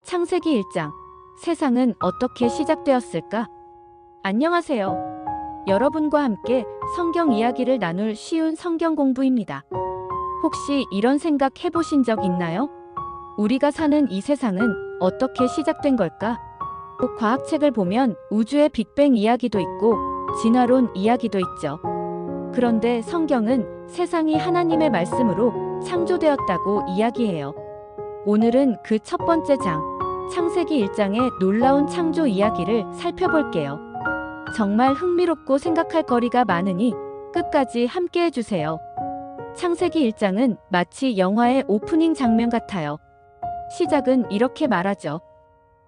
창세기 1장. 세상은 어떻게 시작되었을까? 안녕하세요. 여러분과 함께 성경 이야기를 나눌 쉬운 성경 공부입니다. 혹시 이런 생각 해보신 적 있나요? 우리가 사는 이 세상은 어떻게 시작된 걸까? 과학책을 보면 우주의 빅뱅 이야기도 있고 진화론 이야기도 있죠. 그런데 성경은 세상이 하나님의 말씀으로 창조되었다고 이야기해요. 오늘은 그 첫 번째 장, 창세기 1장의 놀라운 창조 이야기를 살펴볼게요. 정말 흥미롭고 생각할 거리가 많으니 끝까지 함께 해주세요. 창세기 1장은 마치 영화의 오프닝 장면 같아요. 시작은 이렇게 말하죠.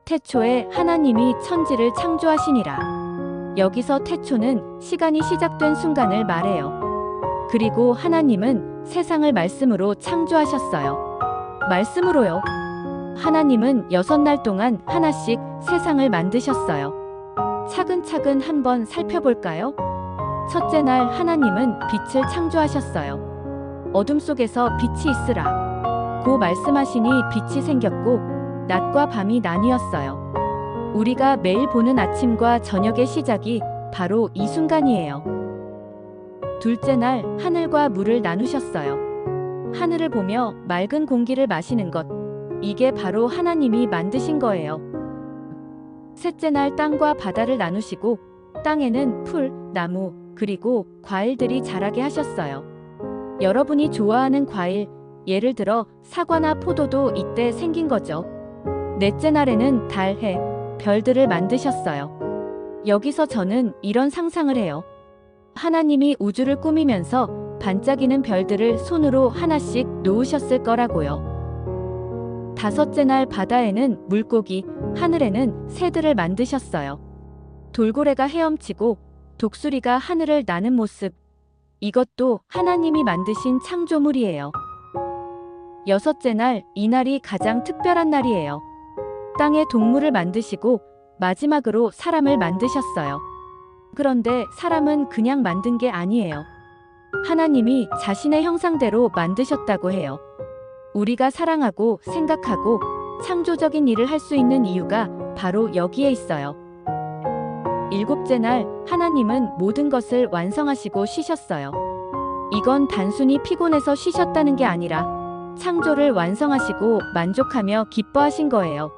태초에 하나님이 천지를 창조하시니라. 여기서 태초는 시간이 시작된 순간을 말해요. 그리고 하나님은 세상을 말씀으로 창조하셨어요. 말씀으로요. 하나님은 6날 동안 하나씩 세상을 만드셨어요. 차근차근 한번 살펴볼까요? 첫째 날 하나님은 빛을 창조하셨어요. 어둠 속에서 빛이 있으라. 고 말씀하시니 빛이 생겼고 낮과 밤이 나뉘었어요. 우리가 매일 보는 아침과 저녁의 시작이 바로 이 순간이에요. 둘째 날 하늘과 물을 나누셨어요. 하늘을 보며 맑은 공기를 마시는 것, 이게 바로 하나님이 만드신 거예요. 셋째 날 땅과 바다를 나누시고 땅에는 풀, 나무, 그리고 과일들이 자라게 하셨어요. 여러분이 좋아하는 과일, 예를 들어 사과나 포도도 이때 생긴 거죠. 넷째 날에는 달, 해, 별들을 만드셨어요. 여기서 저는 이런 상상을 해요. 하나님이 우주를 꾸미면서 반짝이는 별들을 손으로 하나씩 놓으셨을 거라고요. 다섯째 날 바다에는 물고기, 하늘에는 새들을 만드셨어요. 돌고래가 헤엄치고 독수리가 하늘을 나는 모습, 이것도 하나님이 만드신 창조물이에요. 여섯째 날, 이날이 가장 특별한 날이에요. 땅에 동물을 만드시고 마지막으로 사람을 만드셨어요. 그런데 사람은 그냥 만든 게 아니에요. 하나님이 자신의 형상대로 만드셨다고 해요. 우리가 사랑하고 생각하고 창조적인 일을 할 수 있는 이유가 바로 여기에 있어요. 일곱째 날 하나님은 모든 것을 완성하시고 쉬셨어요. 이건 단순히 피곤해서 쉬셨다는 게 아니라 창조를 완성하시고 만족하며 기뻐하신 거예요.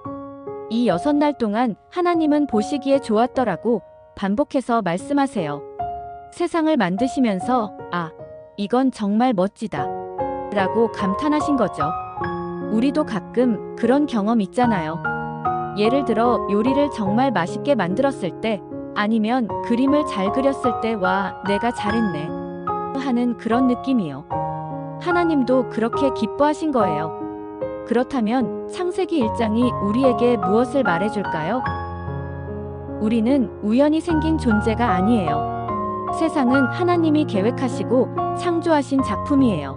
이 6날 동안 하나님은 보시기에 좋았더라고 반복해서 말씀하세요. 세상을 만드시면서 이건 정말 멋지다 라고 감탄하신 거죠. 우리도 가끔 그런 경험 있잖아요. 예를 들어 요리를 정말 맛있게 만들었을 때, 아니면 그림을 잘 그렸을 때 와, 내가 잘했네 하는 그런 느낌이요. 하나님도 그렇게 기뻐하신 거예요. 그렇다면 창세기 1장이 우리에게 무엇을 말해줄까요? 우리는 우연히 생긴 존재가 아니에요. 세상은 하나님이 계획하시고 창조하신 작품이에요.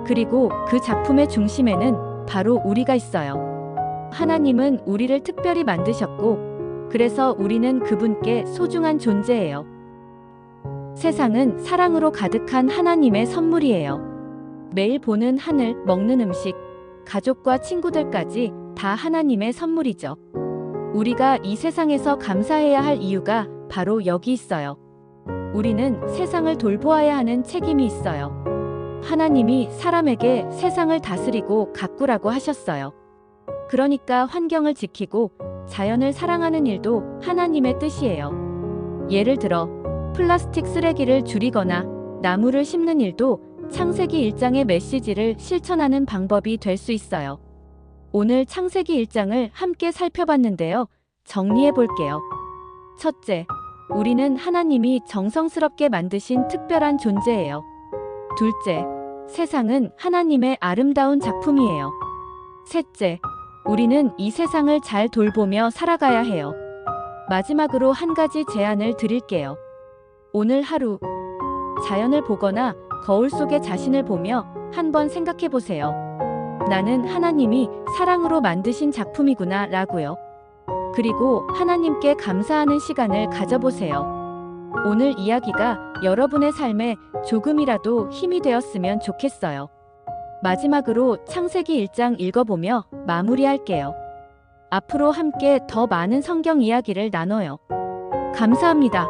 그리고 그 작품의 중심에는 바로 우리가 있어요. 하나님은 우리를 특별히 만드셨고, 그래서 우리는 그분께 소중한 존재예요. 세상은 사랑으로 가득한 하나님의 선물이에요. 매일 보는 하늘, 먹는 음식, 가족과 친구들까지 다 하나님의 선물이죠. 우리가 이 세상에서 감사해야 할 이유가 바로 여기 있어요. 우리는 세상을 돌보아야 하는 책임이 있어요. 하나님이 사람에게 세상을 다스리고 가꾸라고 하셨어요. 그러니까 환경을 지키고 자연을 사랑하는 일도 하나님의 뜻이에요. 예를 들어 플라스틱 쓰레기를 줄이거나 나무를 심는 일도 창세기 1장의 메시지를 실천하는 방법이 될 수 있어요. 오늘 창세기 1장을 함께 살펴봤는데요. 정리해 볼게요. 첫째, 우리는 하나님이 정성스럽게 만드신 특별한 존재예요. 둘째, 세상은 하나님의 아름다운 작품이에요. 셋째, 우리는 이 세상을 잘 돌보며 살아가야 해요. 마지막으로 한 가지 제안을 드릴게요. 오늘 하루 자연을 보거나 거울 속에 자신을 보며 한번 생각해 보세요. 나는 하나님이 사랑으로 만드신 작품이구나 라고요. 그리고 하나님께 감사하는 시간을 가져보세요. 오늘 이야기가 여러분의 삶에 조금이라도 힘이 되었으면 좋겠어요. 마지막으로 창세기 1장 읽어보며 마무리할게요. 앞으로 함께 더 많은 성경 이야기를 나눠요. 감사합니다.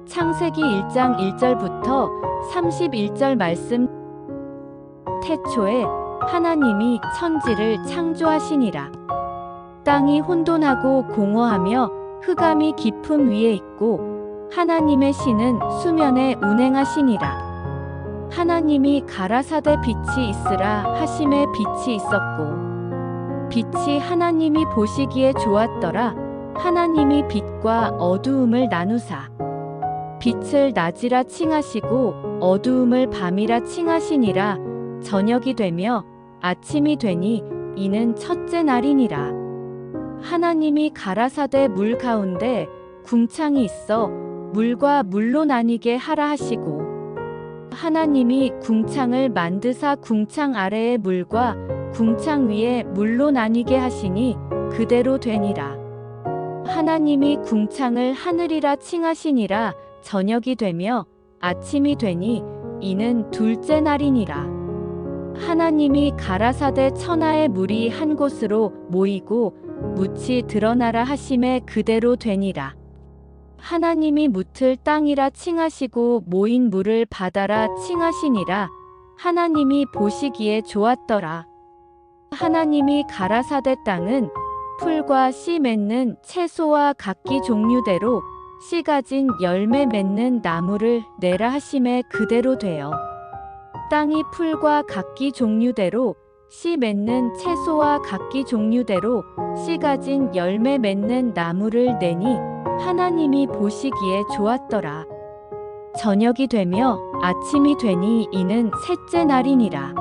창세기 1장 1절부터 31절 말씀. 태초에 하나님이 천지를 창조하시니라. 땅이 혼돈하고 공허하며 흑암이 깊음 위에 있고 하나님의 신은 수면에 운행하시니라. 하나님이 가라사대 빛이 있으라 하심에 빛이 있었고 빛이 하나님이 보시기에 좋았더라. 하나님이 빛과 어두움을 나누사 빛을 낮이라 칭하시고 어두움을 밤이라 칭하시니라. 저녁이 되며 아침이 되니 이는 첫째 날이니라. 하나님이 가라사대 물 가운데 궁창이 있어 물과 물로 나뉘게 하라 하시고 하나님이 궁창을 만드사 궁창 아래의 물과 궁창 위에 물로 나뉘게 하시니 그대로 되니라. 하나님이 궁창을 하늘이라 칭하시니라. 저녁이 되며 아침이 되니 이는 둘째 날이니라. 하나님이 가라사대 천하의 물이 한 곳으로 모이고 묻이 드러나라 하심에 그대로 되니라. 하나님이 묻을 땅이라 칭하시고 모인 물을 바다라 칭하시니라. 하나님이 보시기에 좋았더라. 하나님이 가라사대 땅은 풀과 씨 맺는 채소와 각기 종류대로 씨 가진 열매 맺는 나무를 내라 하심에 그대로 되어 땅이 풀과 각기 종류대로 씨 맺는 채소와 각기 종류대로 씨 가진 열매 맺는 나무를 내니 하나님이 보시기에 좋았더라. 저녁이 되며 아침이 되니 이는 셋째 날이니라.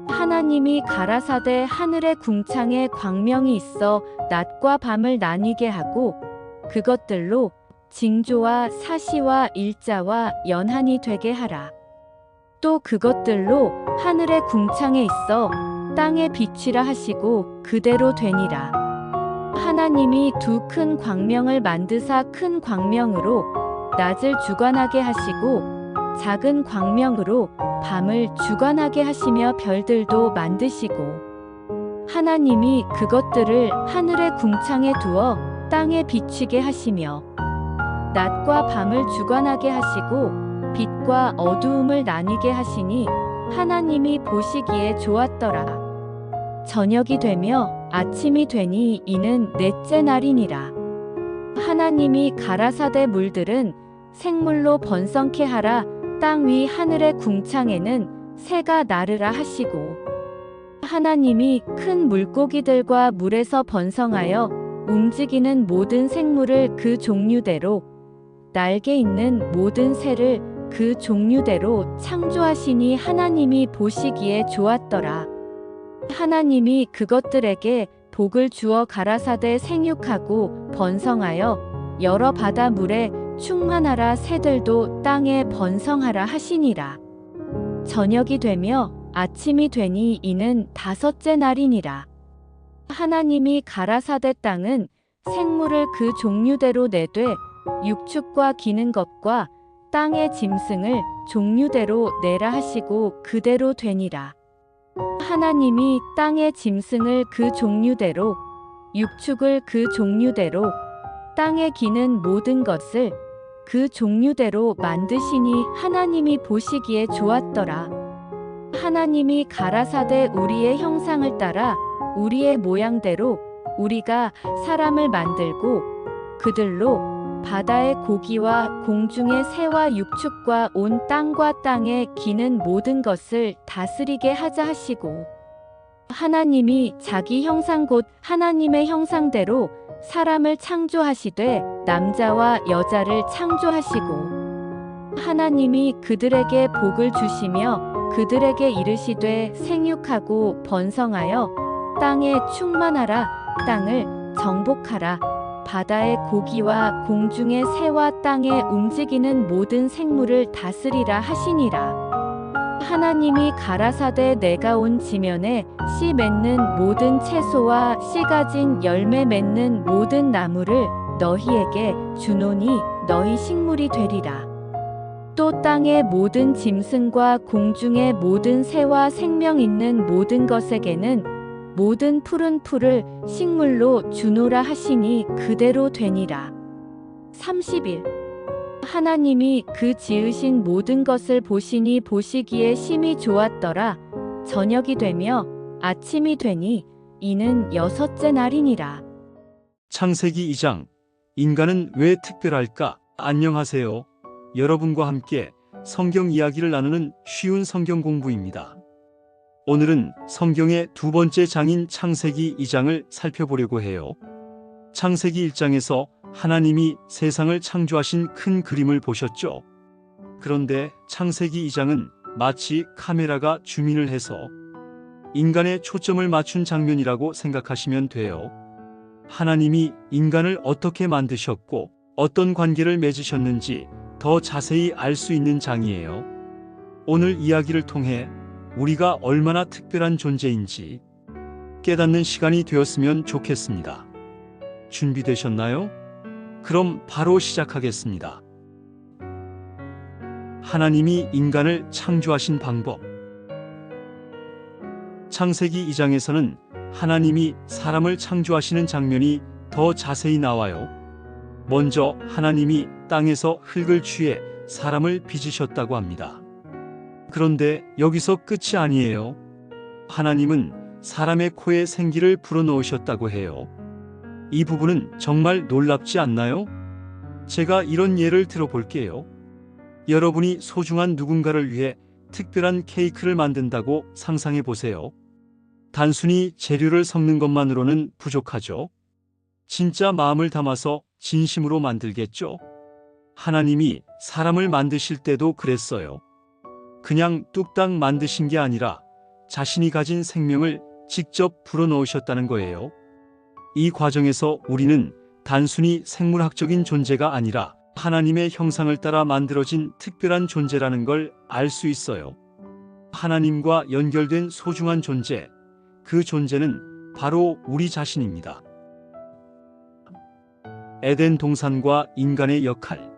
하나님이 가라사대 하늘의 궁창에 광명이 있어 낮과 밤을 나뉘게 하고 그것들로 징조와 사시와 일자와 연한이 되게 하라. 또 그것들로 하늘의 궁창에 있어 땅에 비치라 하시고 그대로 되니라. 하나님이 두 큰 광명을 만드사 큰 광명으로 낮을 주관하게 하시고 작은 광명으로 밤을 주관하게 하시며 별들도 만드시고 하나님이 그것들을 하늘의 궁창에 두어 땅에 비치게 하시며 낮과 밤을 주관하게 하시고 빛과 어두움을 나뉘게 하시니 하나님이 보시기에 좋았더라. 저녁이 되며 아침이 되니 이는 넷째 날이니라. 하나님이 가라사대 물들은 생물로 번성케 하라. 땅 위 하늘의 궁창에는 새가 나르라 하시고 하나님이 큰 물고기들과 물에서 번성하여 움직이는 모든 생물을 그 종류대로 날개 있는 모든 새를 그 종류대로 창조하시니 하나님이 보시기에 좋았더라. 하나님이 그것들에게 복을 주어 가라사대 생육하고 번성하여 여러 바다 물에 충만하라. 새들도 땅에 번성하라 하시니라. 저녁이 되며 아침이 되니 이는 다섯째 날이니라. 하나님이 가라사대 땅은 생물을 그 종류대로 내되 육축과 기는 것과 땅의 짐승을 종류대로 내라 하시고 그대로 되니라. 하나님이 땅의 짐승을 그 종류대로 육축을 그 종류대로 땅에 기는 모든 것을 그 종류대로 만드시니 하나님이 보시기에 좋았더라. 하나님이 가라사대 우리의 형상을 따라 우리의 모양대로 우리가 사람을 만들고 그들로 바다의 고기와 공중의 새와 육축과 온 땅과 땅에 기는 모든 것을 다스리게 하자 하시고 하나님이 자기 형상 곧 하나님의 형상대로 사람을 창조하시되 남자와 여자를 창조하시고 하나님이 그들에게 복을 주시며 그들에게 이르시되 생육하고 번성하여 땅에 충만하라. 땅을 정복하라. 바다의 고기와 공중의 새와 땅에 움직이는 모든 생물을 다스리라 하시니라. 하나님이 가라사대 내가 온 지면에 씨 맺는 모든 채소와 씨 가진 열매 맺는 모든 나무를 너희에게 주노니 너희 식물이 되리라. 또 땅의 모든 짐승과 공중의 모든 새와 생명 있는 모든 것에게는 모든 푸른 풀을 식물로 주노라 하시니 그대로 되니라. 30일 하나님이 그 지으신 모든 것을 보시니 보시기에 심히 좋았더라. 저녁이 되며 아침이 되니 이는 여섯째 날이니라. 창세기 2장 인간은 왜 특별할까? 안녕하세요. 여러분과 함께 성경 이야기를 나누는 쉬운 성경 공부입니다. 오늘은 성경의 두 번째 장인 창세기 2장을 살펴보려고 해요. 창세기 1장에서 하나님이 세상을 창조하신 큰 그림을 보셨죠? 그런데 창세기 2장은 마치 카메라가 줌인을 해서 인간의 초점을 맞춘 장면이라고 생각하시면 돼요. 하나님이 인간을 어떻게 만드셨고 어떤 관계를 맺으셨는지 더 자세히 알 수 있는 장이에요. 오늘 이야기를 통해 우리가 얼마나 특별한 존재인지 깨닫는 시간이 되었으면 좋겠습니다. 준비되셨나요? 그럼 바로 시작하겠습니다. 하나님이 인간을 창조하신 방법. 창세기 2장에서는 하나님이 사람을 창조하시는 장면이 더 자세히 나와요. 먼저 하나님이 땅에서 흙을 취해 사람을 빚으셨다고 합니다. 그런데 여기서 끝이 아니에요. 하나님은 사람의 코에 생기를 불어넣으셨다고 해요. 이 부분은 정말 놀랍지 않나요? 제가 이런 예를 들어볼게요. 여러분이 소중한 누군가를 위해 특별한 케이크를 만든다고 상상해 보세요. 단순히 재료를 섞는 것만으로는 부족하죠. 진짜 마음을 담아서 진심으로 만들겠죠. 하나님이 사람을 만드실 때도 그랬어요. 그냥 뚝딱 만드신 게 아니라 자신이 가진 생명을 직접 불어넣으셨다는 거예요. 이 과정에서 우리는 단순히 생물학적인 존재가 아니라 하나님의 형상을 따라 만들어진 특별한 존재라는 걸 알 수 있어요. 하나님과 연결된 소중한 존재, 그 존재는 바로 우리 자신입니다. 에덴 동산과 인간의 역할.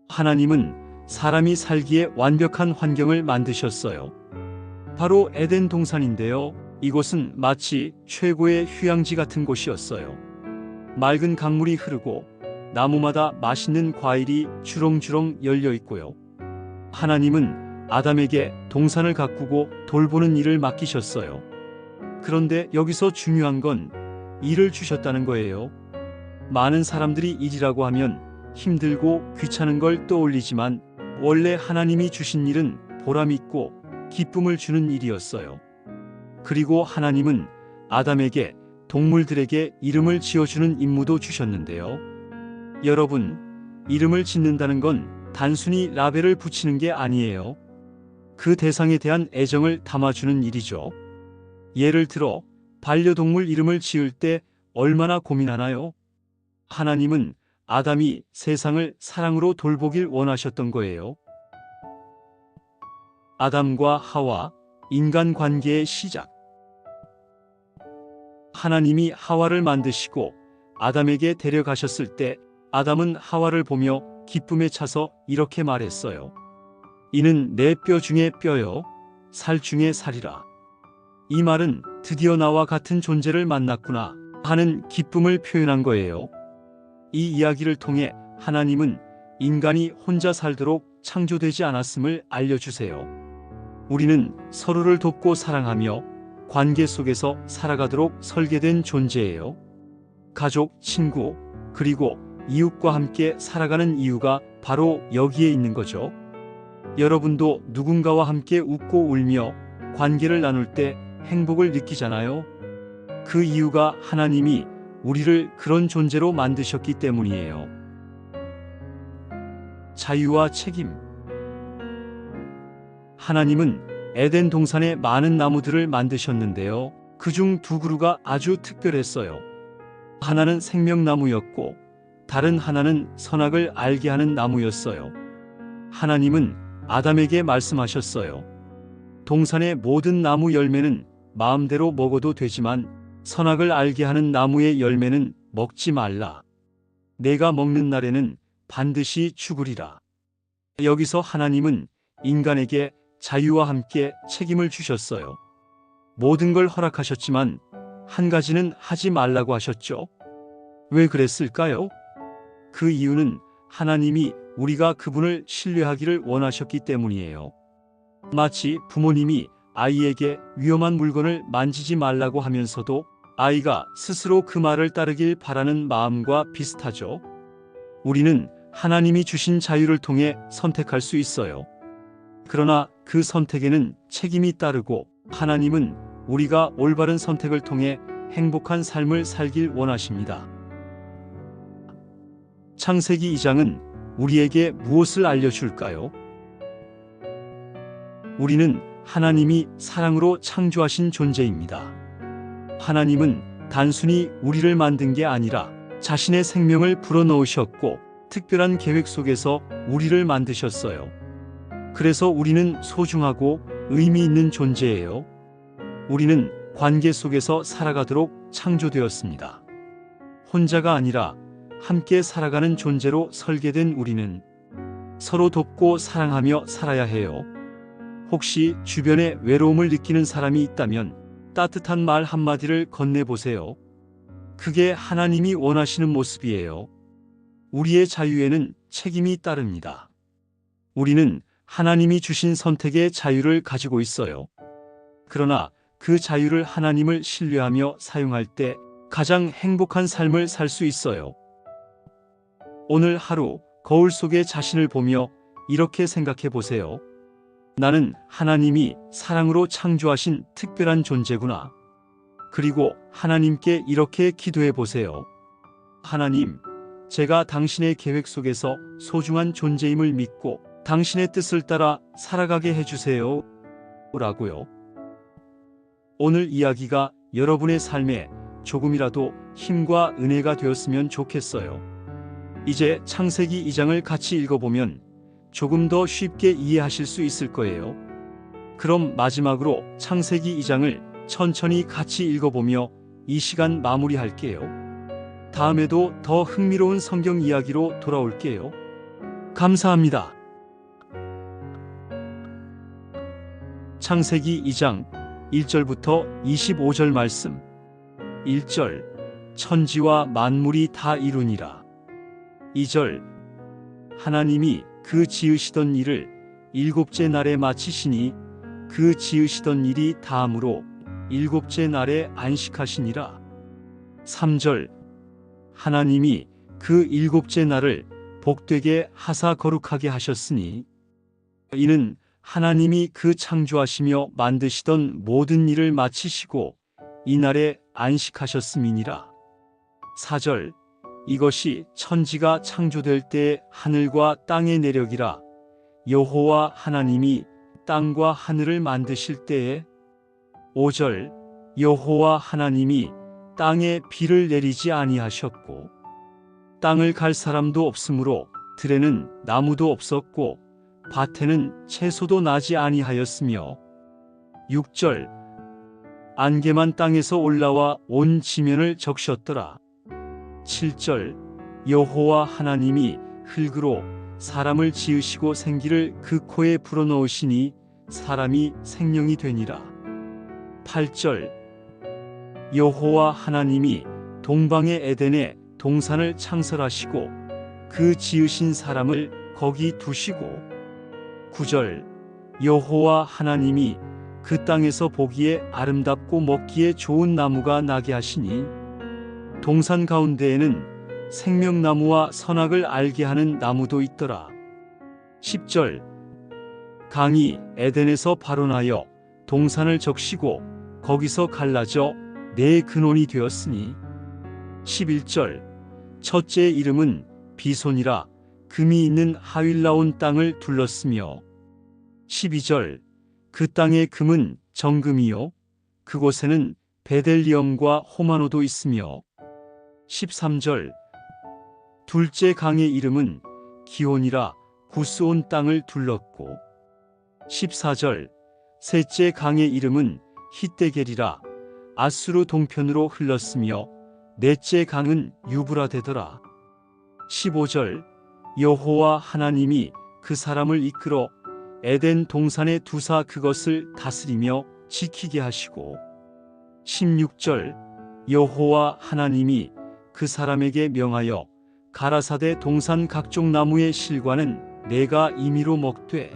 하나님은 사람이 살기에 완벽한 환경을 만드셨어요. 바로 에덴 동산인데요. 이곳은 마치 최고의 휴양지 같은 곳이었어요. 맑은 강물이 흐르고 나무마다 맛있는 과일이 주렁주렁 열려 있고요. 하나님은 아담에게 동산을 가꾸고 돌보는 일을 맡기셨어요. 그런데 여기서 중요한 건 일을 주셨다는 거예요. 많은 사람들이 일이라고 하면 힘들고 귀찮은 걸 떠올리지만 원래 하나님이 주신 일은 보람있고 기쁨을 주는 일이었어요. 그리고 하나님은 아담에게 동물들에게 이름을 지어주는 임무도 주셨는데요. 여러분, 이름을 짓는다는 건 단순히 라벨을 붙이는 게 아니에요. 그 대상에 대한 애정을 담아주는 일이죠. 예를 들어 반려동물 이름을 지을 때 얼마나 고민하나요? 하나님은 아담이 세상을 사랑으로 돌보길 원하셨던 거예요. 아담과 하와, 인간관계의 시작. 하나님이 하와를 만드시고 아담에게 데려가셨을 때 아담은 하와를 보며 기쁨에 차서 이렇게 말했어요. 이는 내 뼈 중에 뼈요, 살 중에 살이라. 이 말은 드디어 나와 같은 존재를 만났구나 하는 기쁨을 표현한 거예요. 이 이야기를 통해 하나님은 인간이 혼자 살도록 창조되지 않았음을 알려주세요. 우리는 서로를 돕고 사랑하며 관계 속에서 살아가도록 설계된 존재예요. 가족, 친구, 그리고 이웃과 함께 살아가는 이유가 바로 여기에 있는 거죠. 여러분도 누군가와 함께 웃고 울며 관계를 나눌 때 행복을 느끼잖아요. 그 이유가 하나님이 우리를 그런 존재로 만드셨기 때문이에요. 자유와 책임. 하나님은 에덴 동산에 많은 나무들을 만드셨는데요. 그중 두 그루가 아주 특별했어요. 하나는 생명나무였고 다른 하나는 선악을 알게 하는 나무였어요. 하나님은 아담에게 말씀하셨어요. 동산의 모든 나무 열매는 마음대로 먹어도 되지만 선악을 알게 하는 나무의 열매는 먹지 말라. 내가 먹는 날에는 반드시 죽으리라. 여기서 하나님은 인간에게 자유와 함께 책임을 주셨어요. 모든 걸 허락하셨지만 한 가지는 하지 말라고 하셨죠. 왜 그랬을까요? 그 이유는 하나님이 우리가 그분을 신뢰하기를 원하셨기 때문이에요. 마치 부모님이 아이에게 위험한 물건을 만지지 말라고 하면서도 아이가 스스로 그 말을 따르길 바라는 마음과 비슷하죠. 우리는 하나님이 주신 자유를 통해 선택할 수 있어요. 그러나 그 선택에는 책임이 따르고 하나님은 우리가 올바른 선택을 통해 행복한 삶을 살길 원하십니다. 창세기 2장은 우리에게 무엇을 알려줄까요? 우리는 하나님이 사랑으로 창조하신 존재입니다. 하나님은 단순히 우리를 만든 게 아니라 자신의 생명을 불어넣으셨고 특별한 계획 속에서 우리를 만드셨어요. 그래서 우리는 소중하고 의미 있는 존재예요. 우리는 관계 속에서 살아가도록 창조되었습니다. 혼자가 아니라 함께 살아가는 존재로 설계된 우리는 서로 돕고 사랑하며 살아야 해요. 혹시 주변에 외로움을 느끼는 사람이 있다면 따뜻한 말 한마디를 건네보세요. 그게 하나님이 원하시는 모습이에요. 우리의 자유에는 책임이 따릅니다. 우리는 하나님이 주신 선택의 자유를 가지고 있어요. 그러나 그 자유를 하나님을 신뢰하며 사용할 때 가장 행복한 삶을 살 수 있어요. 오늘 하루 거울 속에 자신을 보며 이렇게 생각해 보세요. 나는 하나님이 사랑으로 창조하신 특별한 존재구나. 그리고 하나님께 이렇게 기도해 보세요. 하나님, 제가 당신의 계획 속에서 소중한 존재임을 믿고 당신의 뜻을 따라 살아가게 해주세요. 라고요. 오늘 이야기가 여러분의 삶에 조금이라도 힘과 은혜가 되었으면 좋겠어요. 이제 창세기 2장을 같이 읽어보면 조금 더 쉽게 이해하실 수 있을 거예요. 그럼 마지막으로 창세기 2장을 천천히 같이 읽어보며 이 시간 마무리할게요. 다음에도 더 흥미로운 성경 이야기로 돌아올게요. 감사합니다. 창세기 2장 1절부터 25절 말씀. 1절 천지와 만물이 다 이루니라. 2절 하나님이 그 지으시던 일을 일곱째 날에 마치시니 그 지으시던 일이 다함으로 일곱째 날에 안식하시니라. 3절 하나님이 그 일곱째 날을 복되게 하사 거룩하게 하셨으니 이는 하나님이 그 창조하시며 만드시던 모든 일을 마치시고 이날에 안식하셨음이니라. 4절 이것이 천지가 창조될 때의 하늘과 땅의 내력이라. 여호와 하나님이 땅과 하늘을 만드실 때에. 5절 여호와 하나님이 땅에 비를 내리지 아니하셨고 땅을 갈 사람도 없으므로 들에는 나무도 없었고 밭에는 채소도 나지 아니하였으며. 6절 안개만 땅에서 올라와 온 지면을 적셨더라. 7절 여호와 하나님이 흙으로 사람을 지으시고 생기를 그 코에 불어넣으시니 사람이 생명이 되니라. 8절 여호와 하나님이 동방의 에덴에 동산을 창설하시고 그 지으신 사람을 거기 두시고. 9절 여호와 하나님이 그 땅에서 보기에 아름답고 먹기에 좋은 나무가 나게 하시니 동산 가운데에는 생명나무와 선악을 알게 하는 나무도 있더라. 10절 강이 에덴에서 발원하여 동산을 적시고 거기서 갈라져 네 근원이 되었으니. 11절 첫째의 이름은 비손이라. 금이 있는 하윌라온 땅을 둘렀으며. 12절 그 땅의 금은 정금이요 그곳에는 베델리엄과 호마노도 있으며. 13절 둘째 강의 이름은 기온이라. 구스온 땅을 둘렀고. 14절 셋째 강의 이름은 히데겔이라. 아수르 동편으로 흘렀으며 넷째 강은 유브라데더라. 15절 여호와 하나님이 그 사람을 이끌어 에덴 동산에 두사 그것을 다스리며 지키게 하시고. 16절 여호와 하나님이 그 사람에게 명하여 가라사대 동산 각종 나무의 실과는 내가 임의로 먹되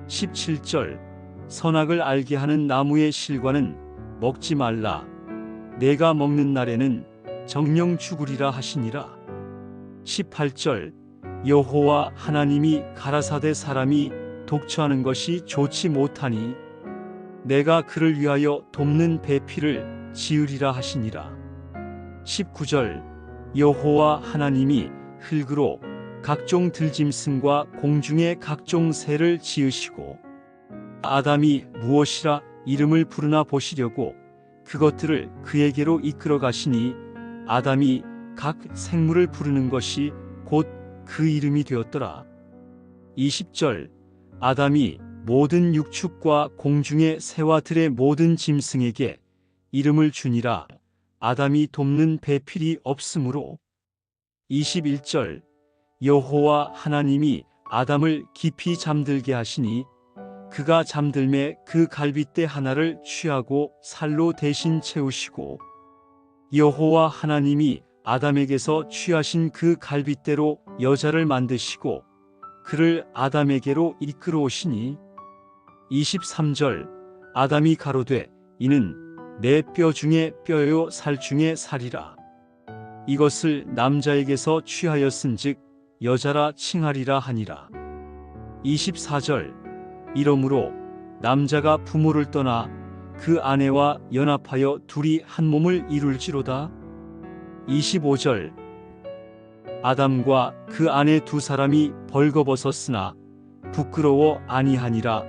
17절 선악을 알게 하는 나무의 실과는 먹지 말라 내가 먹는 날에는 정령 죽으리라 하시니라. 18절 여호와 하나님이 가라사대 사람이 독처하는 것이 좋지 못하니 내가 그를 위하여 돕는 배필을 지으리라 하시니라. 19절 여호와 하나님이 흙으로 각종 들짐승과 공중의 각종 새를 지으시고 아담이 무엇이라 이름을 부르나 보시려고 그것들을 그에게로 이끌어 가시니 아담이 각 생물을 부르는 것이 곧 그 이름이 되었더라. 20절 아담이 모든 육축과 공중의 새와 들의 모든 짐승에게 이름을 주니라 아담이 돕는 배필이 없으므로. 21절 여호와 하나님이 아담을 깊이 잠들게 하시니 그가 잠들매 그 갈빗대 하나를 취하고 살로 대신 채우시고 여호와 하나님이 아담에게서 취하신 그 갈빗대로 여자를 만드시고 그를 아담에게로 이끌어 오시니. 23절 아담이 가로되 이는 내 뼈 중에 뼈요 살 중에 살이라 이것을 남자에게서 취하였은즉 여자라 칭하리라 하니라. 24절 이러므로 남자가 부모를 떠나 그 아내와 연합하여 둘이 한 몸을 이룰지로다. 25절 아담과 그 아내 두 사람이 벌거벗었으나 부끄러워 아니하니라.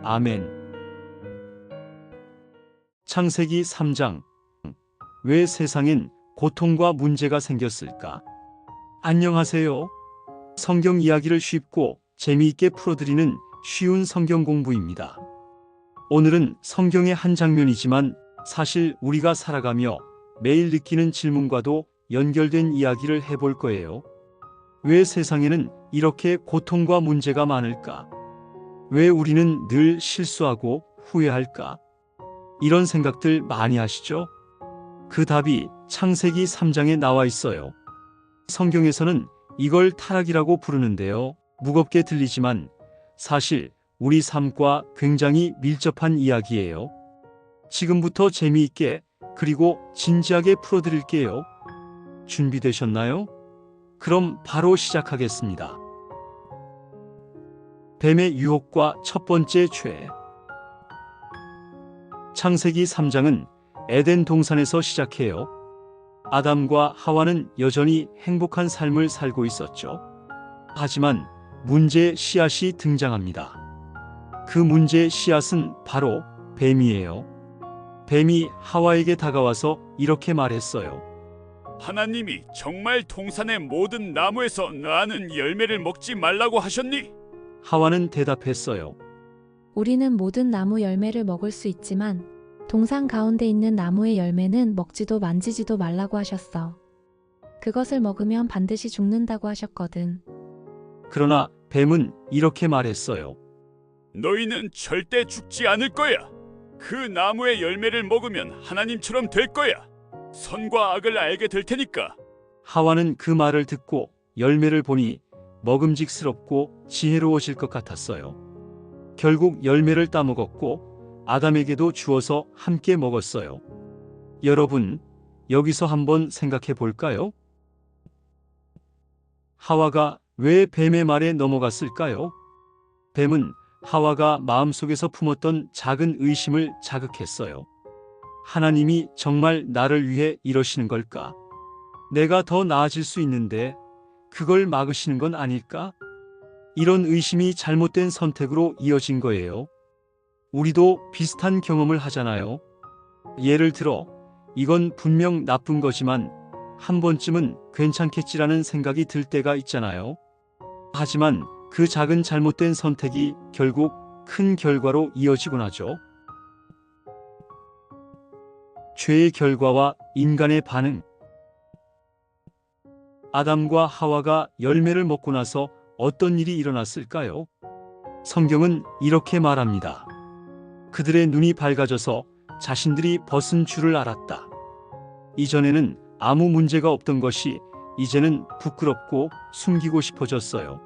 아멘. 창세기 3장 왜 세상엔 고통과 문제가 생겼을까? 안녕하세요. 성경 이야기를 쉽고 재미있게 풀어드리는 쉬운 성경 공부입니다. 오늘은 성경의 한 장면이지만 사실 우리가 살아가며 매일 느끼는 질문과도 연결된 이야기를 해볼 거예요. 왜 세상에는 이렇게 고통과 문제가 많을까? 왜 우리는 늘 실수하고 후회할까? 이런 생각들 많이 하시죠? 그 답이 창세기 3장에 나와 있어요. 성경에서는 이걸 타락이라고 부르는데요. 무겁게 들리지만 사실 우리 삶과 굉장히 밀접한 이야기예요. 지금부터 재미있게 그리고 진지하게 풀어드릴게요. 준비되셨나요? 그럼 바로 시작하겠습니다. 뱀의 유혹과 첫 번째 죄. 창세기 3장은 에덴 동산에서 시작해요. 아담과 하와는 여전히 행복한 삶을 살고 있었죠. 하지만 문제의 씨앗이 등장합니다. 그 문제의 씨앗은 바로 뱀이에요. 뱀이 하와에게 다가와서 이렇게 말했어요. 하나님이 정말 동산의 모든 나무에서 나는 열매를 먹지 말라고 하셨니? 하와는 대답했어요. 우리는 모든 나무 열매를 먹을 수 있지만 동산 가운데 있는 나무의 열매는 먹지도 만지지도 말라고 하셨어. 그것을 먹으면 반드시 죽는다고 하셨거든. 그러나 뱀은 이렇게 말했어요. 너희는 절대 죽지 않을 거야. 그 나무의 열매를 먹으면 하나님처럼 될 거야. 선과 악을 알게 될 테니까. 하와는 그 말을 듣고 열매를 보니 먹음직스럽고 지혜로워질 것 같았어요. 결국 열매를 따먹었고 아담에게도 주어서 함께 먹었어요. 여러분, 여기서 한번 생각해 볼까요? 하와가 왜 뱀의 말에 넘어갔을까요? 뱀은 하와가 마음속에서 품었던 작은 의심을 자극했어요. 하나님이 정말 나를 위해 이러시는 걸까? 내가 더 나아질 수 있는데 그걸 막으시는 건 아닐까? 이런 의심이 잘못된 선택으로 이어진 거예요. 우리도 비슷한 경험을 하잖아요. 예를 들어, 이건 분명 나쁜 거지만 한 번쯤은 괜찮겠지라는 생각이 들 때가 있잖아요. 하지만 그 작은 잘못된 선택이 결국 큰 결과로 이어지곤 하죠. 죄의 결과와 인간의 반응. 아담과 하와가 열매를 먹고 나서 어떤 일이 일어났을까요? 성경은 이렇게 말합니다. 그들의 눈이 밝아져서 자신들이 벗은 줄을 알았다. 이전에는 아무 문제가 없던 것이 이제는 부끄럽고 숨기고 싶어졌어요.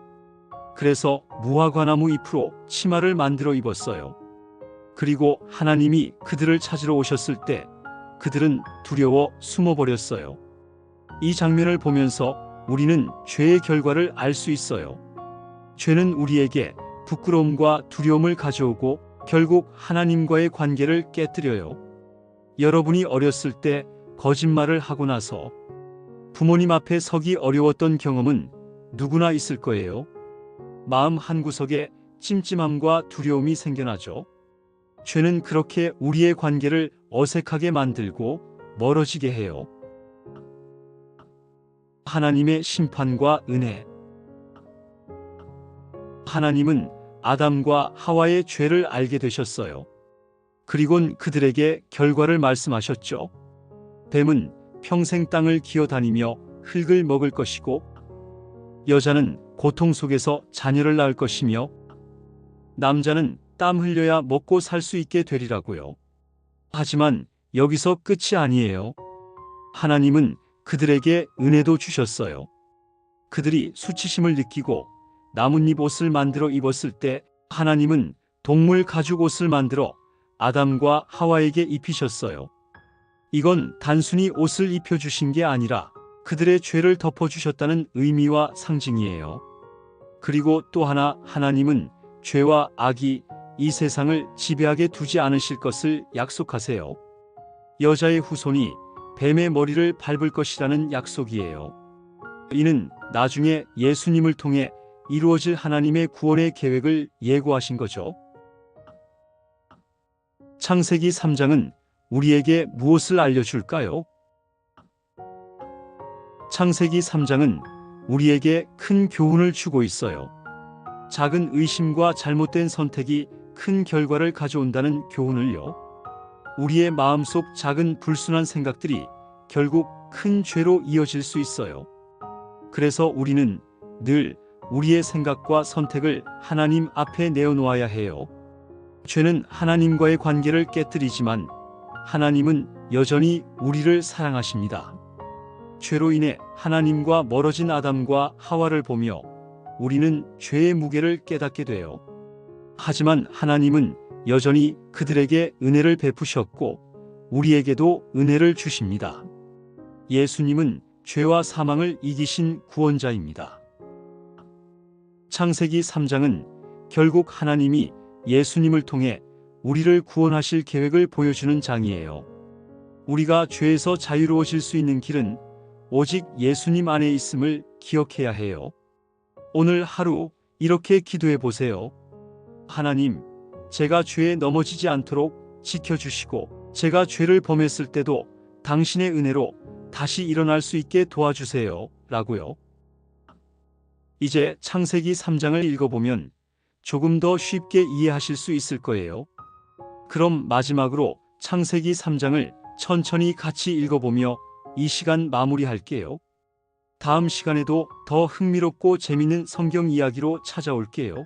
그래서 무화과나무 잎으로 치마를 만들어 입었어요. 그리고 하나님이 그들을 찾으러 오셨을 때 그들은 두려워 숨어버렸어요. 이 장면을 보면서 우리는 죄의 결과를 알 수 있어요. 죄는 우리에게 부끄러움과 두려움을 가져오고 결국 하나님과의 관계를 깨뜨려요. 여러분이 어렸을 때 거짓말을 하고 나서 부모님 앞에 서기 어려웠던 경험은 누구나 있을 거예요. 마음 한구석에 찜찜함과 두려움이 생겨나죠. 죄는 그렇게 우리의 관계를 어색하게 만들고 멀어지게 해요. 하나님의 심판과 은혜. 하나님은 아담과 하와의 죄를 알게 되셨어요. 그리곤 그들에게 결과를 말씀하셨죠. 뱀은 평생 땅을 기어다니며 흙을 먹을 것이고 여자는 고통 속에서 자녀를 낳을 것이며 남자는 땀 흘려야 먹고 살 수 있게 되리라고요. 하지만 여기서 끝이 아니에요. 하나님은 그들에게 은혜도 주셨어요. 그들이 수치심을 느끼고 나뭇잎 옷을 만들어 입었을 때 하나님은 동물 가죽 옷을 만들어 아담과 하와에게 입히셨어요. 이건 단순히 옷을 입혀주신 게 아니라 그들의 죄를 덮어주셨다는 의미와 상징이에요. 그리고 또 하나, 하나님은 죄와 악이 이 세상을 지배하게 두지 않으실 것을 약속하세요. 여자의 후손이 뱀의 머리를 밟을 것이라는 약속이에요. 이는 나중에 예수님을 통해 이루어질 하나님의 구원의 계획을 예고하신 거죠. 창세기 3장은 우리에게 무엇을 알려줄까요? 창세기 3장은 우리에게 큰 교훈을 주고 있어요. 작은 의심과 잘못된 선택이 큰 결과를 가져온다는 교훈을요. 우리의 마음속 작은 불순한 생각들이 결국 큰 죄로 이어질 수 있어요. 그래서 우리는 늘 우리의 생각과 선택을 하나님 앞에 내어놓아야 해요. 죄는 하나님과의 관계를 깨뜨리지만 하나님은 여전히 우리를 사랑하십니다. 죄로 인해 하나님과 멀어진 아담과 하와를 보며 우리는 죄의 무게를 깨닫게 돼요. 하지만 하나님은 여전히 그들에게 은혜를 베푸셨고 우리에게도 은혜를 주십니다. 예수님은 죄와 사망을 이기신 구원자입니다. 창세기 3장은 결국 하나님이 예수님을 통해 우리를 구원하실 계획을 보여주는 장이에요. 우리가 죄에서 자유로워질 수 있는 길은 오직 예수님 안에 있음을 기억해야 해요. 오늘 하루 이렇게 기도해 보세요. 하나님, 제가 죄에 넘어지지 않도록 지켜주시고 제가 죄를 범했을 때도 당신의 은혜로 다시 일어날 수 있게 도와주세요. 라고요. 이제 창세기 3장을 읽어보면 조금 더 쉽게 이해하실 수 있을 거예요. 그럼 마지막으로 창세기 3장을 천천히 같이 읽어보며 이 시간 마무리할게요. 다음 시간에도 더 흥미롭고 재밌는 성경 이야기로 찾아올게요.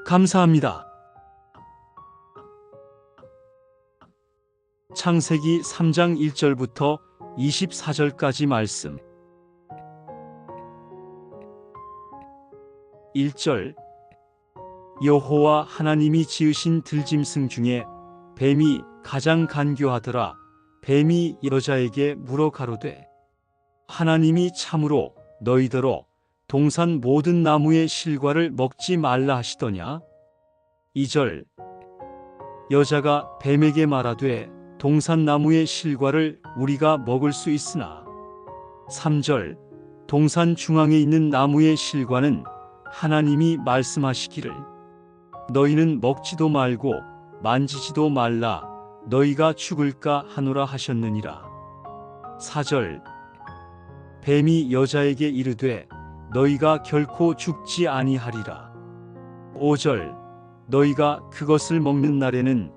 감사합니다. 창세기 3장 1절부터 24절까지 말씀. 1절. 여호와 하나님이 지으신 들짐승 중에 뱀이 가장 간교하더라. 뱀이 여자에게 물어 가로되 하나님이 참으로 너희더러 동산 모든 나무의 실과를 먹지 말라 하시더냐. 2절. 여자가 뱀에게 말하되 동산 나무의 실과를 우리가 먹을 수 있으나. 3절. 동산 중앙에 있는 나무의 실과는 하나님이 말씀하시기를 너희는 먹지도 말고 만지지도 말라 너희가 죽을까 하노라 하셨느니라. 4절. 뱀이 여자에게 이르되 너희가 결코 죽지 아니하리라. 5절. 너희가 그것을 먹는 날에는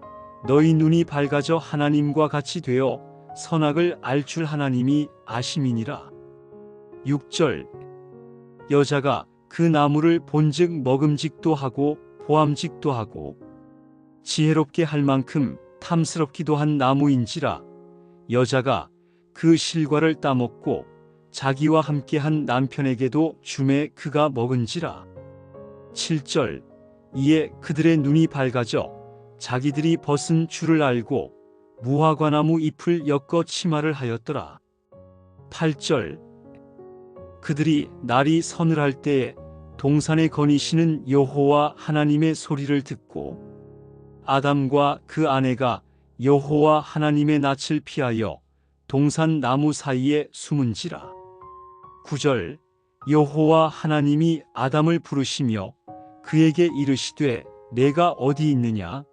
너희 눈이 밝아져 하나님과 같이 되어 선악을 알 줄 하나님이 아심이니라. 6절. 여자가 그 나무를 본즉 먹음직도 하고 보암직도 하고 지혜롭게 할 만큼 탐스럽기도 한 나무인지라 여자가 그 실과를 따먹고 자기와 함께한 남편에게도 주매 그가 먹은지라. 7절 이에 그들의 눈이 밝아져 자기들이 벗은 줄을 알고 무화과나무 잎을 엮어 치마를 하였더라. 8절 그들이 날이 서늘할 때에 동산에 거니시는 여호와 하나님의 소리를 듣고 아담과 그 아내가 여호와 하나님의 낯을 피하여 동산 나무 사이에 숨은지라. 9절 여호와 하나님이 아담을 부르시며 그에게 이르시되 내가 어디 있느냐.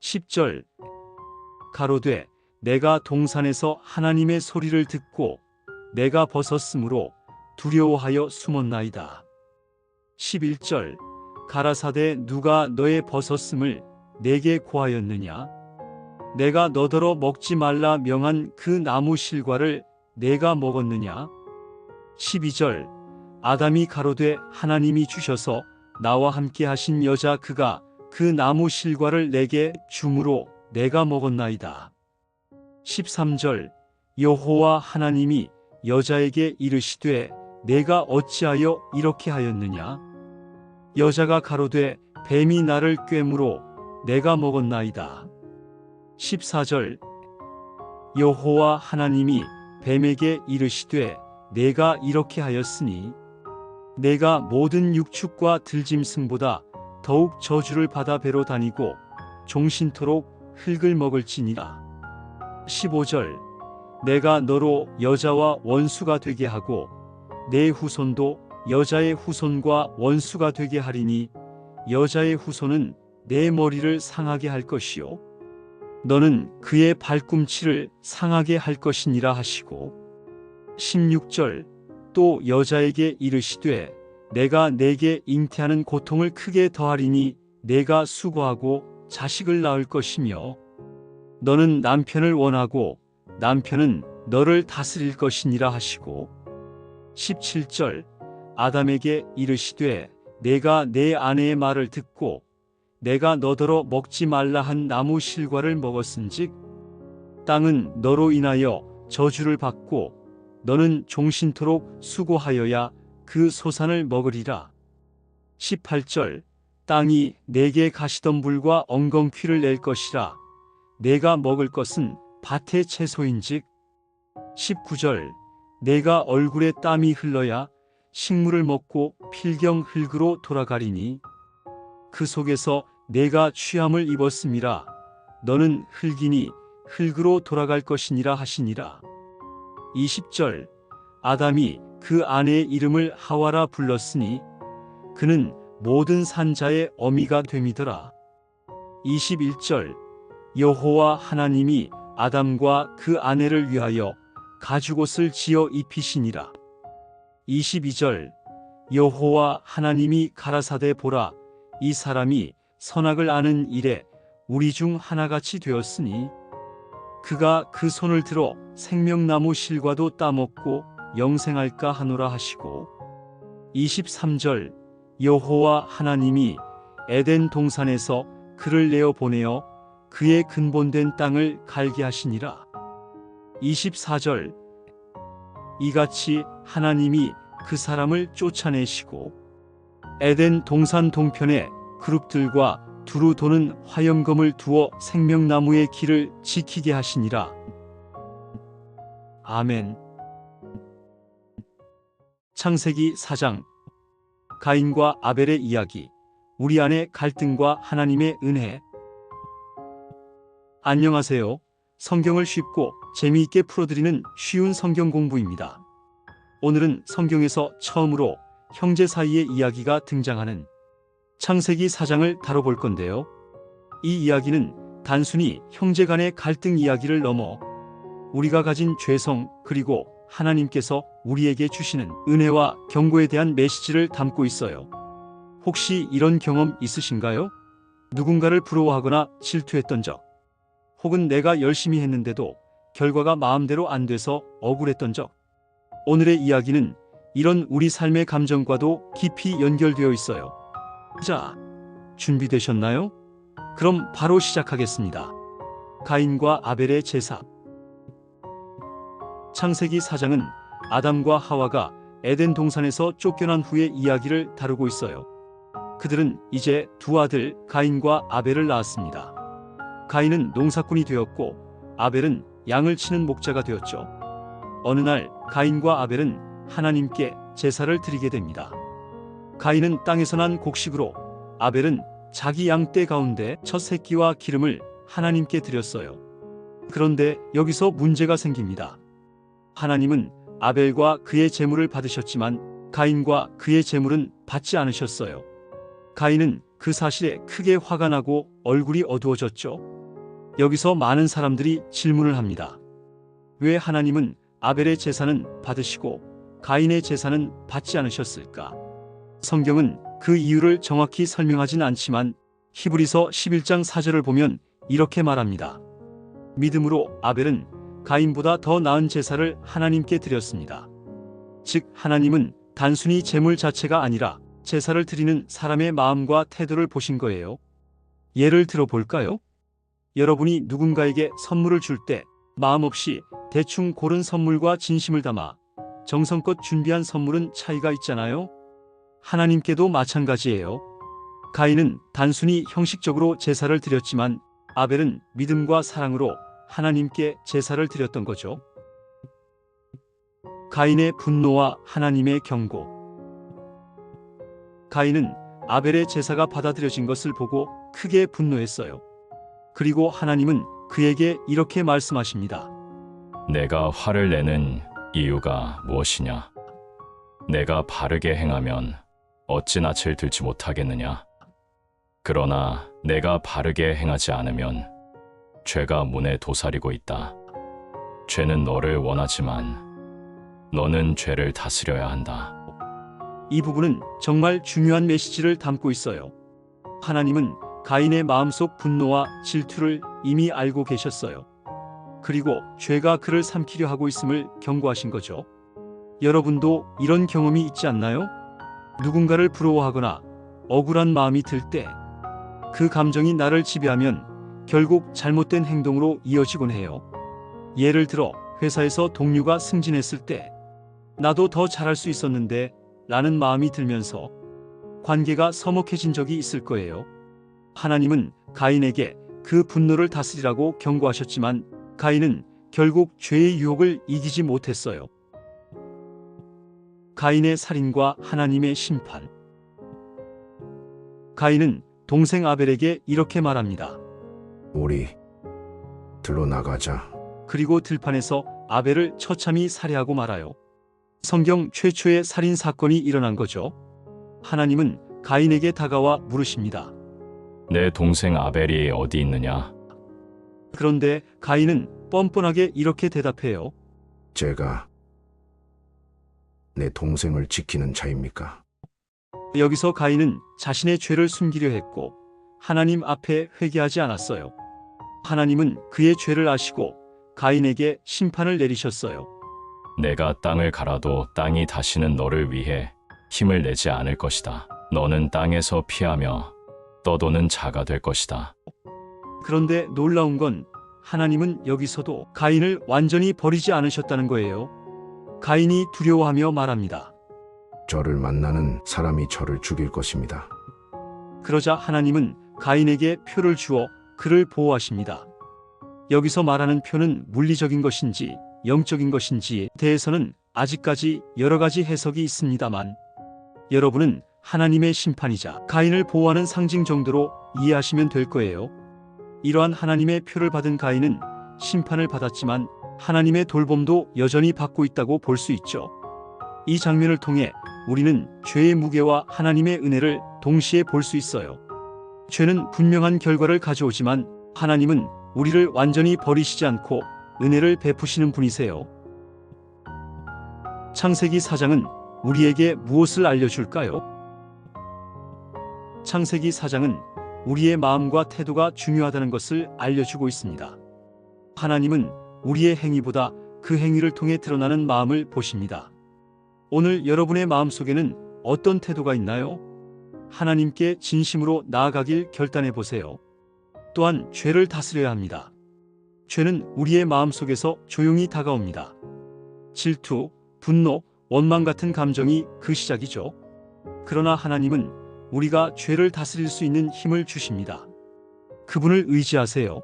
10절 가로되 내가 동산에서 하나님의 소리를 듣고 내가 벗었으므로 두려워하여 숨었나이다. 11절 가라사대 누가 너의 벗었음을 내게 고하였느냐. 내가 너더러 먹지 말라 명한 그 나무 실과를 내가 먹었느냐. 12절 아담이 가로되 하나님이 주셔서 나와 함께 하신 여자 그가 그 나무 실과를 내게 주므로 내가 먹었나이다. 13절 여호와 하나님이 여자에게 이르시되 내가 어찌하여 이렇게 하였느냐. 여자가 가로되 뱀이 나를 꿰므로 내가 먹었나이다. 14절 여호와 하나님이 뱀에게 이르시되 내가 이렇게 하였으니 내가 모든 육축과 들짐승보다 더욱 저주를 받아 배로 다니고 종신토록 흙을 먹을지니라. 15절 내가 너로 여자와 원수가 되게 하고 내 후손도 여자의 후손과 원수가 되게 하리니 여자의 후손은 내 머리를 상하게 할 것이요 너는 그의 발꿈치를 상하게 할 것이니라 하시고 16절 또 여자에게 이르시되 내가 내게 잉태하는 고통을 크게 더하리니 내가 수고하고 자식을 낳을 것이며 너는 남편을 원하고 남편은 너를 다스릴 것이니라 하시고 17절 아담에게 이르시되 내가 내 아내의 말을 듣고 내가 너더러 먹지 말라 한 나무 실과를 먹었은즉 땅은 너로 인하여 저주를 받고 너는 종신토록 수고하여야 그 소산을 먹으리라. 18절 땅이 내게 가시덤불과 엉겅퀴를 낼 것이라 내가 먹을 것은 밭의 채소인즉 19절 내가 얼굴에 땀이 흘러야 식물을 먹고 필경 흙으로 돌아가리니 그 속에서 내가 취함을 입었음이라 너는 흙이니 흙으로 돌아갈 것이니라 하시니라. 20절 아담이 그 아내의 이름을 하와라 불렀으니 그는 모든 산자의 어미가 됨이더라. 21절 여호와 하나님이 아담과 그 아내를 위하여 가죽옷을 지어 입히시니라. 22절 여호와 하나님이 가라사대 보라 이 사람이 선악을 아는 일에 우리 중 하나같이 되었으니 그가 그 손을 들어 생명나무 실과도 따먹고 영생할까 하노라 하시고 23절 여호와 하나님이 에덴 동산에서 그를 내어 보내어 그의 근본된 땅을 갈게 하시니라. 24절 이같이 하나님이 그 사람을 쫓아내시고 에덴 동산 동편에 그룹들과 두루 도는 화염검을 두어 생명나무의 길을 지키게 하시니라. 아멘. 창세기 4장 가인과 아벨의 이야기 우리 안의 갈등과 하나님의 은혜. 안녕하세요. 성경을 쉽고 재미있게 풀어드리는 쉬운 성경 공부입니다. 오늘은 성경에서 처음으로 형제 사이의 이야기가 등장하는 창세기 4장을 다뤄볼 건데요. 이 이야기는 단순히 형제 간의 갈등 이야기를 넘어 우리가 가진 죄성 그리고 하나님께서 우리에게 주시는 은혜와 경고에 대한 메시지를 담고 있어요. 혹시 이런 경험 있으신가요? 누군가를 부러워하거나 질투했던 적, 혹은 내가 열심히 했는데도 결과가 마음대로 안 돼서 억울했던 적. 오늘의 이야기는 이런 우리 삶의 감정과도 깊이 연결되어 있어요. 자, 준비되셨나요? 그럼 바로 시작하겠습니다. 가인과 아벨의 제사. 창세기 4장은 아담과 하와가 에덴 동산에서 쫓겨난 후의 이야기를 다루고 있어요. 그들은 이제 두 아들 가인과 아벨을 낳았습니다. 가인은 농사꾼이 되었고 아벨은 양을 치는 목자가 되었죠. 어느 날 가인과 아벨은 하나님께 제사를 드리게 됩니다. 가인은 땅에서 난 곡식으로, 아벨은 자기 양떼 가운데 첫 새끼와 기름을 하나님께 드렸어요. 그런데 여기서 문제가 생깁니다. 하나님은 아벨과 그의 제물을 받으셨지만 가인과 그의 제물은 받지 않으셨어요. 가인은 그 사실에 크게 화가 나고 얼굴이 어두워졌죠. 여기서 많은 사람들이 질문을 합니다. 왜 하나님은 아벨의 제사는 받으시고 가인의 제사는 받지 않으셨을까? 성경은 그 이유를 정확히 설명하진 않지만 히브리서 11장 4절을 보면 이렇게 말합니다. 믿음으로 아벨은 가인보다 더 나은 제사를 하나님께 드렸습니다. 즉 하나님은 단순히 제물 자체가 아니라 제사를 드리는 사람의 마음과 태도를 보신 거예요. 예를 들어 볼까요? 여러분이 누군가에게 선물을 줄 때 마음 없이 대충 고른 선물과 진심을 담아 정성껏 준비한 선물은 차이가 있잖아요. 하나님께도 마찬가지예요. 가인은 단순히 형식적으로 제사를 드렸지만 아벨은 믿음과 사랑으로 하나님께 제사를 드렸던 거죠. 가인의 분노와 하나님의 경고. 가인은 아벨의 제사가 받아들여진 것을 보고 크게 분노했어요. 그리고 하나님은 그에게 이렇게 말씀하십니다. 내가 화를 내는 이유가 무엇이냐? 내가 바르게 행하면 어찌 낯을 들지 못하겠느냐? 그러나 내가 바르게 행하지 않으면 죄가 문에 도사리고 있다. 죄는 너를 원하지만 너는 죄를 다스려야 한다. 이 부분은 정말 중요한 메시지를 담고 있어요. 하나님은 가인의 마음속 분노와 질투를 이미 알고 계셨어요. 그리고 죄가 그를 삼키려 하고 있음을 경고하신 거죠. 여러분도 이런 경험이 있지 않나요? 누군가를 부러워하거나 억울한 마음이 들 때 그 감정이 나를 지배하면 결국 잘못된 행동으로 이어지곤 해요. 예를 들어 회사에서 동료가 승진했을 때 나도 더 잘할 수 있었는데 라는 마음이 들면서 관계가 서먹해진 적이 있을 거예요. 하나님은 가인에게 그 분노를 다스리라고 경고하셨지만 가인은 결국 죄의 유혹을 이기지 못했어요. 가인의 살인과 하나님의 심판. 가인은 동생 아벨에게 이렇게 말합니다. 우리 들로 나가자. 그리고 들판에서 아벨을 처참히 살해하고 말아요. 성경 최초의 살인 사건이 일어난 거죠. 하나님은 가인에게 다가와 물으십니다. 내 동생 아벨이 어디 있느냐? 그런데 가인은 뻔뻔하게 이렇게 대답해요. 제가 내 동생을 지키는 자입니까? 여기서 가인은 자신의 죄를 숨기려 했고 하나님 앞에 회개하지 않았어요. 하나님은 그의 죄를 아시고 가인에게 심판을 내리셨어요. 내가 땅을 갈아도 땅이 다시는 너를 위해 힘을 내지 않을 것이다. 너는 땅에서 피하며 떠도는 자가 될 것이다. 그런데 놀라운 건 하나님은 여기서도 가인을 완전히 버리지 않으셨다는 거예요. 가인이 두려워하며 말합니다. 저를 만나는 사람이 저를 죽일 것입니다. 그러자 하나님은 가인에게 표를 주어 그를 보호하십니다. 여기서 말하는 표는 물리적인 것인지 영적인 것인지에 대해서는 아직까지 여러 가지 해석이 있습니다만 여러분은 하나님의 심판이자 가인을 보호하는 상징 정도로 이해하시면 될 거예요. 이러한 하나님의 표를 받은 가인은 심판을 받았지만 하나님의 돌봄도 여전히 받고 있다고 볼 수 있죠. 이 장면을 통해 우리는 죄의 무게와 하나님의 은혜를 동시에 볼 수 있어요. 죄는 분명한 결과를 가져오지만 하나님은 우리를 완전히 버리시지 않고 은혜를 베푸시는 분이세요. 창세기 4장은 우리에게 무엇을 알려줄까요? 창세기 4장은 우리의 마음과 태도가 중요하다는 것을 알려주고 있습니다. 하나님은 우리의 행위보다 그 행위를 통해 드러나는 마음을 보십니다. 오늘 여러분의 마음속에는 어떤 태도가 있나요? 하나님께 진심으로 나아가길 결단해 보세요. 또한 죄를 다스려야 합니다. 죄는 우리의 마음속에서 조용히 다가옵니다. 질투, 분노, 원망 같은 감정이 그 시작이죠. 그러나 하나님은 우리가 죄를 다스릴 수 있는 힘을 주십니다. 그분을 의지하세요.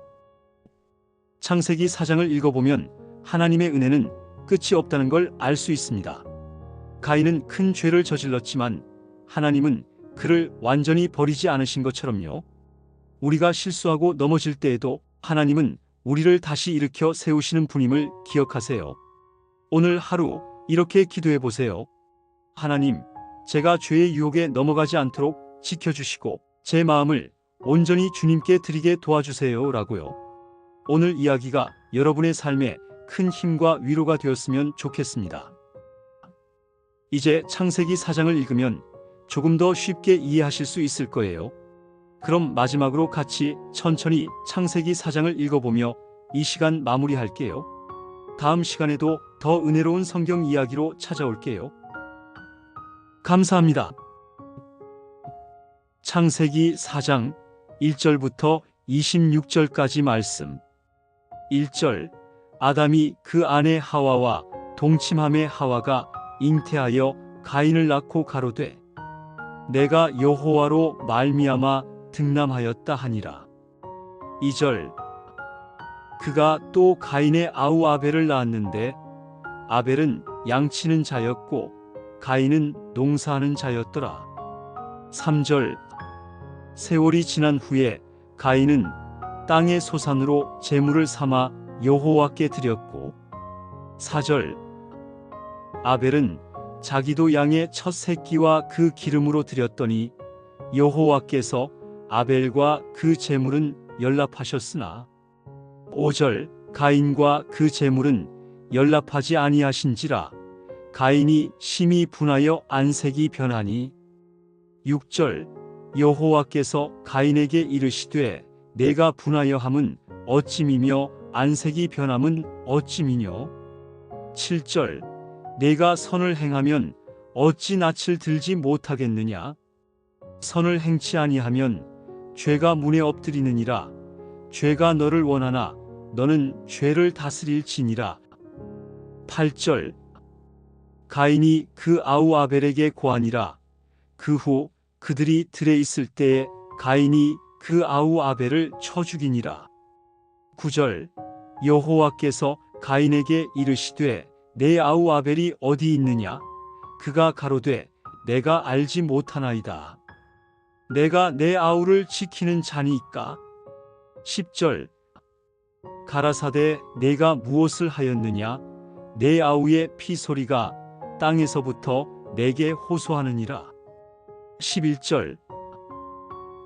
창세기 4장을 읽어보면 하나님의 은혜는 끝이 없다는 걸 알 수 있습니다. 가인은 큰 죄를 저질렀지만 하나님은 그를 완전히 버리지 않으신 것처럼요. 우리가 실수하고 넘어질 때에도 하나님은 우리를 다시 일으켜 세우시는 분임을 기억하세요. 오늘 하루 이렇게 기도해 보세요. 하나님, 제가 죄의 유혹에 넘어가지 않도록 지켜주시고 제 마음을 온전히 주님께 드리게 도와주세요 라고요. 오늘 이야기가 여러분의 삶에 큰 힘과 위로가 되었으면 좋겠습니다. 이제 창세기 4장을 읽으면 조금 더 쉽게 이해하실 수 있을 거예요. 그럼 마지막으로 같이 천천히 창세기 4장을 읽어보며 이 시간 마무리할게요. 다음 시간에도 더 은혜로운 성경 이야기로 찾아올게요. 감사합니다. 창세기 4장 1절부터 26절까지 말씀. 1절. 아담이 그 아내 하와와 동침함에 하와가 잉태하여 가인을 낳고 가로되 내가 여호와로 말미암아 등남하였다 하니라. 2절. 그가 또 가인의 아우 아벨을 낳았는데 아벨은 양치는 자였고 가인은 농사하는 자였더라. 3절. 세월이 지난 후에 가인은 땅의 소산으로 제물을 삼아 여호와께 드렸고 4절. 아벨은 자기도 양의 첫 새끼와 그 기름으로 드렸더니 여호와께서 아벨과 그 제물은 연락하셨으나 5절. 가인과 그 제물은 연락하지 아니하신지라 가인이 심히 분하여 안색이 변하니 6절. 여호와께서 가인에게 이르시되 내가 분하여 함은 어찌미며 안색이 변함은 어찌미뇨. 7절. 내가 선을 행하면 어찌 낯을 들지 못하겠느냐. 선을 행치 아니하면 죄가 문에 엎드리느니라. 죄가 너를 원하나 너는 죄를 다스릴지니라. 8절. 가인이 그 아우 아벨에게 고하니라. 그 후 그들이 들에 있을 때에 가인이 그 아우 아벨을 쳐 죽이니라. 9절. 여호와께서 가인에게 이르시되 내 아우 아벨이 어디 있느냐. 그가 가로되 내가 알지 못하나이다. 내가 내 아우를 지키는 자니이까. 10절. 가라사대 내가 무엇을 하였느냐. 내 아우의 피소리가 땅에서부터 내게 호소하느니라. 11절.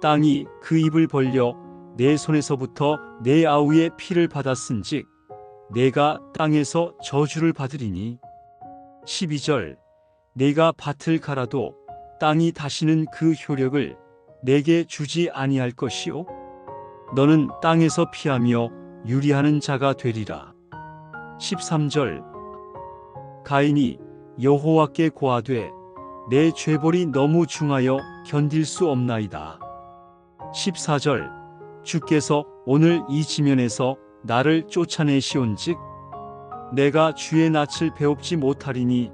땅이 그 입을 벌려 내 손에서부터 내 아우의 피를 받았은즉 내가 땅에서 저주를 받으리니. 12절. 내가 밭을 갈아도 땅이 다시는 그 효력을 내게 주지 아니할 것이요 너는 땅에서 피하며 유리하는 자가 되리라. 13절. 가인이 여호와께 고하되 내 죄벌이 너무 중하여 견딜 수 없나이다. 14절. 주께서 오늘 이 지면에서 나를 쫓아내시온즉 내가 주의 낯을 배웁지 못하리니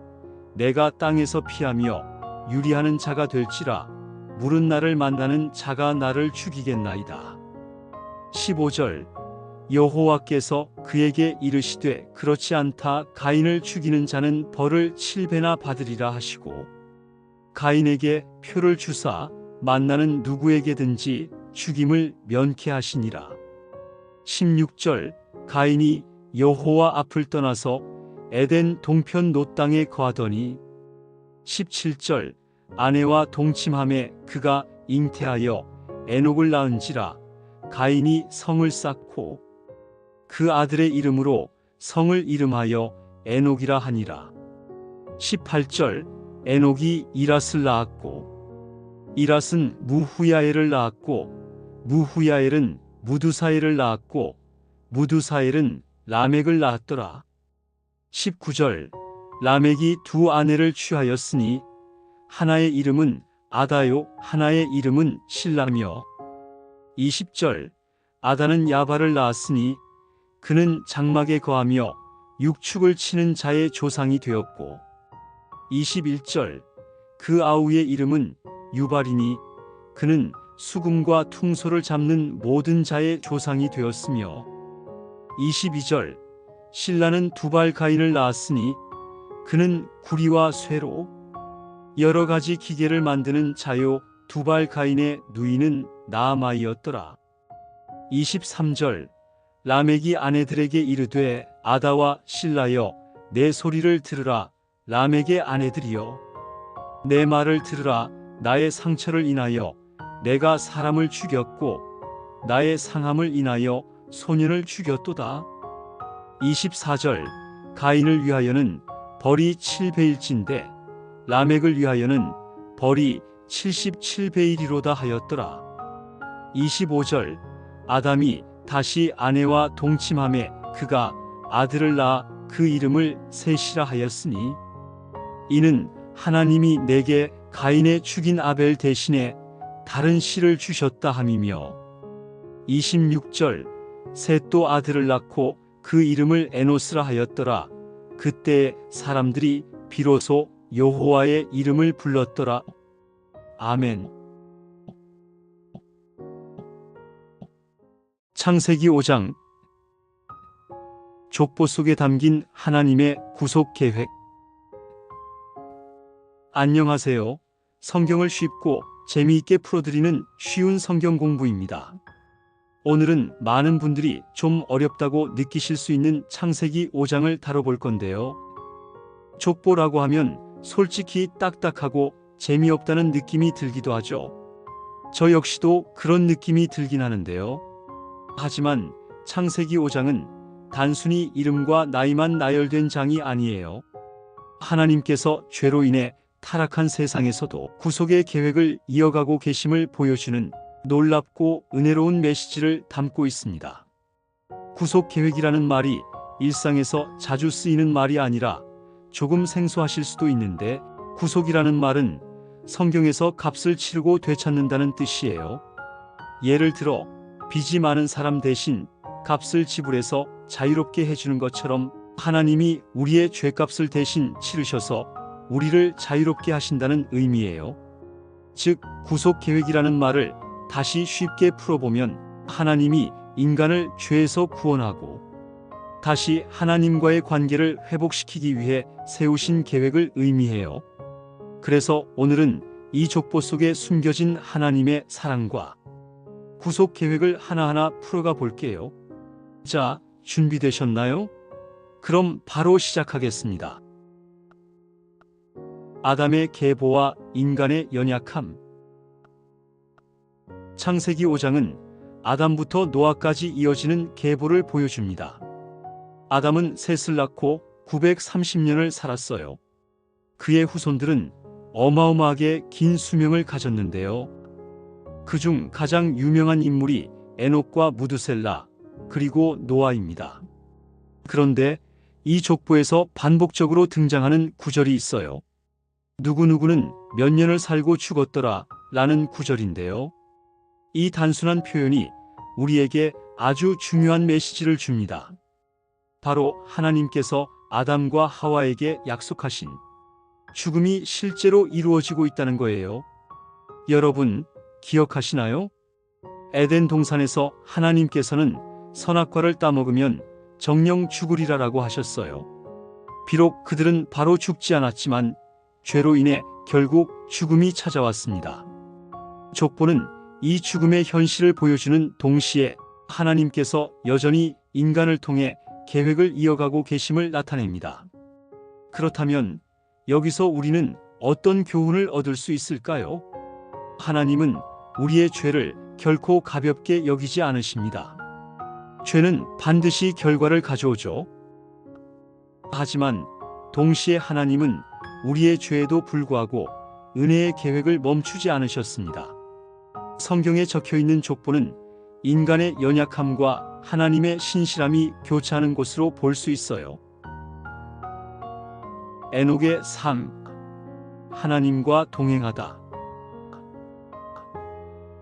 내가 땅에서 피하며 유리하는 자가 될지라 물은 나를 만나는 자가 나를 죽이겠나이다. 15절. 여호와께서 그에게 이르시되 그렇지 않다. 가인을 죽이는 자는 벌을 7배나 받으리라 하시고 가인에게 표를 주사 만나는 누구에게든지 죽임을 면케 하시니라. 16절. 가인이 여호와 앞을 떠나서 에덴 동편 놋 땅에 거하더니 17절. 아내와 동침함에 그가 잉태하여 에녹을 낳은지라 가인이 성을 쌓고 그 아들의 이름으로 성을 이름하여 에녹이라 하니라. 18절. 에녹이 이랏을 낳았고 이랏은 무후야엘을 낳았고 무후야엘은 무두사엘을 낳았고 무두사엘은 라멕을 낳았더라. 19절. 라멕이 두 아내를 취하였으니 하나의 이름은 아다요 하나의 이름은 실라며 20절. 아다는 야발을 낳았으니 그는 장막에 거하며 육축을 치는 자의 조상이 되었고 21절 그 아우의 이름은 유발이니 그는 수금과 퉁소를 잡는 모든 자의 조상이 되었으며 22절 실라는 두발 가인을 낳았으니 그는 구리와 쇠로 여러 가지 기계를 만드는 자요 두발 가인의 누이는 나아마이였더라. 23절 라멕이 아내들에게 이르되 아다와 실라여 내 소리를 들으라. 라멕의 아내들이여 내 말을 들으라. 나의 상처를 인하여 내가 사람을 죽였고 나의 상함을 인하여 소년을 죽였도다. 24절 가인을 위하여는 벌이 7배일진데 라멕을 위하여는 벌이 77배이리로다 하였더라. 25절 아담이 다시 아내와 동침하매 그가 아들을 낳아 그 이름을 셋이라 하였으니 이는 하나님이 내게 가인의 죽인 아벨 대신에 다른 씨를 주셨다 함이며 26절 셋도 아들을 낳고 그 이름을 에노스라 하였더라. 그때 사람들이 비로소 여호와의 이름을 불렀더라. 아멘. 창세기 5장 족보 속에 담긴 하나님의 구속 계획. 안녕하세요. 성경을 쉽고 재미있게 풀어드리는 쉬운 성경 공부입니다. 오늘은 많은 분들이 좀 어렵다고 느끼실 수 있는 창세기 5장을 다뤄볼 건데요. 족보라고 하면 솔직히 딱딱하고 재미없다는 느낌이 들기도 하죠. 저 역시도 그런 느낌이 들긴 하는데요. 하지만 창세기 5장은 단순히 이름과 나이만 나열된 장이 아니에요. 하나님께서 죄로 인해 타락한 세상에서도 구속의 계획을 이어가고 계심을 보여주는 놀랍고 은혜로운 메시지를 담고 있습니다. 구속 계획이라는 말이 일상에서 자주 쓰이는 말이 아니라 조금 생소하실 수도 있는데 구속이라는 말은 성경에서 값을 치르고 되찾는다는 뜻이에요. 예를 들어 빚이 많은 사람 대신 값을 지불해서 자유롭게 해주는 것처럼 하나님이 우리의 죄값을 대신 치르셔서 우리를 자유롭게 하신다는 의미예요. 즉 구속 계획이라는 말을 다시 쉽게 풀어보면 하나님이 인간을 죄에서 구원하고 다시 하나님과의 관계를 회복시키기 위해 세우신 계획을 의미해요. 그래서 오늘은 이 족보 속에 숨겨진 하나님의 사랑과 구속 계획을 하나하나 풀어가 볼게요. 자, 준비되셨나요? 그럼 바로 시작하겠습니다. 아담의 계보와 인간의 연약함. 창세기 5장은 아담부터 노아까지 이어지는 계보를 보여줍니다. 아담은 셋을 낳고 930년을 살았어요. 그의 후손들은 어마어마하게 긴 수명을 가졌는데요. 그중 가장 유명한 인물이 에녹과 무드셀라, 그리고 노아입니다. 그런데 이 족보에서 반복적으로 등장하는 구절이 있어요. 누구누구는 몇 년을 살고 죽었더라 라는 구절인데요. 이 단순한 표현이 우리에게 아주 중요한 메시지를 줍니다. 바로 하나님께서 아담과 하와에게 약속하신 죽음이 실제로 이루어지고 있다는 거예요. 여러분, 기억하시나요? 에덴 동산에서 하나님께서는 선악과를 따먹으면 정령 죽으리라라고 하셨어요. 비록 그들은 바로 죽지 않았지만 죄로 인해 결국 죽음이 찾아왔습니다. 족보는 이 죽음의 현실을 보여주는 동시에 하나님께서 여전히 인간을 통해 계획을 이어가고 계심을 나타냅니다. 그렇다면 여기서 우리는 어떤 교훈을 얻을 수 있을까요? 하나님은 우리의 죄를 결코 가볍게 여기지 않으십니다. 죄는 반드시 결과를 가져오죠. 하지만 동시에 하나님은 우리의 죄에도 불구하고 은혜의 계획을 멈추지 않으셨습니다. 성경에 적혀있는 족보는 인간의 연약함과 하나님의 신실함이 교차하는 곳으로 볼 수 있어요. 에녹의 삶, 하나님과 동행하다.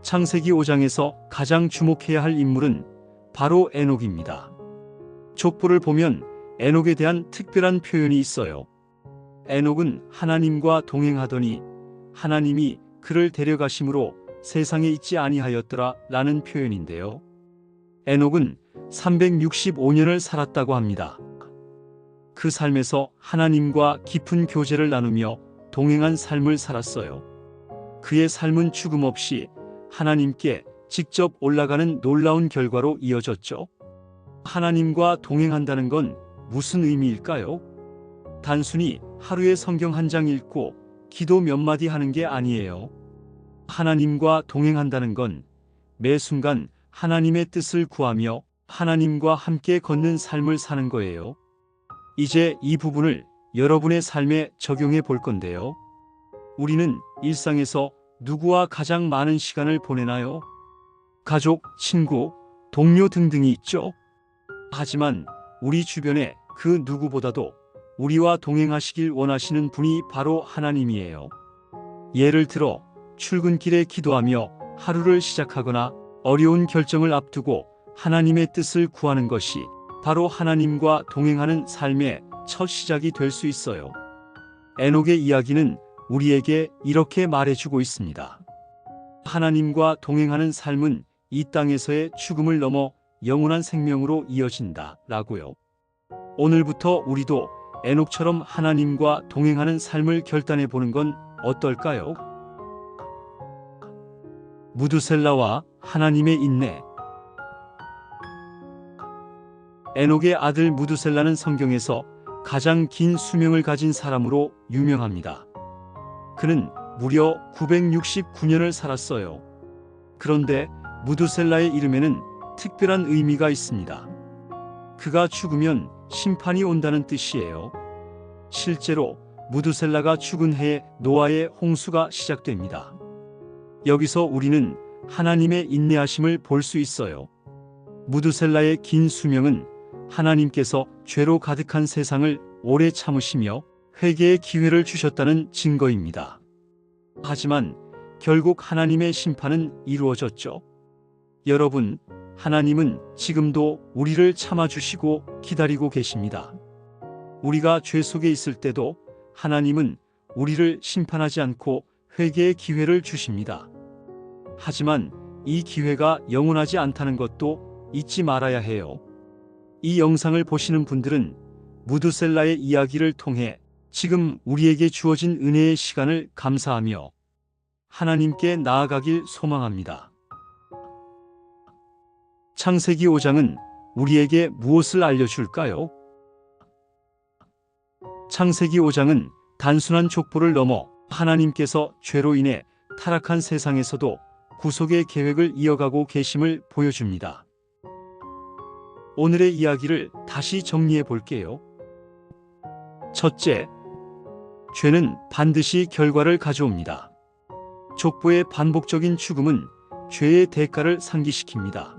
창세기 5장에서 가장 주목해야 할 인물은 바로 에녹입니다. 족보를 보면 에녹에 대한 특별한 표현이 있어요. 에녹은 하나님과 동행하더니 하나님이 그를 데려가심으로 세상에 있지 아니하였더라 라는 표현인데요. 에녹은 365년을 살았다고 합니다. 그 삶에서 하나님과 깊은 교제를 나누며 동행한 삶을 살았어요. 그의 삶은 죽음 없이 하나님께 직접 올라가는 놀라운 결과로 이어졌죠. 하나님과 동행한다는 건 무슨 의미일까요? 단순히 하루에 성경 한 장 읽고 기도 몇 마디 하는 게 아니에요. 하나님과 동행한다는 건 매 순간 하나님의 뜻을 구하며 하나님과 함께 걷는 삶을 사는 거예요. 이제 이 부분을 여러분의 삶에 적용해 볼 건데요. 우리는 일상에서 누구와 가장 많은 시간을 보내나요? 가족, 친구, 동료 등등이 있죠. 하지만 우리 주변에 그 누구보다도 우리와 동행하시길 원하시는 분이 바로 하나님이에요. 예를 들어 출근길에 기도하며 하루를 시작하거나 어려운 결정을 앞두고 하나님의 뜻을 구하는 것이 바로 하나님과 동행하는 삶의 첫 시작이 될 수 있어요. 에녹의 이야기는 우리에게 이렇게 말해주고 있습니다. 하나님과 동행하는 삶은 이 땅에서의 죽음을 넘어 영원한 생명으로 이어진다 라고요. 오늘부터 우리도 에녹처럼 하나님과 동행하는 삶을 결단해 보는 건 어떨까요? 무두셀라와 하나님의 인내. 에녹의 아들 무두셀라는 성경에서 가장 긴 수명을 가진 사람으로 유명합니다. 그는 무려 969년을 살았어요. 그런데 무두셀라의 이름에는 특별한 의미가 있습니다. 그가 죽으면 심판이 온다는 뜻이에요. 실제로 무두셀라가 죽은 해에 노아의 홍수가 시작됩니다. 여기서 우리는 하나님의 인내하심을 볼 수 있어요. 무두셀라의 긴 수명은 하나님께서 죄로 가득한 세상을 오래 참으시며 회개의 기회를 주셨다는 증거입니다. 하지만 결국 하나님의 심판은 이루어졌죠. 여러분, 하나님은 지금도 우리를 참아주시고 기다리고 계십니다. 우리가 죄 속에 있을 때도 하나님은 우리를 심판하지 않고 회개의 기회를 주십니다. 하지만 이 기회가 영원하지 않다는 것도 잊지 말아야 해요. 이 영상을 보시는 분들은 무두셀라의 이야기를 통해 지금 우리에게 주어진 은혜의 시간을 감사하며 하나님께 나아가길 소망합니다. 창세기 5장은 우리에게 무엇을 알려줄까요? 창세기 5장은 단순한 족보를 넘어 하나님께서 죄로 인해 타락한 세상에서도 구속의 계획을 이어가고 계심을 보여줍니다. 오늘의 이야기를 다시 정리해 볼게요. 첫째, 죄는 반드시 결과를 가져옵니다. 족보의 반복적인 죽음은 죄의 대가를 상기시킵니다.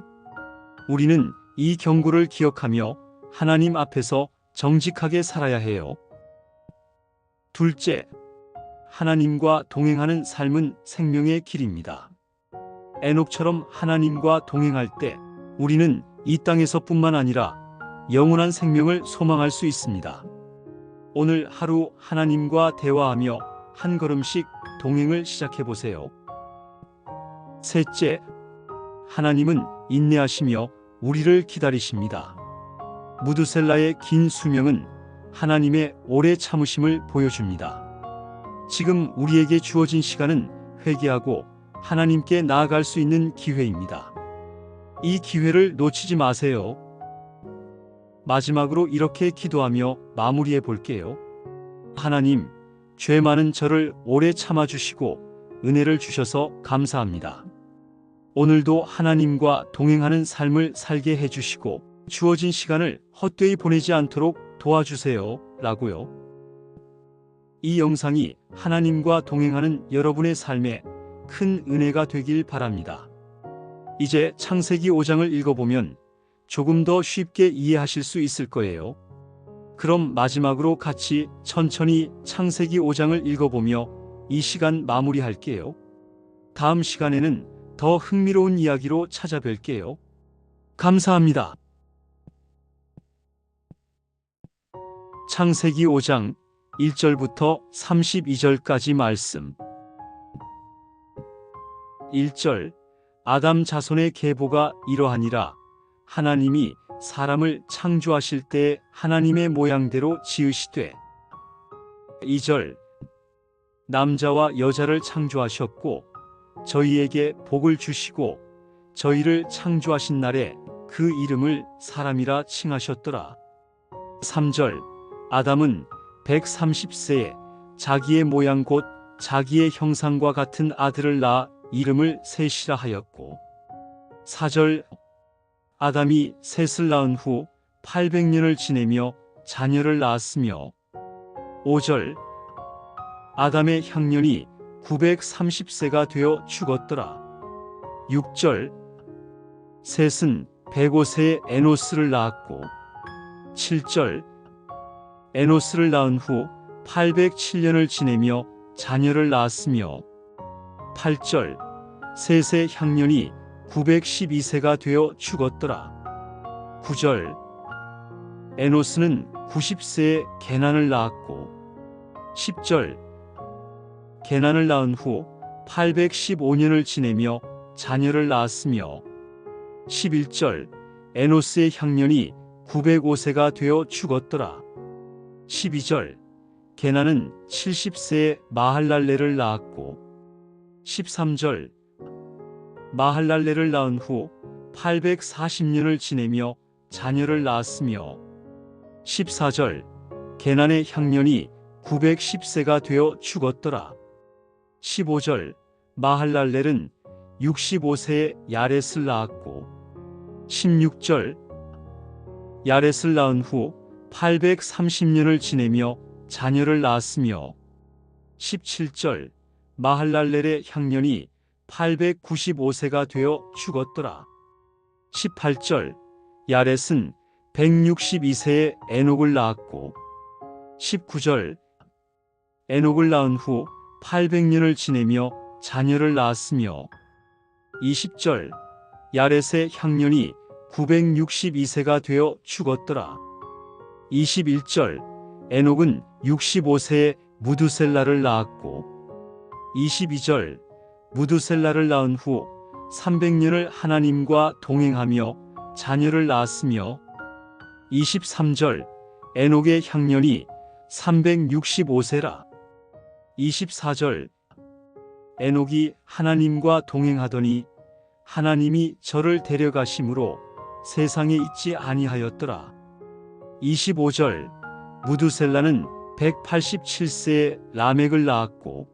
우리는 이 경고를 기억하며 하나님 앞에서 정직하게 살아야 해요. 둘째, 하나님과 동행하는 삶은 생명의 길입니다. 에녹처럼 하나님과 동행할 때 우리는 이 땅에서뿐만 아니라 영원한 생명을 소망할 수 있습니다. 오늘 하루 하나님과 대화하며 한 걸음씩 동행을 시작해 보세요. 셋째, 하나님은 인내하시며 우리를 기다리십니다. 무두셀라의 긴 수명은 하나님의 오래 참으심을 보여줍니다. 지금 우리에게 주어진 시간은 회개하고 하나님께 나아갈 수 있는 기회입니다. 이 기회를 놓치지 마세요. 마지막으로 이렇게 기도하며 마무리해 볼게요. 하나님, 죄 많은 저를 오래 참아주시고 은혜를 주셔서 감사합니다. 오늘도 하나님과 동행하는 삶을 살게 해주시고 주어진 시간을 헛되이 보내지 않도록 도와주세요. 라고요. 이 영상이 하나님과 동행하는 여러분의 삶에 큰 은혜가 되길 바랍니다. 이제 창세기 5장을 읽어보면 조금 더 쉽게 이해하실 수 있을 거예요. 그럼 마지막으로 같이 천천히 창세기 5장을 읽어보며 이 시간 마무리할게요. 다음 시간에는 더 흥미로운 이야기로 찾아뵐게요. 감사합니다. 창세기 5장 1절부터 32절까지 말씀. 1절. 아담 자손의 계보가 이러하니라. 하나님이 사람을 창조하실 때 하나님의 모양대로 지으시되. 2절. 남자와 여자를 창조하셨고 저희에게 복을 주시고 저희를 창조하신 날에 그 이름을 사람이라 칭하셨더라. 3절. 아담은 130세에 자기의 모양 곧 자기의 형상과 같은 아들을 낳아 이름을 셋이라 하였고. 4절. 아담이 셋을 낳은 후 800년을 지내며 자녀를 낳았으며. 5절. 아담의 향년이 930세가 되어 죽었더라. 6절. 셋은 105세에 에노스를 낳았고. 7절. 에노스를 낳은 후 807년을 지내며 자녀를 낳았으며. 8절. 셋의 향년이 912세가 되어 죽었더라. 9절. 에노스는 90세에 게난을 낳았고. 10절. 게난을 낳은 후 815년을 지내며 자녀를 낳았으며. 11절. 에노스의 향년이 905세가 되어 죽었더라. 12절. 게난은 70세에 마할랄레를 낳았고. 13절. 마할랄레를 낳은 후 840년을 지내며 자녀를 낳았으며. 14절. 게난의 향년이 910세가 되어 죽었더라. 15절. 마할랄렐은 65세에 야렛을 낳았고. 16절. 야렛을 낳은 후 830년을 지내며 자녀를 낳았으며. 17절. 마할랄렐의 향년이 895세가 되어 죽었더라. 18절. 야렛은 162세에 에녹을 낳았고. 19절. 에녹을 낳은 후 800년을 지내며 자녀를 낳았으며. 20절. 야렛의 향년이 962세가 되어 죽었더라. 21절. 에녹은 65세에 무두셀라를 낳았고. 22절. 무두셀라를 낳은 후 300년을 하나님과 동행하며 자녀를 낳았으며. 23절. 에녹의 향년이 365세라. 24절. 에녹이 하나님과 동행하더니 하나님이 저를 데려가심으로 세상에 있지 아니하였더라. 25절. 무두셀라는 187세에 라멕을 낳았고.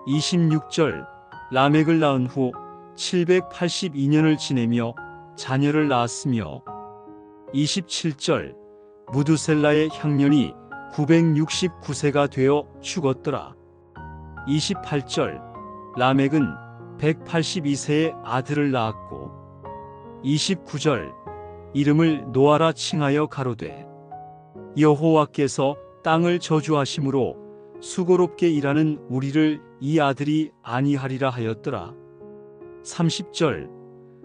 26절. 라멕을 낳은 후 782년을 지내며 자녀를 낳았으며. 27절. 무두셀라의 향년이 969세가 되어 죽었더라. 28절. 라멕은 182세에 아들을 낳았고. 29절. 이름을 노아라 칭하여 가로되 여호와께서 땅을 저주하심으로 수고롭게 일하는 우리를 이 아들이 아니하리라 하였더라. 30절.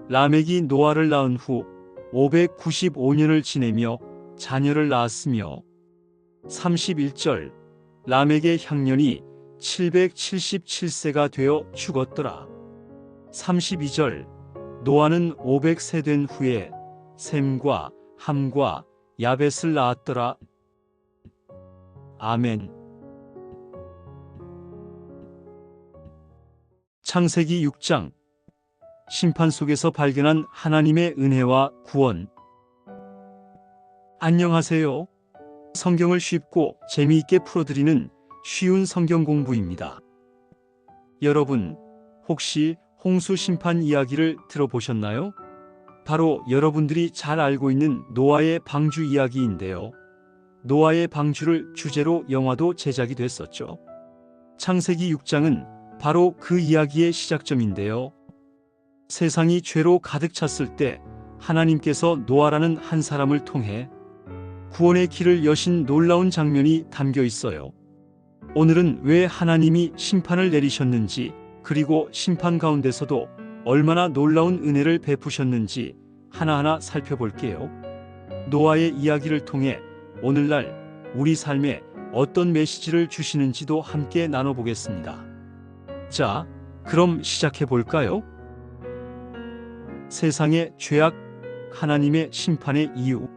라멕이 노아를 낳은 후 595년을 지내며 자녀를 낳았으며. 31절. 라멕의 향년이 777세가 되어 죽었더라. 32절. 노아는 500세 된 후에 셈과 함과 야벳을 낳았더라. 아멘. 창세기 6장. 심판 속에서 발견한 하나님의 은혜와 구원. 안녕하세요. 성경을 쉽고 재미있게 풀어드리는 쉬운 성경 공부입니다. 여러분, 혹시 홍수 심판 이야기를 들어보셨나요? 바로 여러분들이 잘 알고 있는 노아의 방주 이야기인데요. 노아의 방주를 주제로 영화도 제작이 됐었죠. 창세기 6장은 바로 그 이야기의 시작점인데요. 세상이 죄로 가득 찼을 때 하나님께서 노아라는 한 사람을 통해 구원의 길을 여신 놀라운 장면이 담겨 있어요. 오늘은 왜 하나님이 심판을 내리셨는지, 그리고 심판 가운데서도 얼마나 놀라운 은혜를 베푸셨는지 하나하나 살펴볼게요. 노아의 이야기를 통해 오늘날 우리 삶에 어떤 메시지를 주시는지도 함께 나눠보겠습니다. 자, 그럼 시작해 볼까요? 세상의 죄악, 하나님의 심판의 이유.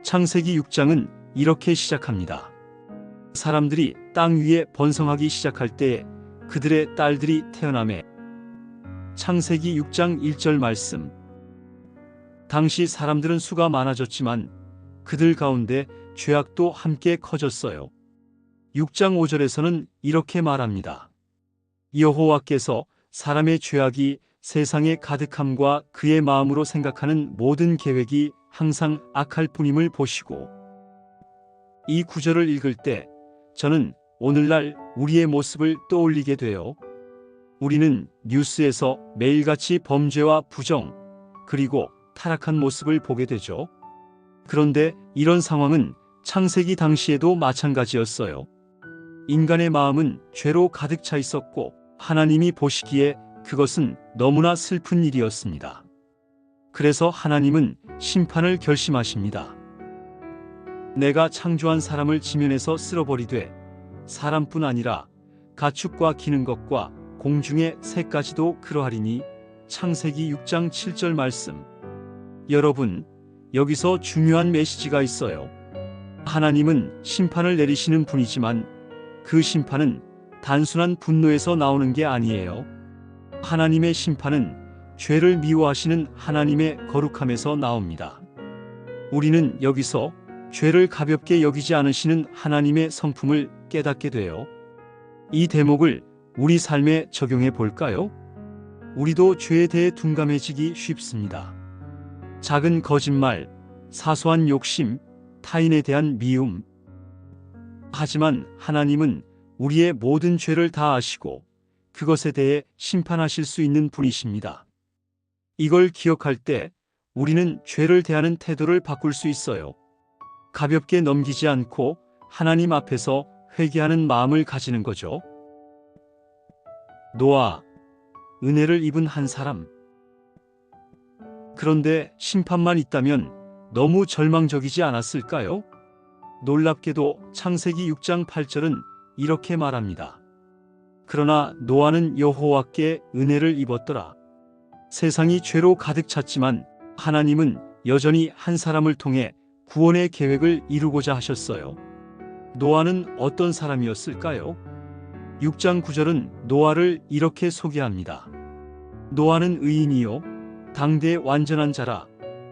창세기 6장은 이렇게 시작합니다. 사람들이 땅 위에 번성하기 시작할 때에 그들의 딸들이 태어나매. 창세기 6장 1절 말씀. 당시 사람들은 수가 많아졌지만 그들 가운데 죄악도 함께 커졌어요. 6장 5절에서는 이렇게 말합니다. 여호와께서 사람의 죄악이 세상에 가득함과 그의 마음으로 생각하는 모든 계획이 항상 악할 뿐임을 보시고. 이 구절을 읽을 때 저는 오늘날 우리의 모습을 떠올리게 돼요. 우리는 뉴스에서 매일같이 범죄와 부정, 그리고 타락한 모습을 보게 되죠. 그런데 이런 상황은 창세기 당시에도 마찬가지였어요. 인간의 마음은 죄로 가득 차 있었고 하나님이 보시기에 그것은 너무나 슬픈 일이었습니다. 그래서 하나님은 심판을 결심하십니다. 내가 창조한 사람을 지면에서 쓸어버리되 사람뿐 아니라 가축과 기는 것과 공중의 새까지도 그러하리니. 창세기 6장 7절 말씀. 여러분, 여기서 중요한 메시지가 있어요. 하나님은 심판을 내리시는 분이지만 그 심판은 단순한 분노에서 나오는 게 아니에요. 하나님의 심판은 죄를 미워하시는 하나님의 거룩함에서 나옵니다. 우리는 여기서 죄를 가볍게 여기지 않으시는 하나님의 성품을 깨닫게 돼요. 이 대목을 우리 삶에 적용해 볼까요? 우리도 죄에 대해 둔감해지기 쉽습니다. 작은 거짓말, 사소한 욕심, 타인에 대한 미움. 하지만 하나님은 우리의 모든 죄를 다 아시고 그것에 대해 심판하실 수 있는 분이십니다. 이걸 기억할 때 우리는 죄를 대하는 태도를 바꿀 수 있어요. 가볍게 넘기지 않고 하나님 앞에서 회개하는 마음을 가지는 거죠. 노아, 은혜를 입은 한 사람. 그런데 심판만 있다면 너무 절망적이지 않았을까요? 놀랍게도 창세기 6장 8절은 이렇게 말합니다. 그러나 노아는 여호와께 은혜를 입었더라. 세상이 죄로 가득 찼지만 하나님은 여전히 한 사람을 통해 구원의 계획을 이루고자 하셨어요. 노아는 어떤 사람이었을까요? 6장 9절은 노아를 이렇게 소개합니다. 노아는 의인이요 당대의 완전한 자라.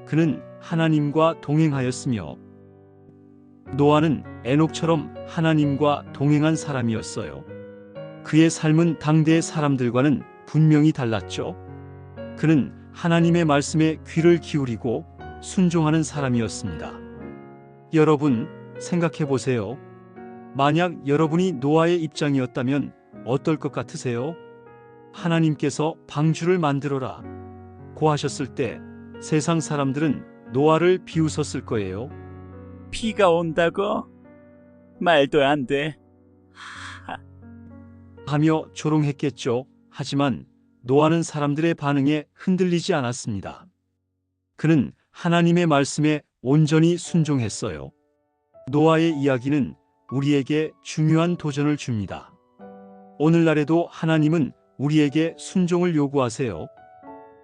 그는 하나님과 동행하였으며. 노아는 에녹처럼 하나님과 동행한 사람이었어요. 그의 삶은 당대의 사람들과는 분명히 달랐죠. 그는 하나님의 말씀에 귀를 기울이고 순종하는 사람이었습니다. 여러분, 생각해 보세요. 만약 여러분이 노아의 입장이었다면 어떨 것 같으세요? 하나님께서 방주를 만들어라 고 하셨을 때 세상 사람들은 노아를 비웃었을 거예요. 비가 온다고? 말도 안 돼. 하며 조롱했겠죠. 하지만 노아는 사람들의 반응에 흔들리지 않았습니다. 그는 하나님의 말씀에 온전히 순종했어요. 노아의 이야기는 우리에게 중요한 도전을 줍니다. 오늘날에도 하나님은 우리에게 순종을 요구하세요.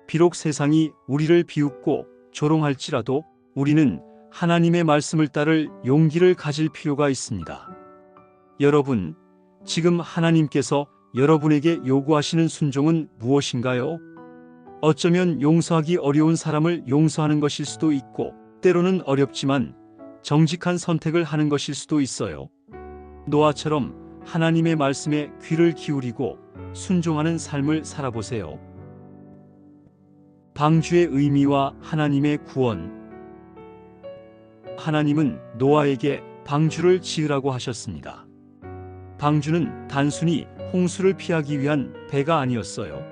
비록 세상이 우리를 비웃고 조롱할지라도 우리는 하나님의 말씀을 따를 용기를 가질 필요가 있습니다. 여러분, 지금 하나님께서 여러분에게 요구하시는 순종은 무엇인가요? 어쩌면 용서하기 어려운 사람을 용서하는 것일 수도 있고, 때로는 어렵지만 정직한 선택을 하는 것일 수도 있어요. 노아처럼 하나님의 말씀에 귀를 기울이고 순종하는 삶을 살아보세요. 방주의 의미와 하나님의 구원. 하나님은 노아에게 방주를 지으라고 하셨습니다. 방주는 단순히 홍수를 피하기 위한 배가 아니었어요.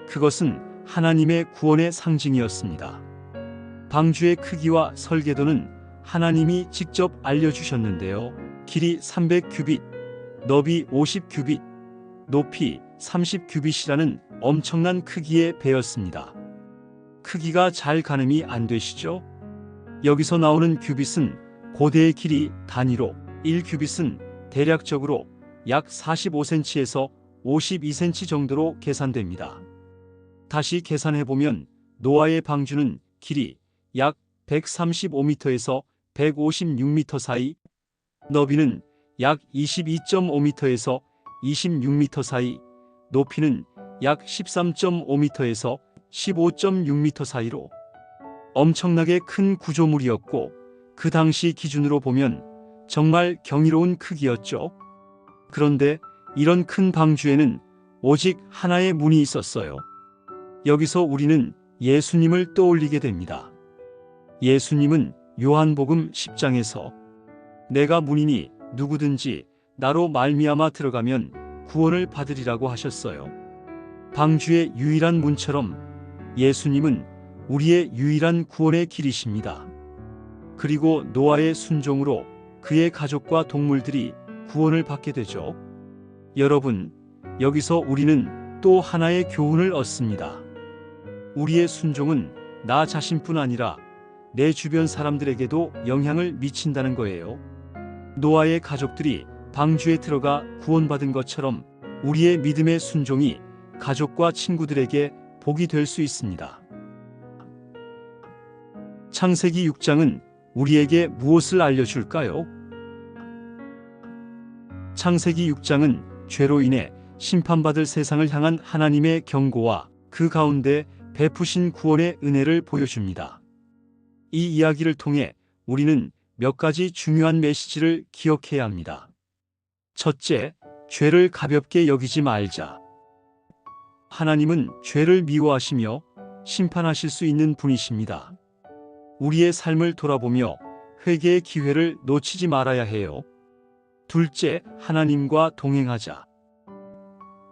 그것은 하나님의 구원의 상징이었습니다. 방주의 크기와 설계도는 하나님이 직접 알려주셨는데요. 길이 300규빗, 너비 50규빗, 높이 30규빗이라는 엄청난 크기의 배였습니다. 크기가 잘 가늠이 안 되시죠? 여기서 나오는 규빗은 고대의 길이 단위로 1규빗은 대략적으로 약 45cm에서 52cm 정도로 계산됩니다. 다시 계산해보면 노아의 방주는 길이 약 135m에서 156m 사이, 너비는 약 22.5m에서 26m 사이, 높이는 약 13.5m에서 15.6m 사이로 엄청나게 큰 구조물이었고 그 당시 기준으로 보면 정말 경이로운 크기였죠. 그런데 이런 큰 방주에는 오직 하나의 문이 있었어요. 여기서 우리는 예수님을 떠올리게 됩니다. 예수님은 요한복음 10장에서 내가 문이니 누구든지 나로 말미암아 들어가면 구원을 받으리라고 하셨어요. 방주의 유일한 문처럼 예수님은 우리의 유일한 구원의 길이십니다. 그리고 노아의 순종으로 그의 가족과 동물들이 구원을 받게 되죠. 여러분, 여기서 우리는 또 하나의 교훈을 얻습니다. 우리의 순종은 나 자신뿐 아니라 내 주변 사람들에게도 영향을 미친다는 거예요. 노아의 가족들이 방주에 들어가 구원받은 것처럼 우리의 믿음의 순종이 가족과 친구들에게 복이 될 수 있습니다. 창세기 6장은 우리에게 무엇을 알려줄까요? 창세기 6장은 죄로 인해 심판받을 세상을 향한 하나님의 경고와 그 가운데 베푸신 구원의 은혜를 보여줍니다. 이 이야기를 통해 우리는 몇 가지 중요한 메시지를 기억해야 합니다. 첫째, 죄를 가볍게 여기지 말자. 하나님은 죄를 미워하시며 심판하실 수 있는 분이십니다. 우리의 삶을 돌아보며 회개의 기회를 놓치지 말아야 해요. 둘째, 하나님과 동행하자.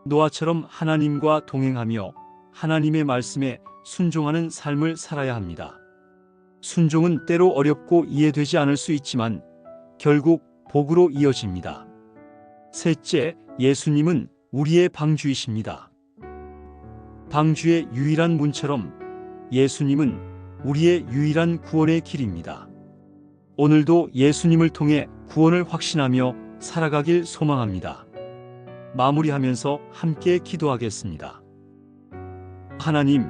노아처럼 하나님과 동행하며 하나님의 말씀에 순종하는 삶을 살아야 합니다. 순종은 때로 어렵고 이해되지 않을 수 있지만 결국 복으로 이어집니다. 셋째, 예수님은 우리의 방주이십니다. 방주의 유일한 문처럼 예수님은 우리의 유일한 구원의 길입니다. 오늘도 예수님을 통해 구원을 확신하며 살아가길 소망합니다. 마무리하면서 함께 기도하겠습니다. 하나님,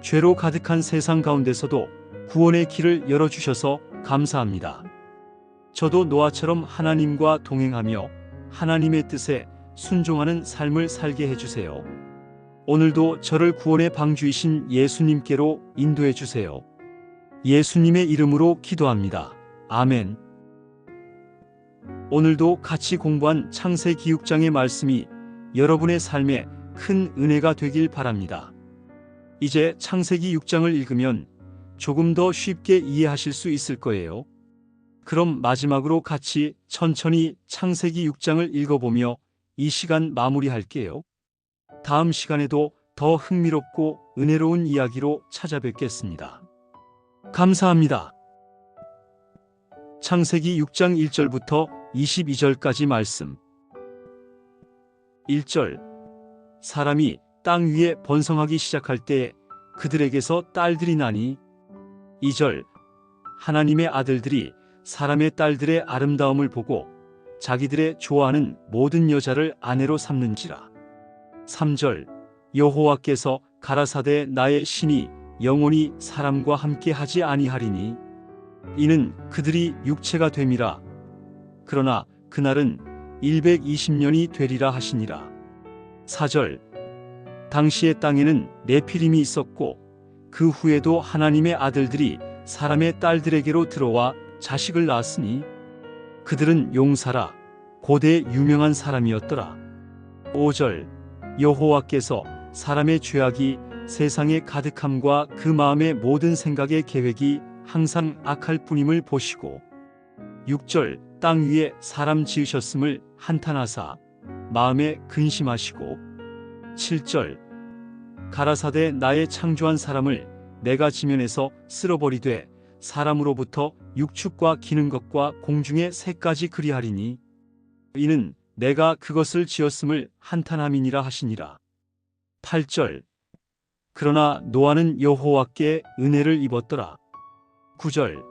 죄로 가득한 세상 가운데서도 구원의 길을 열어주셔서 감사합니다. 저도 노아처럼 하나님과 동행하며 하나님의 뜻에 순종하는 삶을 살게 해주세요. 오늘도 저를 구원의 방주이신 예수님께로 인도해 주세요. 예수님의 이름으로 기도합니다. 아멘. 오늘도 같이 공부한 창세기 6장의 말씀이 여러분의 삶에 큰 은혜가 되길 바랍니다. 이제 창세기 6장을 읽으면 조금 더 쉽게 이해하실 수 있을 거예요. 그럼 마지막으로 같이 천천히 창세기 6장을 읽어보며 이 시간 마무리할게요. 다음 시간에도 더 흥미롭고 은혜로운 이야기로 찾아뵙겠습니다. 감사합니다. 창세기 6장 1절부터 22절까지 말씀. 1절. 사람이 땅 위에 번성하기 시작할 때 그들에게서 딸들이 나니. 2절. 하나님의 아들들이 사람의 딸들의 아름다움을 보고 자기들의 좋아하는 모든 여자를 아내로 삼는지라. 3절. 여호와께서 가라사대 나의 신이 영원히 사람과 함께 하지 아니하리니 이는 그들이 육체가 됨이라. 그러나 그날은 120년이 되리라 하시니라. 4절. 당시의 땅에는 네피림이 있었고 그 후에도 하나님의 아들들이 사람의 딸들에게로 들어와 자식을 낳았으니 그들은 용사라 고대 유명한 사람이었더라. 5절. 여호와께서 사람의 죄악이 세상의 가득함과 그 마음의 모든 생각의 계획이 항상 악할 뿐임을 보시고 6절. 땅 위에 사람 지으셨음을 한탄하사 마음에 근심하시고 7절. 가라사대 나의 창조한 사람을 내가 지면에서 쓸어버리되 사람으로부터 육축과 기는 것과 공중의 새까지 그리하리니 이는 내가 그것을 지었음을 한탄함이니라 하시니라. 8절. 그러나 노아는 여호와께 은혜를 입었더라. 9절.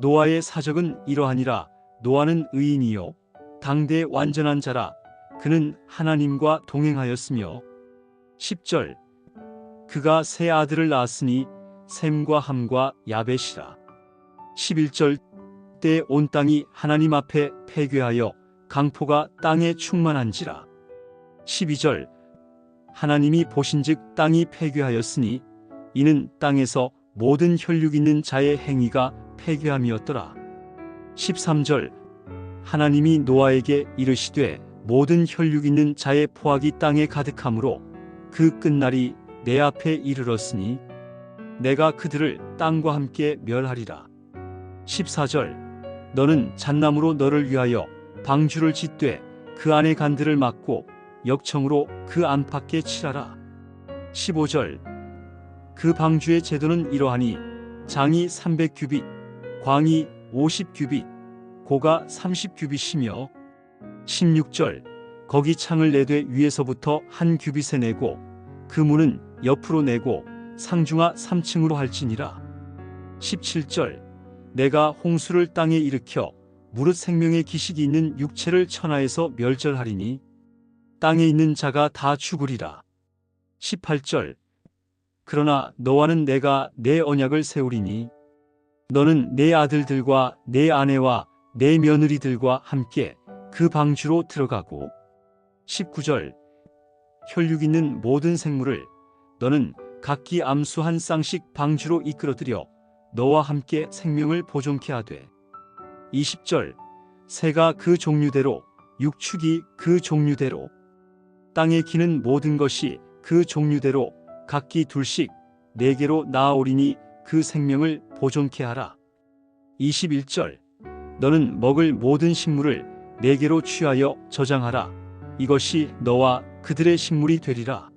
노아의 사적은 이러하니라. 노아는 의인이요 당대의 완전한 자라. 그는 하나님과 동행하였으며. 10절 그가 세 아들을 낳았으니 셈과 함과 야벳이라. 11절 때에 온 땅이 하나님 앞에 패괴하여 강포가 땅에 충만한지라. 12절 하나님이 보신즉 땅이 패괴하였으니 이는 땅에서 모든 혈육 있는 자의 행위가 패괴함이었더라. 13절 하나님이 노아에게 이르시되 모든 혈육 있는 자의 포악이 땅에 가득하므로 그 끝날이 내 앞에 이르렀으니 내가 그들을 땅과 함께 멸하리라. 14절 너는 잣나무로 너를 위하여 방주를 짓되 그 안에 간들을 막고 역청으로 그 안팎에 칠하라. 15절 그 방주의 제도는 이러하니 장이 300규빗, 광이 50규빗, 고가 30규빗이며. 16절 거기 창을 내되 위에서부터 한 규빗에 내고 그 문은 옆으로 내고 상중하 3층으로 할지니라. 17절 내가 홍수를 땅에 일으켜 무릇 생명의 기식이 있는 육체를 천하에서 멸절하리니 땅에 있는 자가 다 죽으리라. 18절 그러나 너와는 내가 내 언약을 세우리니 너는 내 아들들과 내 아내와 내 며느리들과 함께 그 방주로 들어가고. 19절 혈육 있는 모든 생물을 너는 각기 암수 한 쌍씩 방주로 이끌어들여 너와 함께 생명을 보존케 하되. 20절 새가 그 종류대로 육축이 그 종류대로 땅에 기는 모든 것이 그 종류대로 각기 둘씩 4개로 나아오리니 그 생명을 보존케 하라. 21절 너는 먹을 모든 식물을 4개로 취하여 저장하라. 이것이 너와 그들의 식물이 되리라.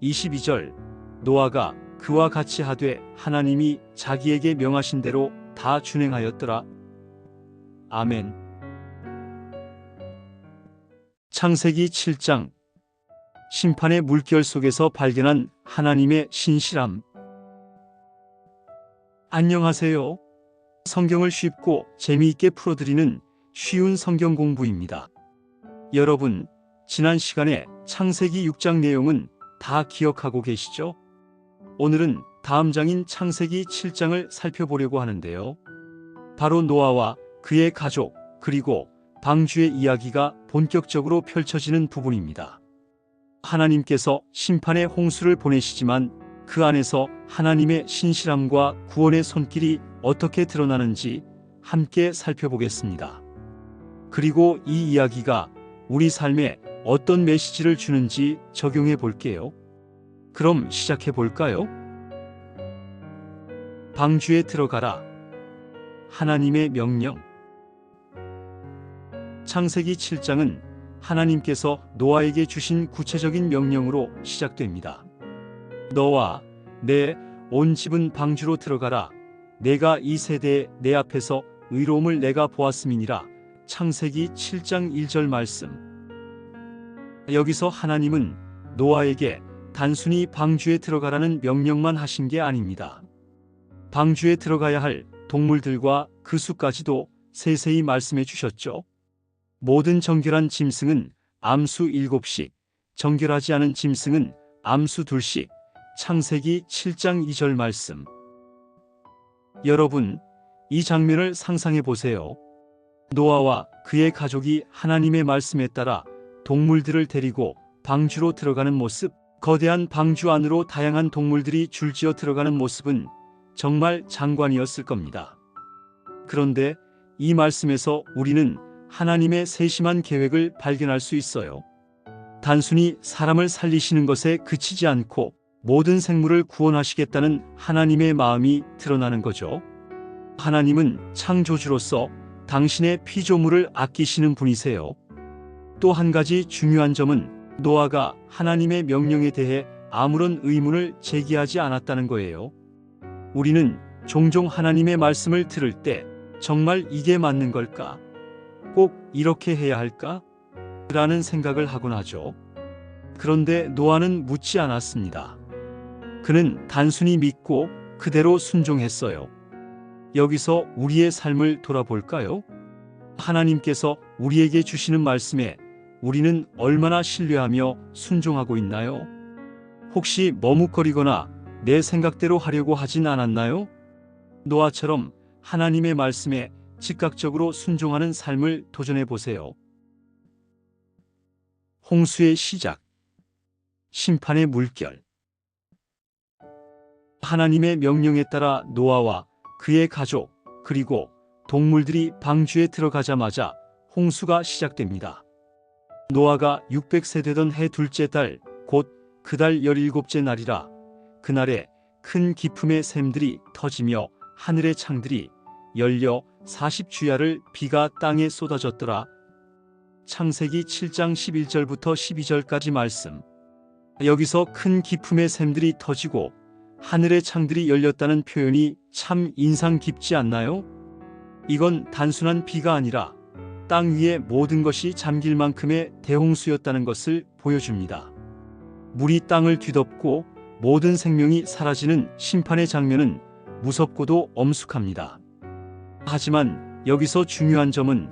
22절 노아가 그와 같이 하되 하나님이 자기에게 명하신 대로 다 준행하였더라. 아멘. 창세기 7장 심판의 물결 속에서 발견한 하나님의 신실함. 안녕하세요. 성경을 쉽고 재미있게 풀어드리는 쉬운 성경 공부입니다. 여러분, 지난 시간에 창세기 6장 내용은 다 기억하고 계시죠? 오늘은 다음 장인 창세기 7장을 살펴보려고 하는데요. 바로 노아와 그의 가족, 그리고 방주의 이야기가 본격적으로 펼쳐지는 부분입니다. 하나님께서 심판의 홍수를 보내시지만 그 안에서 하나님의 신실함과 구원의 손길이 어떻게 드러나는지 함께 살펴보겠습니다. 그리고 이 이야기가 우리 삶에 어떤 메시지를 주는지 적용해 볼게요. 그럼 시작해 볼까요? 방주에 들어가라. 하나님의 명령. 창세기 7장은 하나님께서 노아에게 주신 구체적인 명령으로 시작됩니다. 너와 내 온 집은 방주로 들어가라. 내가 이 세대에 내 앞에서 의로움을 내가 보았음이니라. 창세기 7장 1절 말씀. 여기서 하나님은 노아에게 단순히 방주에 들어가라는 명령만 하신 게 아닙니다. 방주에 들어가야 할 동물들과 그 수까지도 세세히 말씀해 주셨죠. 모든 정결한 짐승은 암수 7씩, 정결하지 않은 짐승은 암수 2씩. 창세기 7장 2절 말씀. 여러분, 이 장면을 상상해 보세요. 노아와 그의 가족이 하나님의 말씀에 따라 동물들을 데리고 방주로 들어가는 모습, 거대한 방주 안으로 다양한 동물들이 줄지어 들어가는 모습은 정말 장관이었을 겁니다. 그런데 이 말씀에서 우리는 하나님의 세심한 계획을 발견할 수 있어요. 단순히 사람을 살리시는 것에 그치지 않고 모든 생물을 구원하시겠다는 하나님의 마음이 드러나는 거죠. 하나님은 창조주로서 당신의 피조물을 아끼시는 분이세요. 또 한 가지 중요한 점은 노아가 하나님의 명령에 대해 아무런 의문을 제기하지 않았다는 거예요. 우리는 종종 하나님의 말씀을 들을 때 정말 이게 맞는 걸까? 꼭 이렇게 해야 할까? 라는 생각을 하곤 하죠. 그런데 노아는 묻지 않았습니다. 그는 단순히 믿고 그대로 순종했어요. 여기서 우리의 삶을 돌아볼까요? 하나님께서 우리에게 주시는 말씀에 우리는 얼마나 신뢰하며 순종하고 있나요? 혹시 머뭇거리거나 내 생각대로 하려고 하진 않았나요? 노아처럼 하나님의 말씀에 즉각적으로 순종하는 삶을 도전해 보세요. 홍수의 시작, 심판의 물결. 하나님의 명령에 따라 노아와 그의 가족, 그리고 동물들이 방주에 들어가자마자 홍수가 시작됩니다. 노아가 600세 되던 해 둘째 달, 곧 그달 17째 날이라 그날에 큰 기품의 샘들이 터지며 하늘의 창들이 열려 40주야를 비가 땅에 쏟아졌더라. 창세기 7장 11절부터 12절까지 말씀. 여기서 큰 기품의 샘들이 터지고 하늘의 창들이 열렸다는 표현이 참 인상 깊지 않나요? 이건 단순한 비가 아니라 땅 위의 모든 것이 잠길 만큼의 대홍수였다는 것을 보여줍니다. 물이 땅을 뒤덮고 모든 생명이 사라지는 심판의 장면은 무섭고도 엄숙합니다. 하지만 여기서 중요한 점은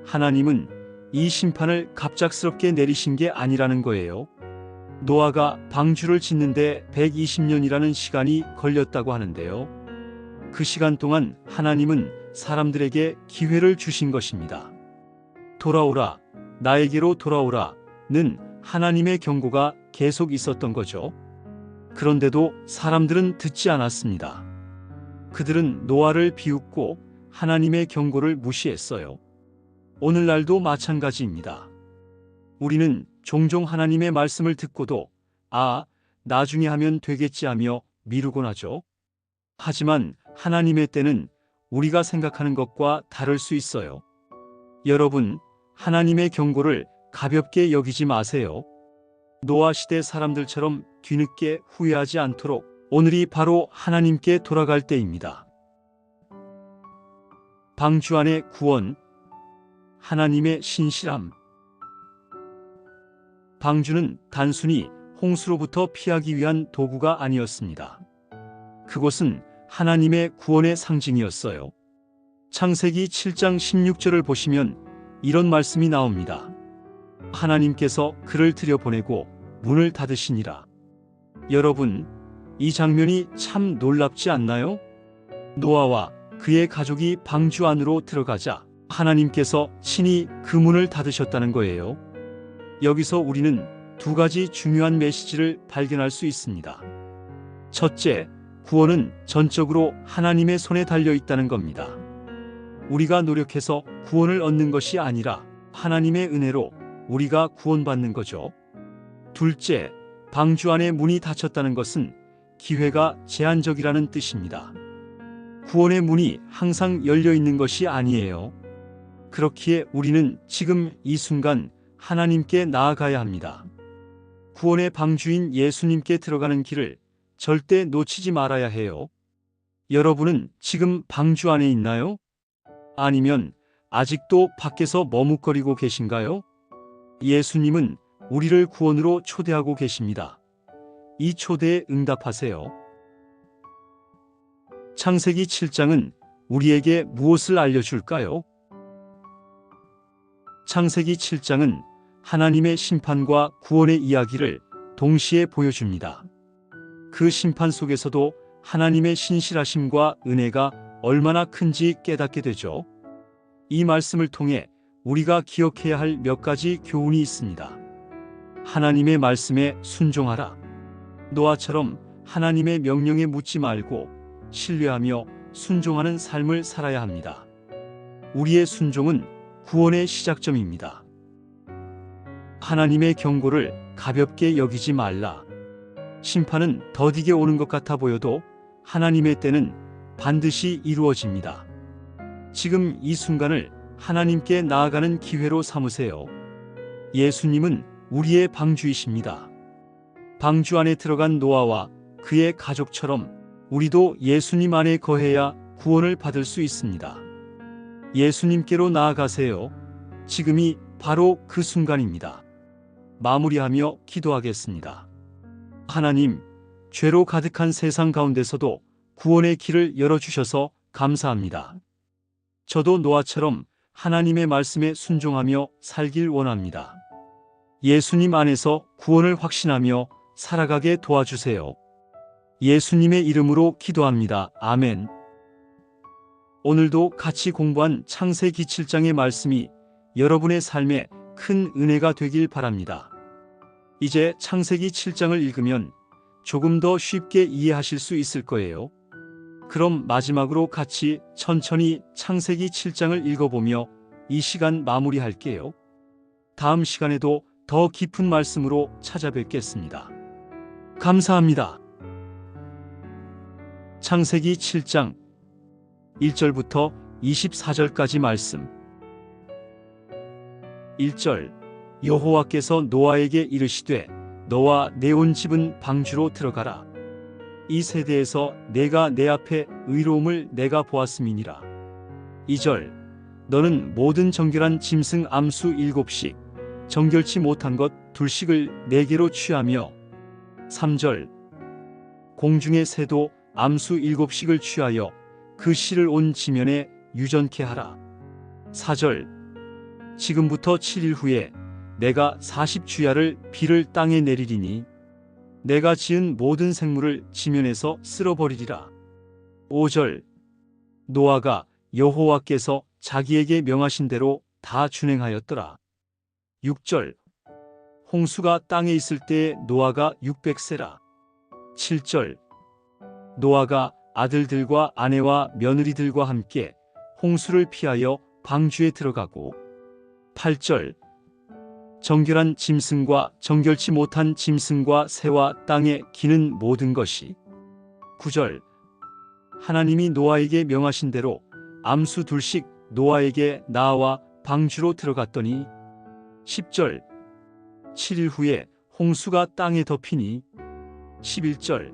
하나님은 이 심판을 갑작스럽게 내리신 게 아니라는 거예요. 노아가 방주를 짓는데 120년이라는 시간이 걸렸다고 하는데요. 그 시간 동안 하나님은 사람들에게 기회를 주신 것입니다. 돌아오라, 나에게로 돌아오라는 하나님의 경고가 계속 있었던 거죠. 그런데도 사람들은 듣지 않았습니다. 그들은 노아를 비웃고 하나님의 경고를 무시했어요. 오늘날도 마찬가지입니다. 우리는 종종 하나님의 말씀을 듣고도 나중에 하면 되겠지 하며 미루곤 하죠. 하지만 하나님의 때는 우리가 생각하는 것과 다를 수 있어요. 여러분, 하나님의 경고를 가볍게 여기지 마세요. 노아 시대 사람들처럼 뒤늦게 후회하지 않도록 오늘이 바로 하나님께 돌아갈 때입니다. 방주 안의 구원, 하나님의 신실함. 방주는 단순히 홍수로부터 피하기 위한 도구가 아니었습니다. 그것은 하나님의 구원의 상징이었어요. 창세기 7장 16절을 보시면 이런 말씀이 나옵니다. 하나님께서 그를 들여보내고 문을 닫으시니라. 여러분, 이 장면이 참 놀랍지 않나요? 노아와 그의 가족이 방주 안으로 들어가자 하나님께서 친히 그 문을 닫으셨다는 거예요. 여기서 우리는 두 가지 중요한 메시지를 발견할 수 있습니다. 첫째, 구원은 전적으로 하나님의 손에 달려 있다는 겁니다. 우리가 노력해서 구원을 얻는 것이 아니라 하나님의 은혜로 우리가 구원받는 거죠. 둘째, 방주 안에 문이 닫혔다는 것은 기회가 제한적이라는 뜻입니다. 구원의 문이 항상 열려 있는 것이 아니에요. 그렇기에 우리는 지금 이 순간 하나님께 나아가야 합니다. 구원의 방주인 예수님께 들어가는 길을 절대 놓치지 말아야 해요. 여러분은 지금 방주 안에 있나요? 아니면 아직도 밖에서 머뭇거리고 계신가요? 예수님은 우리를 구원으로 초대하고 계십니다. 이 초대에 응답하세요. 창세기 7장은 우리에게 무엇을 알려줄까요? 창세기 7장은 하나님의 심판과 구원의 이야기를 동시에 보여줍니다. 그 심판 속에서도 하나님의 신실하심과 은혜가 얼마나 큰지 깨닫게 되죠. 이 말씀을 통해 우리가 기억해야 할 몇 가지 교훈이 있습니다. 하나님의 말씀에 순종하라. 노아처럼 하나님의 명령에 묻지 말고 신뢰하며 순종하는 삶을 살아야 합니다. 우리의 순종은 구원의 시작점입니다. 하나님의 경고를 가볍게 여기지 말라. 심판은 더디게 오는 것 같아 보여도 하나님의 때는 반드시 이루어집니다. 지금 이 순간을 하나님께 나아가는 기회로 삼으세요. 예수님은 우리의 방주이십니다. 방주 안에 들어간 노아와 그의 가족처럼 우리도 예수님 안에 거해야 구원을 받을 수 있습니다. 예수님께로 나아가세요. 지금이 바로 그 순간입니다. 마무리하며 기도하겠습니다. 하나님, 죄로 가득한 세상 가운데서도 구원의 길을 열어주셔서 감사합니다. 저도 노아처럼 하나님의 말씀에 순종하며 살길 원합니다. 예수님 안에서 구원을 확신하며 살아가게 도와주세요. 예수님의 이름으로 기도합니다. 아멘. 오늘도 같이 공부한 창세기 7장의 말씀이 여러분의 삶에 큰 은혜가 되길 바랍니다. 이제 창세기 7장을 읽으면 조금 더 쉽게 이해하실 수 있을 거예요. 그럼 마지막으로 같이 천천히 창세기 7장을 읽어보며 이 시간 마무리할게요. 다음 시간에도 더 깊은 말씀으로 찾아뵙겠습니다. 감사합니다. 창세기 7장 1절부터 24절까지 말씀. 1절. 여호와께서 노아에게 이르시되 너와 내 온 집은 방주로 들어가라. 이 세대에서 내가 내 앞에 의로움을 내가 보았음이니라. 2절. 너는 모든 정결한 짐승 암수 7씩 정결치 못한 것 2씩을 4개로 취하며 3절. 공중의 새도 암수 7씩을 취하여 그 씨를 온 지면에 유전케 하라. 4절. 지금부터 7일 후에 내가 40주야를 비를 땅에 내리리니 내가 지은 모든 생물을 지면에서 쓸어버리리라. 5절. 노아가 여호와께서 자기에게 명하신 대로 다 준행하였더라. 6절. 홍수가 땅에 있을 때에 노아가 600세라. 7절. 노아가 아들들과 아내와 며느리들과 함께 홍수를 피하여 방주에 들어가고 8절. 정결한 짐승과 정결치 못한 짐승과 새와 땅에 기는 모든 것이 9절. 하나님이 노아에게 명하신 대로 암수 2씩 노아에게 나와 방주로 들어갔더니 10절. 7일 후에 홍수가 땅에 덮이니 11절.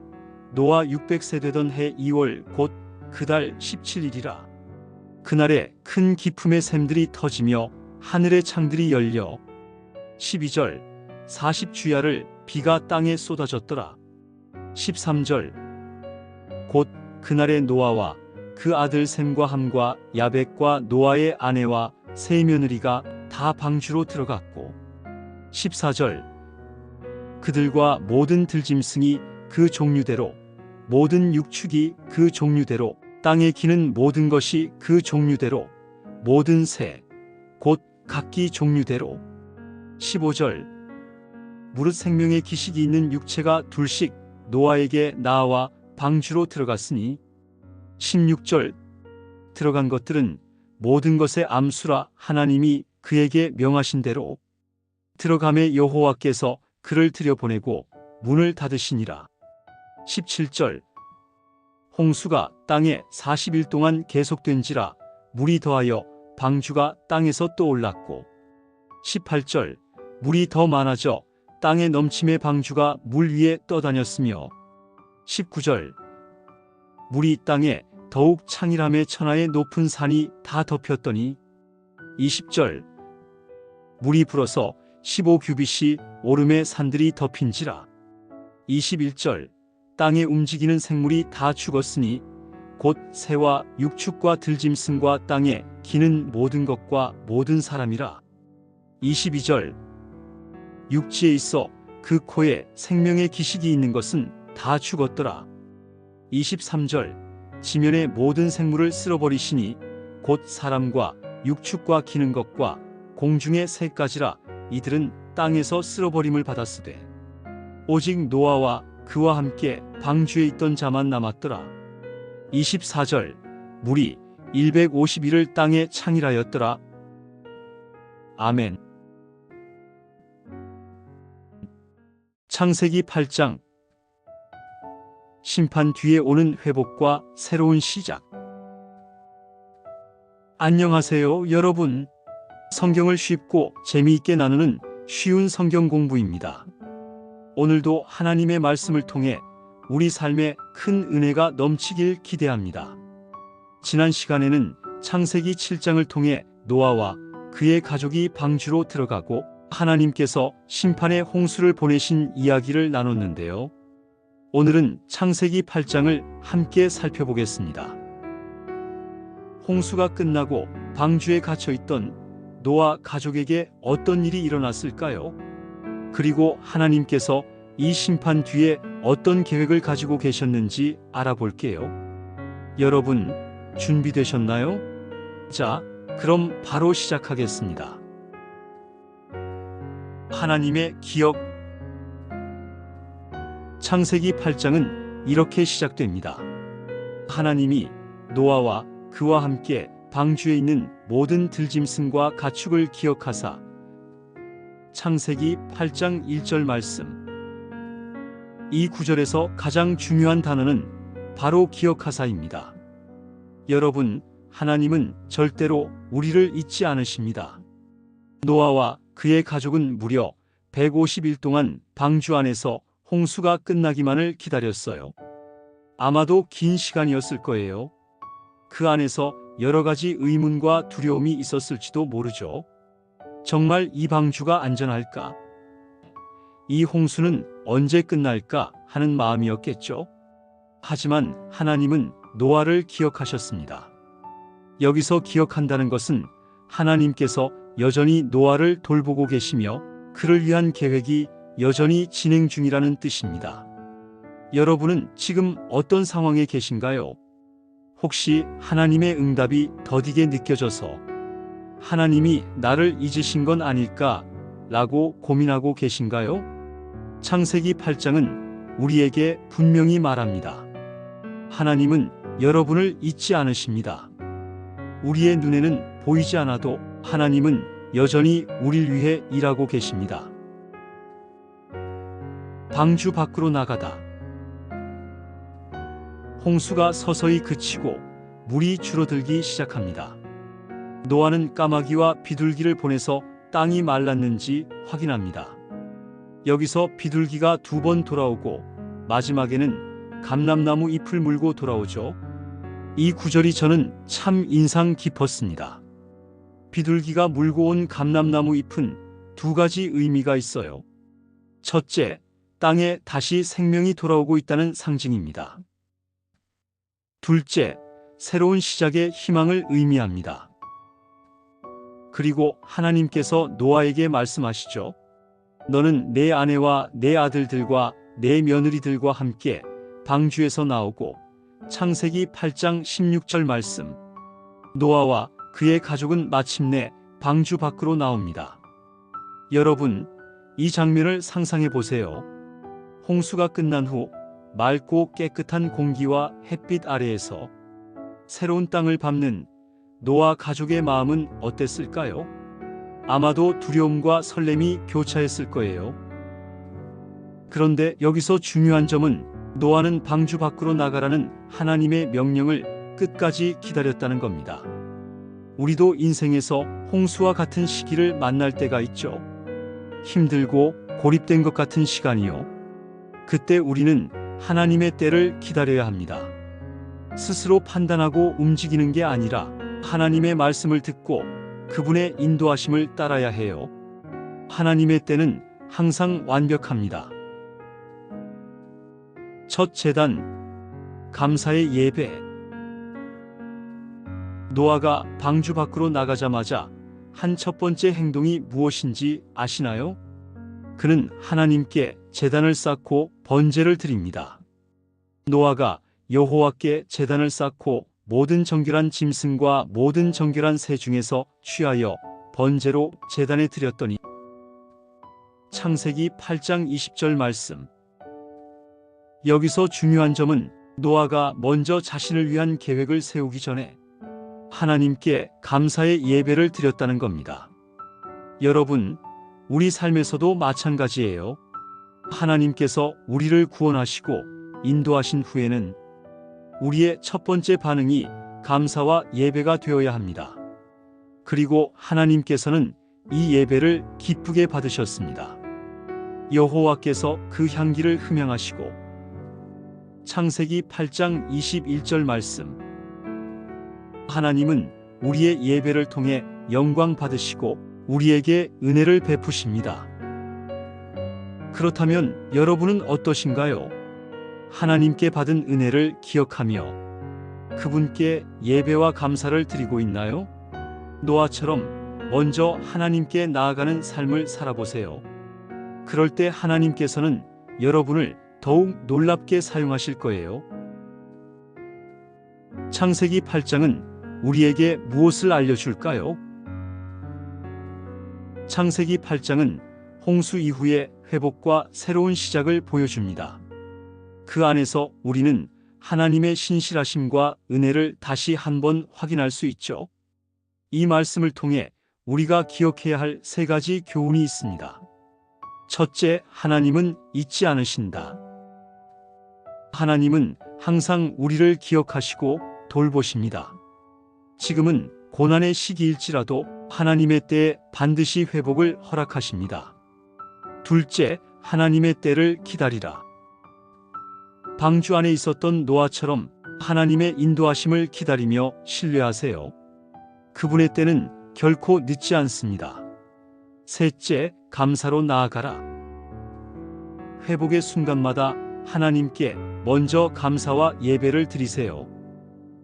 노아 600세 되던 해 2월 곧 그달 17일이라. 그날에 큰 기품의 샘들이 터지며 하늘의 창들이 열려 12절. 40주야를 비가 땅에 쏟아졌더라. 13절. 곧 그날에 노아와 그 아들 셈과 함과 야벳과 노아의 아내와 세 며느리가 다 방주로 들어갔고 14절. 그들과 모든 들짐승이 그 종류대로 모든 육축이 그 종류대로 땅에 기는 모든 것이 그 종류대로 모든 새 곧 각기 종류대로 15절. 무릇 생명의 기식이 있는 육체가 2씩 노아에게 나와 방주로 들어갔으니 16절. 들어간 것들은 모든 것의 암수라 하나님이 그에게 명하신 대로 들어가매 여호와께서 그를 들여보내고 문을 닫으시니라. 17절. 홍수가 땅에 40일 동안 계속된지라 물이 더하여 방주가 땅에서 또 올랐고 18절. 물이 더 많아져 땅에 넘침의 방주가 물 위에 떠다녔으며 19절. 물이 땅에 더욱 창일함에 천하의 높은 산이 다 덮였더니 20절. 물이 불어서 15규빗이 오름의 산들이 덮인지라. 21절. 땅에 움직이는 생물이 다 죽었으니 곧 새와 육축과 들짐승과 땅에 기는 모든 것과 모든 사람이라. 22절. 육지에 있어 그 코에 생명의 기식이 있는 것은 다 죽었더라. 23절. 지면의 모든 생물을 쓸어버리시니 곧 사람과 육축과 기는 것과 공중의 새까지라. 이들은 땅에서 쓸어버림을 받았으되 오직 노아와 그와 함께 방주에 있던 자만 남았더라. 24절. 물이 150일을 땅에 창일하였더라. 아멘. 창세기 8장. 심판 뒤에 오는 회복과 새로운 시작. 안녕하세요, 여러분. 성경을 쉽고 재미있게 나누는 쉬운 성경 공부입니다. 오늘도 하나님의 말씀을 통해 우리 삶에 큰 은혜가 넘치길 기대합니다. 지난 시간에는 창세기 7장을 통해 노아와 그의 가족이 방주로 들어가고 하나님께서 심판의 홍수를 보내신 이야기를 나눴는데요. 오늘은 창세기 8장을 함께 살펴보겠습니다. 홍수가 끝나고 방주에 갇혀 있던 노아 가족에게 어떤 일이 일어났을까요? 그리고 하나님께서 이 심판 뒤에 어떤 계획을 가지고 계셨는지 알아볼게요. 여러분, 준비되셨나요? 자, 그럼 바로 시작하겠습니다. 하나님의 기억. 창세기 8장은 이렇게 시작됩니다. 하나님이 노아와 그와 함께 방주에 있는 모든 들짐승과 가축을 기억하사. 창세기 8장 1절 말씀. 이 구절에서 가장 중요한 단어는 바로 기억하사입니다. 여러분, 하나님은 절대로 우리를 잊지 않으십니다. 노아와 그의 가족은 무려 150일 동안 방주 안에서 홍수가 끝나기만을 기다렸어요. 아마도 긴 시간이었을 거예요. 그 안에서 여러 가지 의문과 두려움이 있었을지도 모르죠. 정말 이 방주가 안전할까? 이 홍수는 언제 끝날까 하는 마음이었겠죠. 하지만 하나님은 노아를 기억하셨습니다. 여기서 기억한다는 것은 하나님께서 여전히 노아를 돌보고 계시며 그를 위한 계획이 여전히 진행 중이라는 뜻입니다. 여러분은 지금 어떤 상황에 계신가요? 혹시 하나님의 응답이 더디게 느껴져서 하나님이 나를 잊으신 건 아닐까? 라고 고민하고 계신가요? 창세기 8장은 우리에게 분명히 말합니다. 하나님은 여러분을 잊지 않으십니다. 우리의 눈에는 보이지 않아도 하나님은 여전히 우리를 위해 일하고 계십니다. 방주 밖으로 나가다. 홍수가 서서히 그치고 물이 줄어들기 시작합니다. 노아는 까마귀와 비둘기를 보내서 땅이 말랐는지 확인합니다. 여기서 비둘기가 2번 돌아오고 마지막에는 감람나무 잎을 물고 돌아오죠. 이 구절이 저는 참 인상 깊었습니다. 비둘기가 물고 온 감람나무 잎은 2가지 의미가 있어요. 첫째, 땅에 다시 생명이 돌아오고 있다는 상징입니다. 둘째, 새로운 시작의 희망을 의미합니다. 그리고 하나님께서 노아에게 말씀하시죠. 너는 내 아내와 내 아들들과 내 며느리들과 함께 방주에서 나오고. 창세기 8장 16절 말씀. 노아와 그의 가족은 마침내 방주 밖으로 나옵니다. 여러분, 이 장면을 상상해 보세요. 홍수가 끝난 후 맑고 깨끗한 공기와 햇빛 아래에서 새로운 땅을 밟는 노아 가족의 마음은 어땠을까요? 아마도 두려움과 설렘이 교차했을 거예요. 그런데 여기서 중요한 점은 노아는 방주 밖으로 나가라는 하나님의 명령을 끝까지 기다렸다는 겁니다. 우리도 인생에서 홍수와 같은 시기를 만날 때가 있죠. 힘들고 고립된 것 같은 시간이요. 그때 우리는 하나님의 때를 기다려야 합니다. 스스로 판단하고 움직이는 게 아니라 하나님의 말씀을 듣고 그분의 인도하심을 따라야 해요. 하나님의 때는 항상 완벽합니다. 첫 제단, 감사의 예배. 노아가 방주 밖으로 나가자마자 한 첫 번째 행동이 무엇인지 아시나요? 그는 하나님께 제단을 쌓고 번제를 드립니다. 노아가 여호와께 제단을 쌓고 모든 정결한 짐승과 모든 정결한 새 중에서 취하여 번제로 제단에 드렸더니. 창세기 8장 20절 말씀. 여기서 중요한 점은 노아가 먼저 자신을 위한 계획을 세우기 전에 하나님께 감사의 예배를 드렸다는 겁니다. 여러분, 우리 삶에서도 마찬가지예요. 하나님께서 우리를 구원하시고 인도하신 후에는 우리의 첫 번째 반응이 감사와 예배가 되어야 합니다. 그리고 하나님께서는 이 예배를 기쁘게 받으셨습니다. 여호와께서 그 향기를 흠향하시고. 창세기 8장 21절 말씀. 하나님은 우리의 예배를 통해 영광 받으시고 우리에게 은혜를 베푸십니다. 그렇다면 여러분은 어떠신가요? 하나님께 받은 은혜를 기억하며 그분께 예배와 감사를 드리고 있나요? 노아처럼 먼저 하나님께 나아가는 삶을 살아보세요. 그럴 때 하나님께서는 여러분을 더욱 놀랍게 사용하실 거예요. 창세기 8장은 우리에게 무엇을 알려줄까요? 창세기 8장은 홍수 이후의 회복과 새로운 시작을 보여줍니다. 그 안에서 우리는 하나님의 신실하심과 은혜를 다시 한번 확인할 수 있죠. 이 말씀을 통해 우리가 기억해야 할 세 가지 교훈이 있습니다. 첫째, 하나님은 잊지 않으신다. 하나님은 항상 우리를 기억하시고 돌보십니다. 지금은 고난의 시기일지라도 하나님의 때에 반드시 회복을 허락하십니다. 둘째, 하나님의 때를 기다리라. 방주 안에 있었던 노아처럼 하나님의 인도하심을 기다리며 신뢰하세요. 그분의 때는 결코 늦지 않습니다. 셋째, 감사로 나아가라. 회복의 순간마다 하나님께 먼저 감사와 예배를 드리세요.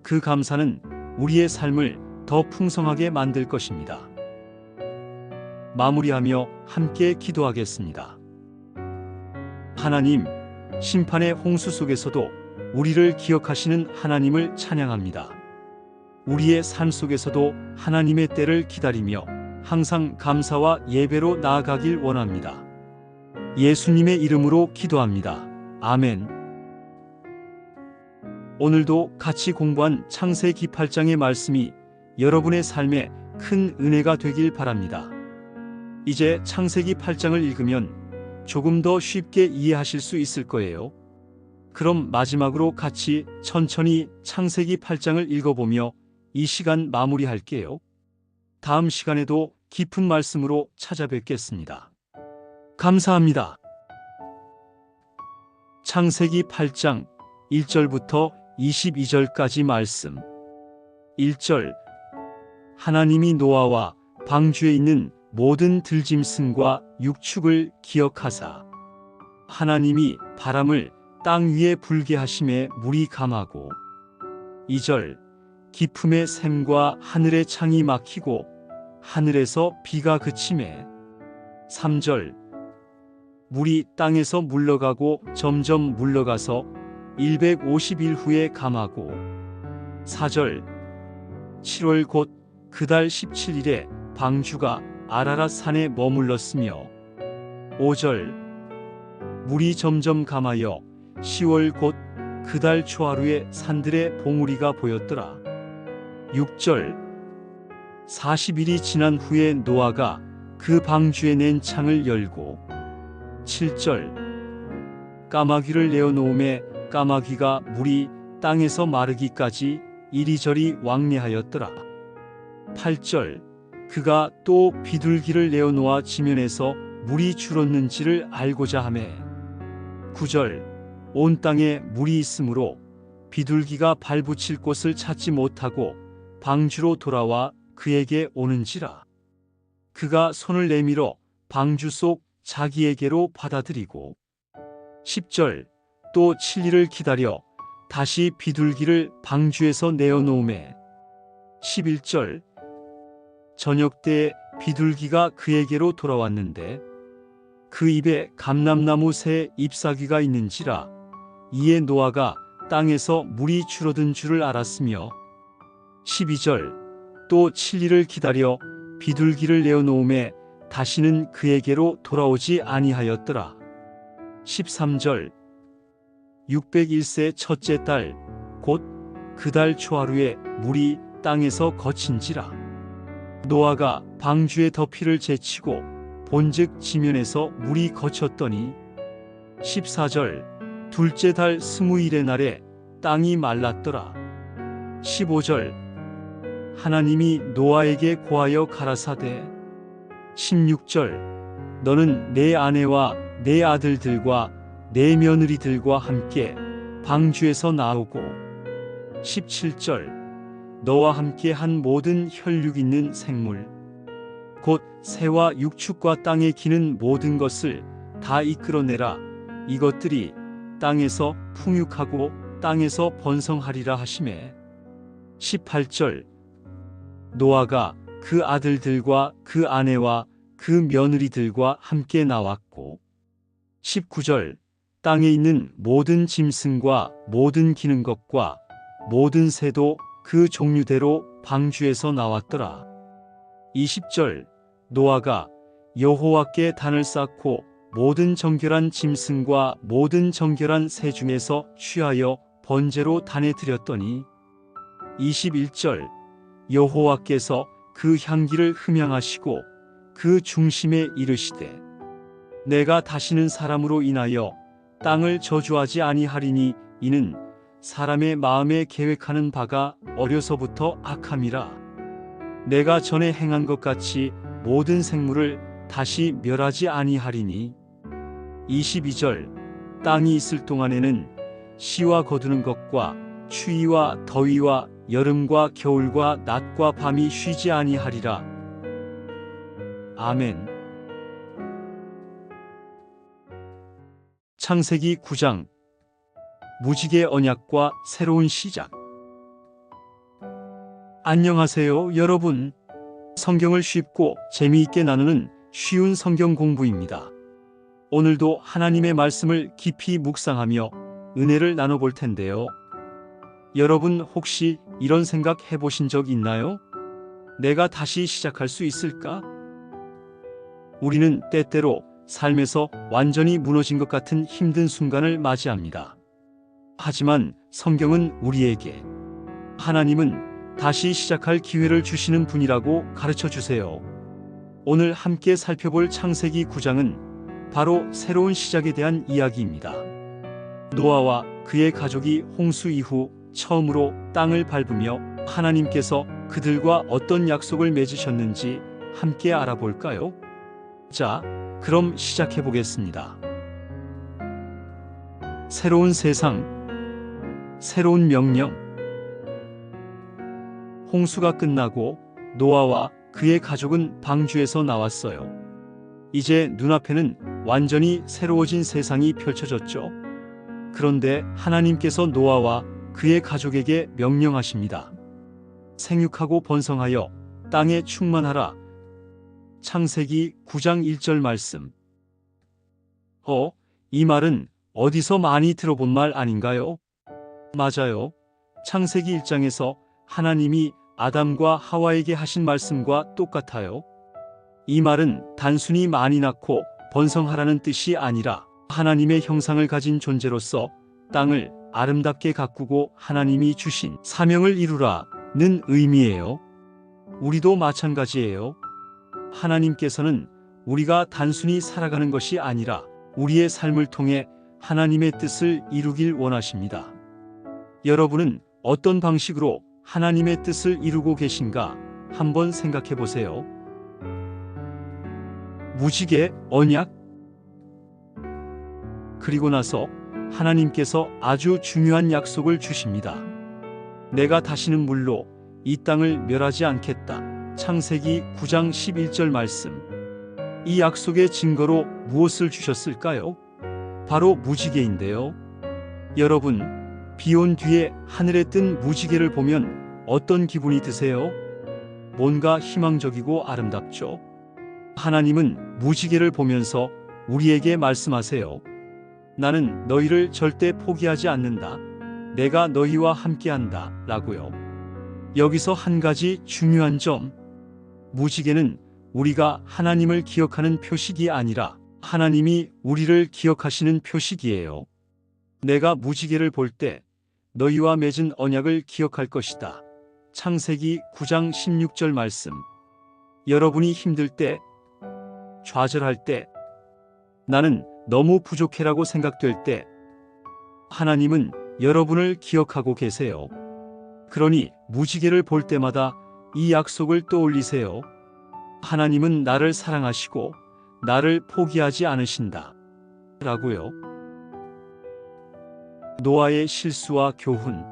그 감사는 우리의 삶을 더 풍성하게 만들 것입니다. 마무리하며 함께 기도하겠습니다. 하나님, 심판의 홍수 속에서도 우리를 기억하시는 하나님을 찬양합니다. 우리의 삶 속에서도 하나님의 때를 기다리며 항상 감사와 예배로 나아가길 원합니다. 예수님의 이름으로 기도합니다. 아멘. 오늘도 같이 공부한 창세기 8장의 말씀이 여러분의 삶에 큰 은혜가 되길 바랍니다. 이제 창세기 8장을 읽으면 조금 더 쉽게 이해하실 수 있을 거예요. 그럼 마지막으로 같이 천천히 창세기 8장을 읽어보며 이 시간 마무리할게요. 다음 시간에도 깊은 말씀으로 찾아뵙겠습니다. 감사합니다. 창세기 8장 1절부터 22절까지 말씀. 1절. 하나님이 노아와 방주에 있는 모든 들짐승과 육축을 기억하사 하나님이 바람을 땅 위에 불게 하심에 물이 감하고 2절. 깊음의 샘과 하늘의 창이 막히고 하늘에서 비가 그치매 3절. 물이 땅에서 물러가고 점점 물러가서 150일 후에 감하고 4절. 7월 곧 그 달 17일에 방주가 아라랏 산에 머물렀으며 5절. 물이 점점 감하여 10월 곧 그 달 초하루에 산들의 봉우리가 보였더라. 6절. 40일이 지난 후에 노아가 그 방주에 낸 창을 열고 7절. 까마귀를 내어놓음에 까마귀가 물이 땅에서 마르기까지 이리저리 왕래하였더라. 8절. 그가 또 비둘기를 내어놓아 지면에서 물이 줄었는지를 알고자 하매 9절. 온 땅에 물이 있으므로 비둘기가 발붙일 곳을 찾지 못하고 방주로 돌아와 그에게 오는지라. 그가 손을 내밀어 방주 속 자기에게로 받아들이고 10절. 또 7일을 기다려 다시 비둘기를 방주에서 내어놓음에 11절. 저녁 때에 비둘기가 그에게로 돌아왔는데 그 입에 감람나무 새 잎사귀가 있는지라. 이에 노아가 땅에서 물이 줄어든 줄을 알았으며 12절. 또 7일을 기다려 비둘기를 내어놓음에 다시는 그에게로 돌아오지 아니하였더라. 13절. 601세 첫째 달 곧 그 달 초하루에 물이 땅에서 거친지라. 노아가 방주에 덮이를 제치고 본즉 지면에서 물이 거쳤더니 14절. 둘째 달 20일의 날에 땅이 말랐더라. 15절. 하나님이 노아에게 고하여 가라사대 16절. 너는 내 아내와 내 아들들과 내 며느리들과 함께 방주에서 나오고 17절. 너와 함께 한 모든 혈육 있는 생물 곧 새와 육축과 땅에 기는 모든 것을 다 이끌어내라. 이것들이 땅에서 풍육하고 땅에서 번성하리라 하시매 18절 노아가 그 아들들과 그 아내와 그 며느리들과 함께 나왔고 19절 땅에 있는 모든 짐승과 모든 기는 것과 모든 새도 그 종류대로 방주에서 나왔더라. 20절 노아가 여호와께 단을 쌓고 모든 정결한 짐승과 모든 정결한 새 중에서 취하여 번제로 단에 드렸더니 21절 여호와께서 그 향기를 흠향하시고 그 중심에 이르시되 내가 다시는 사람으로 인하여 땅을 저주하지 아니하리니 이는 사람의 마음에 계획하는 바가 어려서부터 악함이라. 내가 전에 행한 것 같이 모든 생물을 다시 멸하지 아니하리니 22절 땅이 있을 동안에는 시와 거두는 것과 추위와 더위와 여름과 겨울과 낮과 밤이 쉬지 아니하리라. 아멘. 창세기 9장 무지개 언약과 새로운 시작. 안녕하세요, 여러분. 성경을 쉽고 재미있게 나누는 쉬운 성경 공부입니다. 오늘도 하나님의 말씀을 깊이 묵상하며 은혜를 나눠볼 텐데요. 여러분 혹시 이런 생각 해보신 적 있나요? 내가 다시 시작할 수 있을까? 우리는 때때로 삶에서 완전히 무너진 것 같은 힘든 순간을 맞이합니다. 하지만 성경은 우리에게 하나님은 다시 시작할 기회를 주시는 분이라고 가르쳐 주세요. 오늘 함께 살펴볼 창세기 9장은 바로 새로운 시작에 대한 이야기입니다. 노아와 그의 가족이 홍수 이후 처음으로 땅을 밟으며 하나님께서 그들과 어떤 약속을 맺으셨는지 함께 알아볼까요? 자, 그럼 시작해 보겠습니다. 새로운 세상, 새로운 명령. 홍수가 끝나고 노아와 그의 가족은 방주에서 나왔어요. 이제 눈앞에는 완전히 새로워진 세상이 펼쳐졌죠. 그런데 하나님께서 노아와 그의 가족에게 명령하십니다. 생육하고 번성하여 땅에 충만하라. 창세기 9장 1절 말씀. 이 말은 어디서 많이 들어본 말 아닌가요? 맞아요. 창세기 1장에서 하나님이 아담과 하와에게 하신 말씀과 똑같아요. 이 말은 단순히 많이 낳고 번성하라는 뜻이 아니라 하나님의 형상을 가진 존재로서 땅을 아름답게 가꾸고 하나님이 주신 사명을 이루라는 의미예요. 우리도 마찬가지예요. 하나님께서는 우리가 단순히 살아가는 것이 아니라 우리의 삶을 통해 하나님의 뜻을 이루길 원하십니다. 여러분은 어떤 방식으로 하나님의 뜻을 이루고 계신가 한번 생각해 보세요. 무지개 언약. 그리고 나서 하나님께서 아주 중요한 약속을 주십니다. 내가 다시는 물로 이 땅을 멸하지 않겠다. 창세기 9장 11절 말씀. 이 약속의 증거로 무엇을 주셨을까요? 바로 무지개인데요. 여러분, 비 온 뒤에 하늘에 뜬 무지개를 보면 어떤 기분이 드세요? 뭔가 희망적이고 아름답죠? 하나님은 무지개를 보면서 우리에게 말씀하세요. 나는 너희를 절대 포기하지 않는다. 내가 너희와 함께한다. 라고요. 여기서 한 가지 중요한 점. 무지개는 우리가 하나님을 기억하는 표식이 아니라 하나님이 우리를 기억하시는 표식이에요. 내가 무지개를 볼 때 너희와 맺은 언약을 기억할 것이다. 창세기 9장 16절 말씀. 여러분이 힘들 때, 좌절할 때, 나는 너무 부족해라고 생각될 때 하나님은 여러분을 기억하고 계세요. 그러니 무지개를 볼 때마다 이 약속을 떠올리세요. 하나님은 나를 사랑하시고 나를 포기하지 않으신다. 라고요. 노아의 실수와 교훈.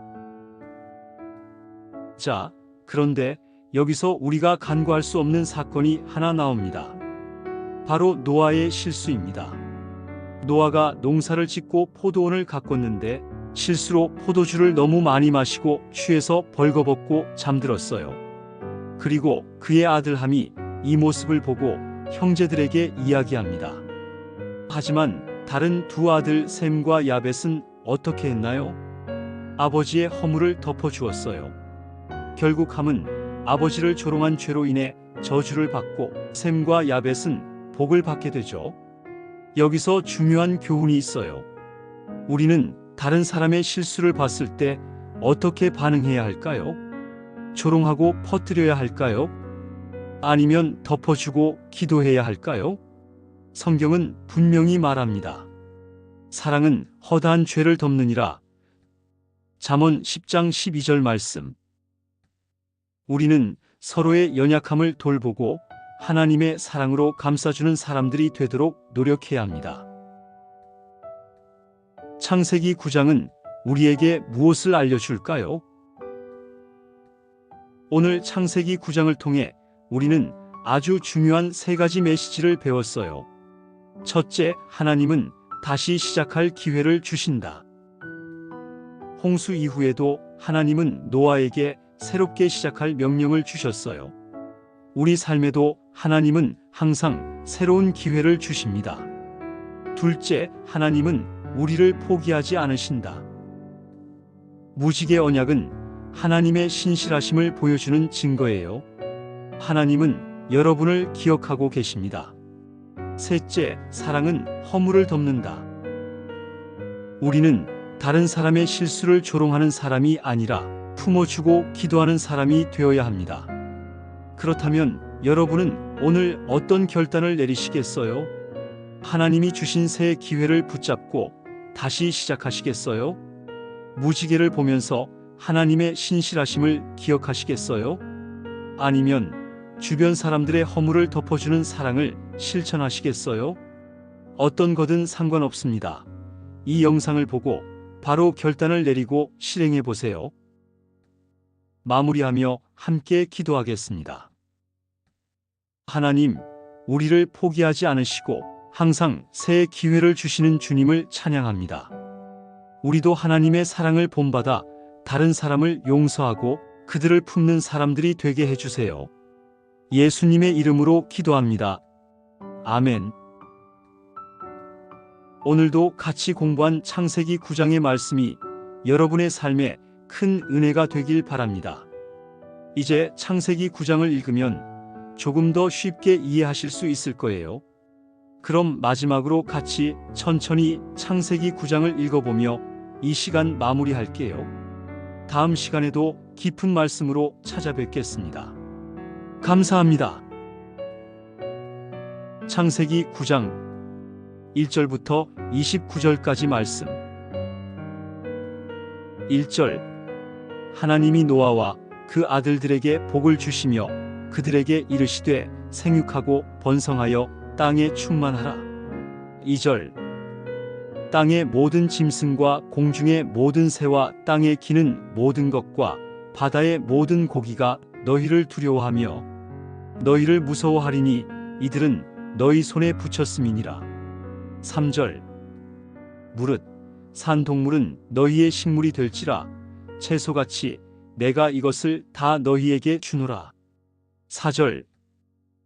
자, 그런데 여기서 우리가 간과할 수 없는 사건이 하나 나옵니다. 바로 노아의 실수입니다. 노아가 농사를 짓고 포도원을 가꿨는데 실수로 포도주를 너무 많이 마시고 취해서 벌거벗고 잠들었어요. 그리고 그의 아들 함이 이 모습을 보고 형제들에게 이야기합니다. 하지만 다른 두 아들 셈과 야벳은 어떻게 했나요? 아버지의 허물을 덮어주었어요. 결국 함은 아버지를 조롱한 죄로 인해 저주를 받고 셈과 야벳은 복을 받게 되죠. 여기서 중요한 교훈이 있어요. 우리는 다른 사람의 실수를 봤을 때 어떻게 반응해야 할까요? 조롱하고 퍼뜨려야 할까요? 아니면 덮어주고 기도해야 할까요? 성경은 분명히 말합니다. 사랑은 허다한 죄를 덮느니라. 잠언 10장 12절 말씀. 우리는 서로의 연약함을 돌보고 하나님의 사랑으로 감싸주는 사람들이 되도록 노력해야 합니다. 창세기 9장은 우리에게 무엇을 알려줄까요? 오늘 창세기 9장을 통해 우리는 아주 중요한 세 가지 메시지를 배웠어요. 첫째, 하나님은 다시 시작할 기회를 주신다. 홍수 이후에도 하나님은 노아에게 새롭게 시작할 명령을 주셨어요. 우리 삶에도 하나님은 항상 새로운 기회를 주십니다. 둘째, 하나님은 우리를 포기하지 않으신다. 무지개 언약은 하나님의 신실하심을 보여주는 증거예요. 하나님은 여러분을 기억하고 계십니다. 셋째, 사랑은 허물을 덮는다. 우리는 다른 사람의 실수를 조롱하는 사람이 아니라 품어주고 기도하는 사람이 되어야 합니다. 그렇다면 여러분은 오늘 어떤 결단을 내리시겠어요? 하나님이 주신 새 기회를 붙잡고 다시 시작하시겠어요? 무지개를 보면서 하나님의 신실하심을 기억하시겠어요? 아니면 주변 사람들의 허물을 덮어주는 사랑을 실천하시겠어요? 어떤 거든 상관없습니다. 이 영상을 보고 바로 결단을 내리고 실행해 보세요. 마무리하며 함께 기도하겠습니다. 하나님, 우리를 포기하지 않으시고 항상 새 기회를 주시는 주님을 찬양합니다. 우리도 하나님의 사랑을 본받아 다른 사람을 용서하고 그들을 품는 사람들이 되게 해주세요. 예수님의 이름으로 기도합니다. 아멘. 오늘도 같이 공부한 창세기 9장의 말씀이 여러분의 삶에 큰 은혜가 되길 바랍니다. 이제 창세기 9장을 읽으면 조금 더 쉽게 이해하실 수 있을 거예요. 그럼 마지막으로 같이 천천히 창세기 9장을 읽어보며 이 시간 마무리할게요. 다음 시간에도 깊은 말씀으로 찾아뵙겠습니다. 감사합니다. 창세기 9장 1절부터 29절까지 말씀. 1절. 하나님이 노아와 그 아들들에게 복을 주시며 그들에게 이르시되 생육하고 번성하여 땅에 충만하라. 2절. 땅의 모든 짐승과 공중의 모든 새와 땅에 기는 모든 것과 바다의 모든 고기가 너희를 두려워하며 너희를 무서워하리니 이들은 너희 손에 붙였음이니라. 3절. 무릇 산 동물은 너희의 식물이 될지라 채소같이 내가 이것을 다 너희에게 주노라. 4절.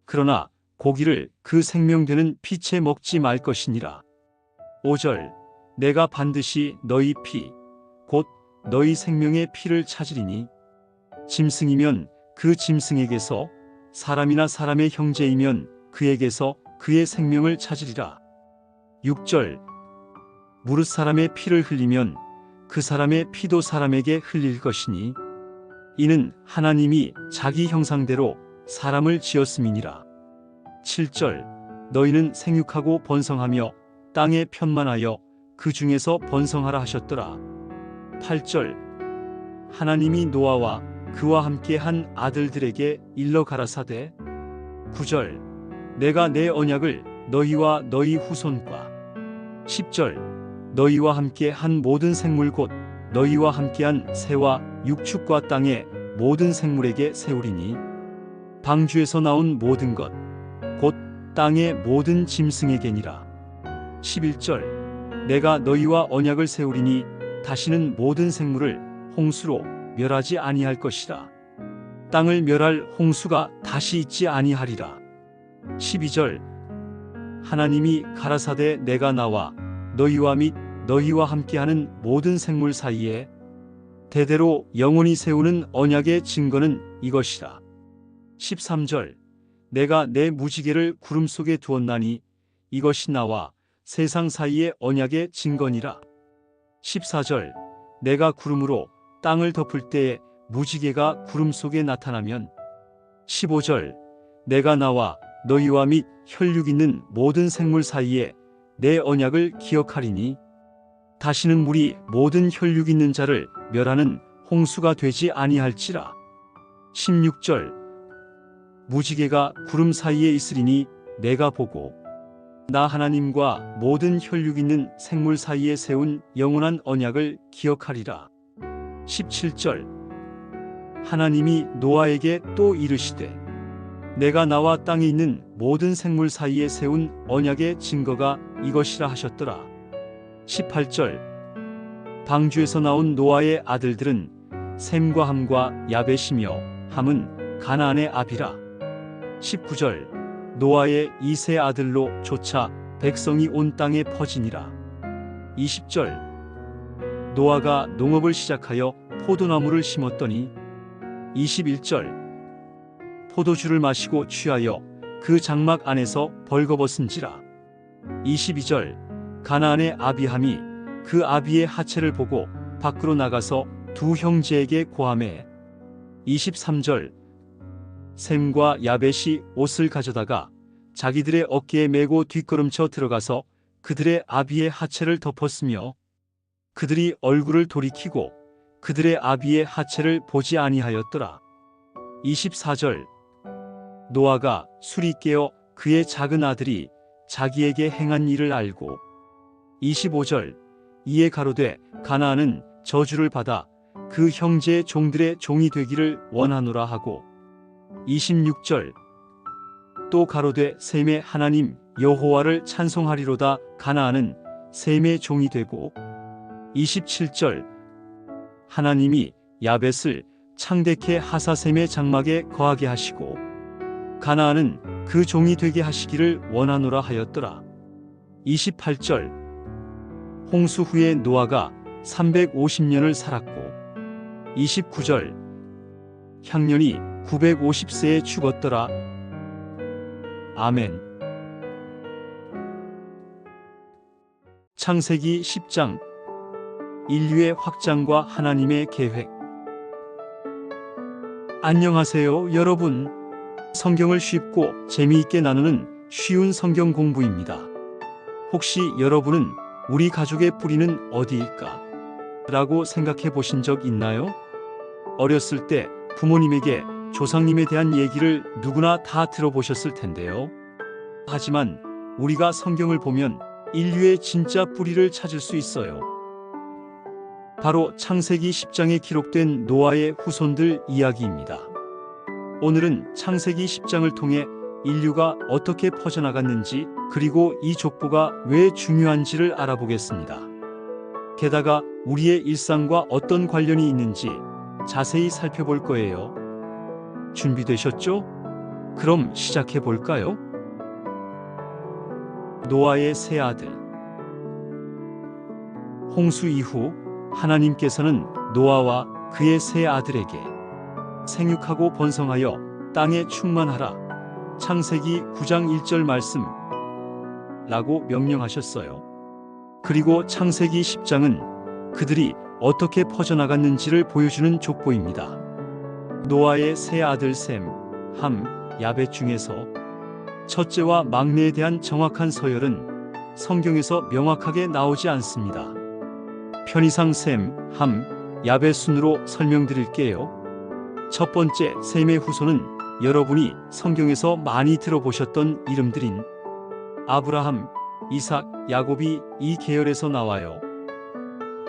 그러나 고기를 그 생명되는 피채 먹지 말 것이니라. 5절. 내가 반드시 너희 피, 곧 너희 생명의 피를 찾으리니 짐승이면 그 짐승에게서 사람이나 사람의 형제이면 그에게서 그의 생명을 찾으리라. 6절. 무릇 사람의 피를 흘리면 그 사람의 피도 사람에게 흘릴 것이니 이는 하나님이 자기 형상대로 사람을 지었음이니라. 7절. 너희는 생육하고 번성하며 땅에 편만하여 그 중에서 번성하라 하셨더라. 8절. 하나님이 노아와 그와 함께 한 아들들에게 일러 가라사대. 9절. 내가 내 언약을 너희와 너희 후손과. 10절. 너희와 함께 한 모든 생물 곧 너희와 함께한 새와 육축과 땅의 모든 생물에게 세우리니 방주에서 나온 모든 것 곧 땅의 모든 짐승에게니라. 11절. 내가 너희와 언약을 세우리니 다시는 모든 생물을 홍수로 멸하지 아니할 것이라. 땅을 멸할 홍수가 다시 있지 아니하리라. 12절 하나님이 가라사대 내가 나와 너희와 및 너희와 함께하는 모든 생물 사이에 대대로 영원히 세우는 언약의 증거는 이것이라. 13절 내가 내 무지개를 구름 속에 두었나니 이것이 나와 세상 사이의 언약의 증거니라. 14절 내가 구름으로 땅을 덮을 때에 무지개가 구름 속에 나타나면 15절 내가 나와 너희와 및 혈육 있는 모든 생물 사이에 내 언약을 기억하리니 다시는 물이 모든 혈육 있는 자를 멸하는 홍수가 되지 아니할지라. 16절 무지개가 구름 사이에 있으리니 내가 보고 나 하나님과 모든 혈육 있는 생물 사이에 세운 영원한 언약을 기억하리라. 17절 하나님이 노아에게 또 이르시되 내가 나와 땅에 있는 모든 생물 사이에 세운 언약의 증거가 이것이라 하셨더라. 18절 방주에서 나온 노아의 아들들은 셈과 함과 야벳이며 함은 가나안의 아비라. 19절 노아의 이세 아들로 조차 백성이 온 땅에 퍼지니라. 20절 노아가 농업을 시작하여 포도나무를 심었더니 21절 포도주를 마시고 취하여 그 장막 안에서 벌거벗은지라. 22절 가나안의 아비함이 그 아비의 하체를 보고 밖으로 나가서 두 형제에게 고하매. 23절 셈과 야벳이 옷을 가져다가 자기들의 어깨에 메고 뒷걸음쳐 들어가서 그들의 아비의 하체를 덮었으며 그들이 얼굴을 돌이키고 그들의 아비의 하체를 보지 아니하였더라. 24절 노아가 술이 깨어 그의 작은 아들이 자기에게 행한 일을 알고 25절 이에 가로되 가나안은 저주를 받아 그 형제의 종들의 종이 되기를 원하노라 하고 26절 또 가로되 셈의 하나님 여호와를 찬송하리로다 가나안은 셈의 종이 되고 27절 하나님이 야벳을 창대케 하사 셈의 장막에 거하게 하시고 가나안은 그 종이 되게 하시기를 원하노라 하였더라. 28절 홍수 후에 노아가 350년을 살았고 29절 향년이 950세에 죽었더라. 아멘. 창세기 10장 인류의 확장과 하나님의 계획. 안녕하세요, 여러분. 성경을 쉽고 재미있게 나누는 쉬운 성경 공부입니다. 혹시 여러분은 우리 가족의 뿌리는 어디일까? 라고 생각해 보신 적 있나요? 어렸을 때 부모님에게 조상님에 대한 얘기를 누구나 다 들어보셨을 텐데요. 하지만 우리가 성경을 보면 인류의 진짜 뿌리를 찾을 수 있어요. 바로 창세기 10장에 기록된 노아의 후손들 이야기입니다. 오늘은 창세기 10장을 통해 인류가 어떻게 퍼져나갔는지 그리고 이 족보가 왜 중요한지를 알아보겠습니다. 게다가 우리의 일상과 어떤 관련이 있는지 자세히 살펴볼 거예요. 준비되셨죠? 그럼 시작해 볼까요? 노아의 세 아들. 홍수 이후 하나님께서는 노아와 그의 세 아들에게 생육하고 번성하여 땅에 충만하라. 창세기 9장 1절 말씀 라고 명령하셨어요. 그리고 창세기 10장은 그들이 어떻게 퍼져나갔는지를 보여주는 족보입니다. 노아의 세 아들 셈, 함, 야벳 중에서 첫째와 막내에 대한 정확한 서열은 성경에서 명확하게 나오지 않습니다. 편의상 셈, 함, 야벳 순으로 설명드릴게요. 첫 번째 셈의 후손은 여러분이 성경에서 많이 들어보셨던 이름들인 아브라함, 이삭, 야곱이 이 계열에서 나와요.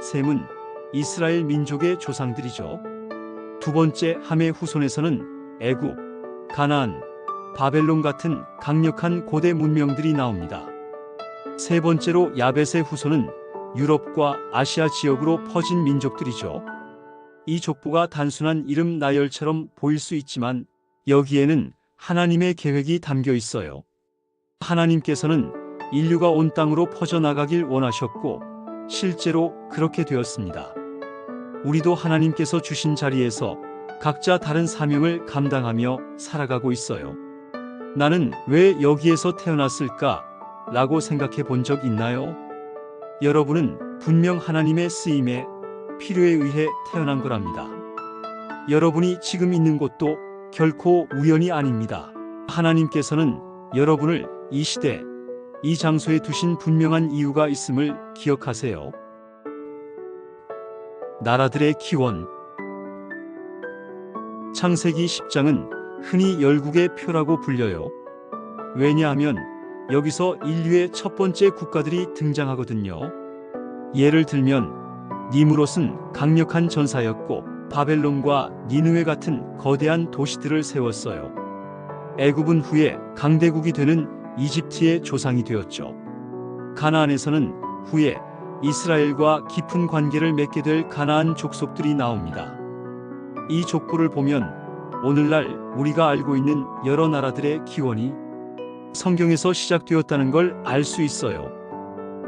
셈은 이스라엘 민족의 조상들이죠. 두 번째 함의 후손에서는 애굽, 가나안, 바벨론 같은 강력한 고대 문명들이 나옵니다. 세 번째로 야벳의 후손은 유럽과 아시아 지역으로 퍼진 민족들이죠. 이 족보가 단순한 이름 나열처럼 보일 수 있지만 여기에는 하나님의 계획이 담겨 있어요. 하나님께서는 인류가 온 땅으로 퍼져나가길 원하셨고 실제로 그렇게 되었습니다. 우리도 하나님께서 주신 자리에서 각자 다른 사명을 감당하며 살아가고 있어요. 나는 왜 여기에서 태어났을까? 라고 생각해 본 적 있나요? 여러분은 분명 하나님의 쓰임에 필요에 의해 태어난 거랍니다. 여러분이 지금 있는 곳도 결코 우연이 아닙니다. 하나님께서는 여러분을 이 시대, 이 장소에 두신 분명한 이유가 있음을 기억하세요. 나라들의 기원. 창세기 10장은 흔히 열국의 표라고 불려요. 왜냐하면 여기서 인류의 첫 번째 국가들이 등장하거든요. 예를 들면 니므롯은 강력한 전사였고 바벨론과 니느웨 같은 거대한 도시들을 세웠어요. 애굽은 후에 강대국이 되는 이집트의 조상이 되었죠. 가나안에서는 후에 이스라엘과 깊은 관계를 맺게 될 가나안 족속들이 나옵니다. 이 족보를 보면 오늘날 우리가 알고 있는 여러 나라들의 기원이 성경에서 시작되었다는 걸 알 수 있어요.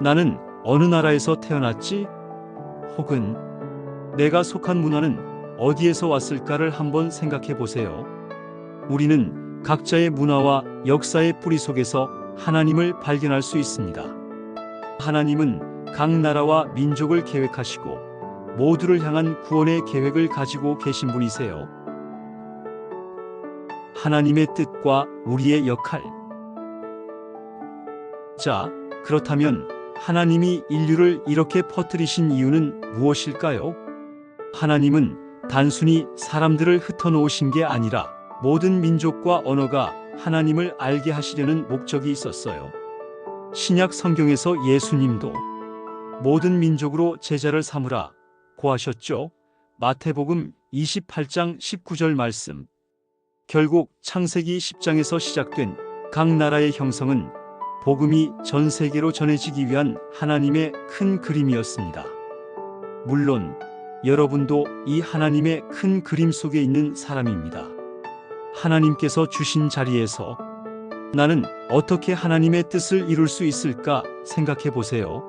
나는 어느 나라에서 태어났지? 혹은 내가 속한 문화는 어디에서 왔을까를 한번 생각해 보세요. 우리는 각자의 문화와 역사의 뿌리 속에서 하나님을 발견할 수 있습니다. 하나님은 각 나라와 민족을 계획하시고 모두를 향한 구원의 계획을 가지고 계신 분이세요. 하나님의 뜻과 우리의 역할. 자, 그렇다면 하나님이 인류를 이렇게 퍼뜨리신 이유는 무엇일까요? 하나님은 단순히 사람들을 흩어놓으신 게 아니라 모든 민족과 언어가 하나님을 알게 하시려는 목적이 있었어요. 신약 성경에서 예수님도 모든 민족으로 제자를 삼으라 고 하셨죠. 마태복음 28장 19절 말씀. 결국 창세기 10장에서 시작된 각 나라의 형성은 복음이 전 세계로 전해지기 위한 하나님의 큰 그림이었습니다. 물론 여러분도 이 하나님의 큰 그림 속에 있는 사람입니다. 하나님께서 주신 자리에서 나는 어떻게 하나님의 뜻을 이룰 수 있을까 생각해 보세요.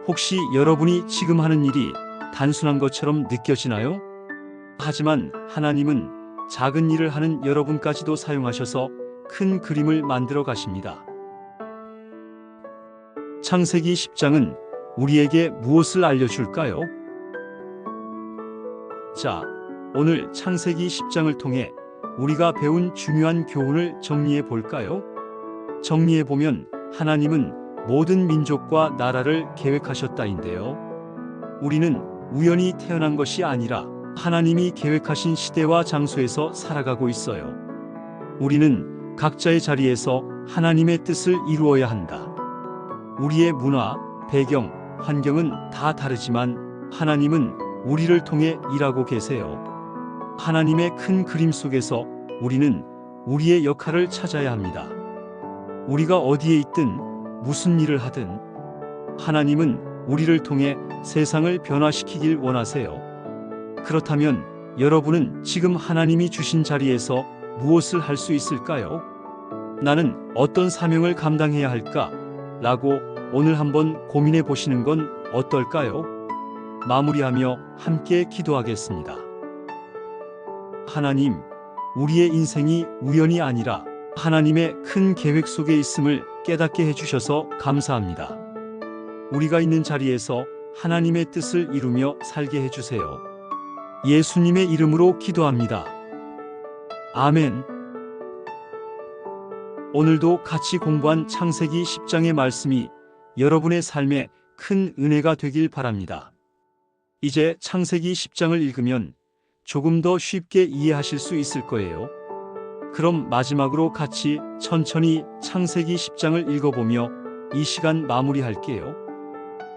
혹시 여러분이 지금 하는 일이 단순한 것처럼 느껴지나요? 하지만 하나님은 작은 일을 하는 여러분까지도 사용하셔서 큰 그림을 만들어 가십니다. 창세기 10장은 우리에게 무엇을 알려줄까요? 자, 오늘 창세기 10장을 통해 우리가 배운 중요한 교훈을 정리해 볼까요? 정리해 보면 하나님은 모든 민족과 나라를 계획하셨다인데요. 우리는 우연히 태어난 것이 아니라 하나님이 계획하신 시대와 장소에서 살아가고 있어요. 우리는 각자의 자리에서 하나님의 뜻을 이루어야 한다. 우리의 문화, 배경, 환경은 다 다르지만 하나님은 우리를 통해 일하고 계세요. 하나님의 큰 그림 속에서 우리는 우리의 역할을 찾아야 합니다. 우리가 어디에 있든 무슨 일을 하든 하나님은 우리를 통해 세상을 변화시키길 원하세요. 그렇다면 여러분은 지금 하나님이 주신 자리에서 무엇을 할 수 있을까요? 나는 어떤 사명을 감당해야 할까? 라고 오늘 한번 고민해 보시는 건 어떨까요? 마무리하며 함께 기도하겠습니다. 하나님, 우리의 인생이 우연이 아니라 하나님의 큰 계획 속에 있음을 깨닫게 해주셔서 감사합니다. 우리가 있는 자리에서 하나님의 뜻을 이루며 살게 해주세요. 예수님의 이름으로 기도합니다. 아멘. 오늘도 같이 공부한 창세기 10장의 말씀이 여러분의 삶에 큰 은혜가 되길 바랍니다. 이제 창세기 10장을 읽으면 조금 더 쉽게 이해하실 수 있을 거예요. 그럼 마지막으로 같이 천천히 창세기 10장을 읽어보며 이 시간 마무리할게요.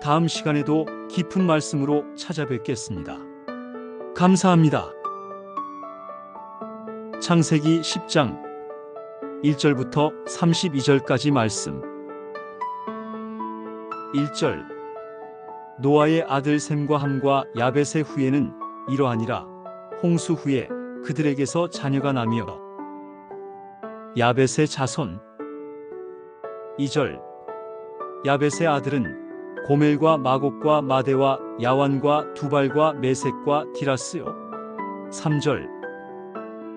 다음 시간에도 깊은 말씀으로 찾아뵙겠습니다. 감사합니다. 창세기 10장 1절부터 32절까지 말씀. 1절. 노아의 아들 셈과 함과 야벳의 후예는 이러하니라. 홍수 후에 그들에게서 자녀가 나며 야벳의 자손. 2절. 야벳의 아들은 고멜과 마곡과 마대와 야완과 두발과 메색과 디라스요. 3절.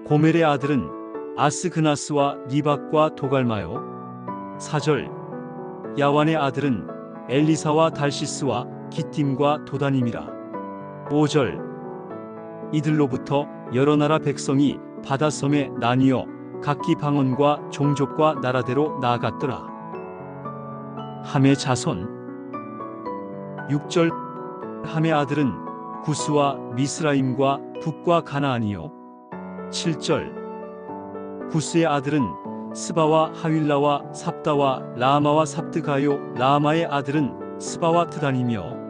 고멜의 아들은 아스그나스와 리박과 도갈마요. 4절. 야완의 아들은 엘리사와 달시스와 기띔과 도다님이라. 5절. 이들로부터 여러 나라 백성이 바다섬에 나뉘어 각기 방언과 종족과 나라대로 나아갔더라. 함의 자손. 6절. 함의 아들은 구스와 미스라임과 북과 가나안이요. 7절. 구스의 아들은 스바와 하윌라와 삽다와 라마와 삽드가요. 라마의 아들은 스바와 드단이며.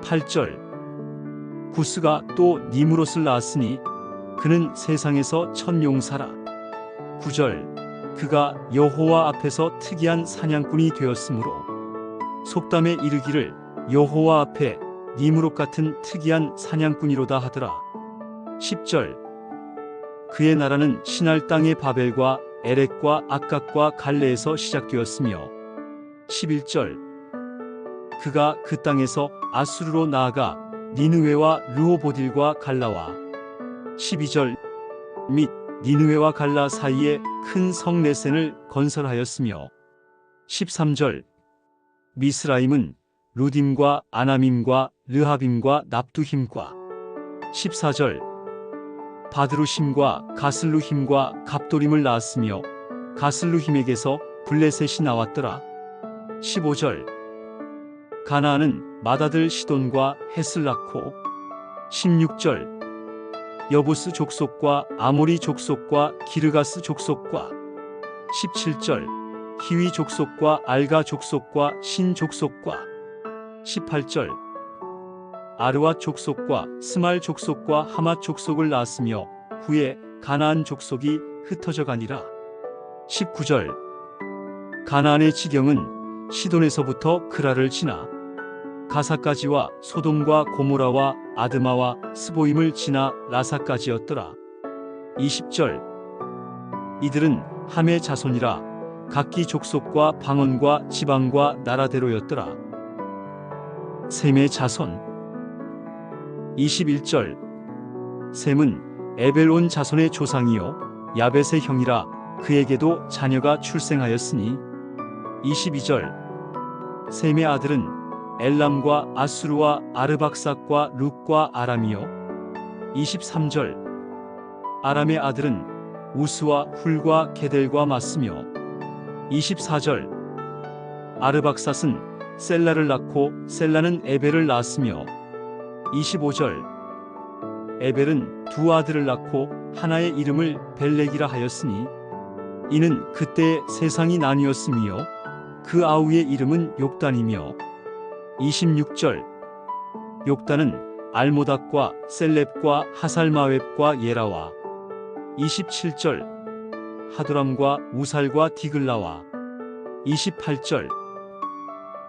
8절. 구스가 또 니므롯을 낳았으니 그는 세상에서 첫 용사라. 9절. 그가 여호와 앞에서 특이한 사냥꾼이 되었으므로 속담에 이르기를 여호와 앞에 니므롯 같은 특이한 사냥꾼이로다 하더라. 10절. 그의 나라는 신할 땅의 바벨과 에렉과 악각과 갈레에서 시작되었으며. 11절. 그가 그 땅에서 아수르로 나아가 니느웨와 르호보딜과 갈라와 12절. 및 니느웨와 갈라 사이에 큰 성 레센을 건설하였으며. 13절. 미스라임은 루딤과 아나밈과 르하빔과 납두힘과. 14절. 바드루심과 가슬루힘과 갑도림을 낳았으며 가슬루힘에게서 블레셋이 나왔더라. 15절. 가나안은 맏아들 시돈과 헷을 낳고. 16절. 여부스 족속과 아모리 족속과 기르가스 족속과. 17절. 히위 족속과 알가 족속과 신 족속과. 18절. 아르와 족속과 스말 족속과 하맛 족속을 낳았으며 후에 가나안 족속이 흩어져 가니라. 19절. 가나안의 지경은 시돈에서부터 크라를 지나 가사까지와 소돔과 고모라와 아드마와 스보임을 지나 라사까지였더라. 20절. 이들은 함의 자손이라 각기 족속과 방언과 지방과 나라대로였더라. 셈의 자손. 21절. 셈은 에벨 온 자손의 조상이요 야벳의 형이라 그에게도 자녀가 출생하였으니. 22절. 셈의 아들은 엘람과 아수르와 아르박삭과 룩과 아람이요. 23절. 아람의 아들은 우스와 훌과 게델과 맞으며. 24절. 아르박삿은 셀라를 낳고 셀라는 에벨을 낳았으며. 25절. 에벨은 두 아들을 낳고 하나의 이름을 벨렉이라 하였으니 이는 그때 세상이 나뉘었으며 그 아우의 이름은 욕단이며. 26절. 욕단은 알모닥과 셀렙과 하살마웹과 예라와. 27절. 하도람과 우살과 디글라와. 28절.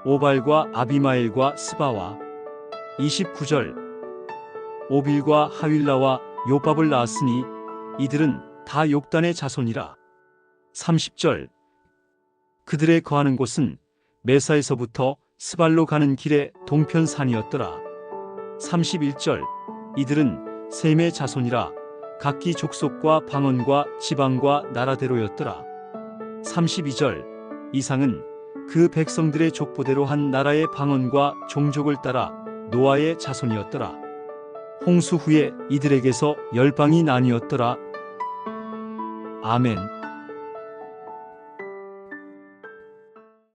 오발과 아비마엘과 스바와. 29절. 오빌과 하윌라와 요밥을 낳았으니 이들은 다 욕단의 자손이라. 30절. 그들의 거하는 곳은 메사에서부터 스발로 가는 길의 동편 산이었더라. 31절. 이들은 셈의 자손이라 각기 족속과 방언과 지방과 나라대로였더라. 32절. 이상은 그 백성들의 족보대로 한 나라의 방언과 종족을 따라 노아의 자손이었더라. 홍수 후에 이들에게서 열방이 나뉘었더라. 아멘.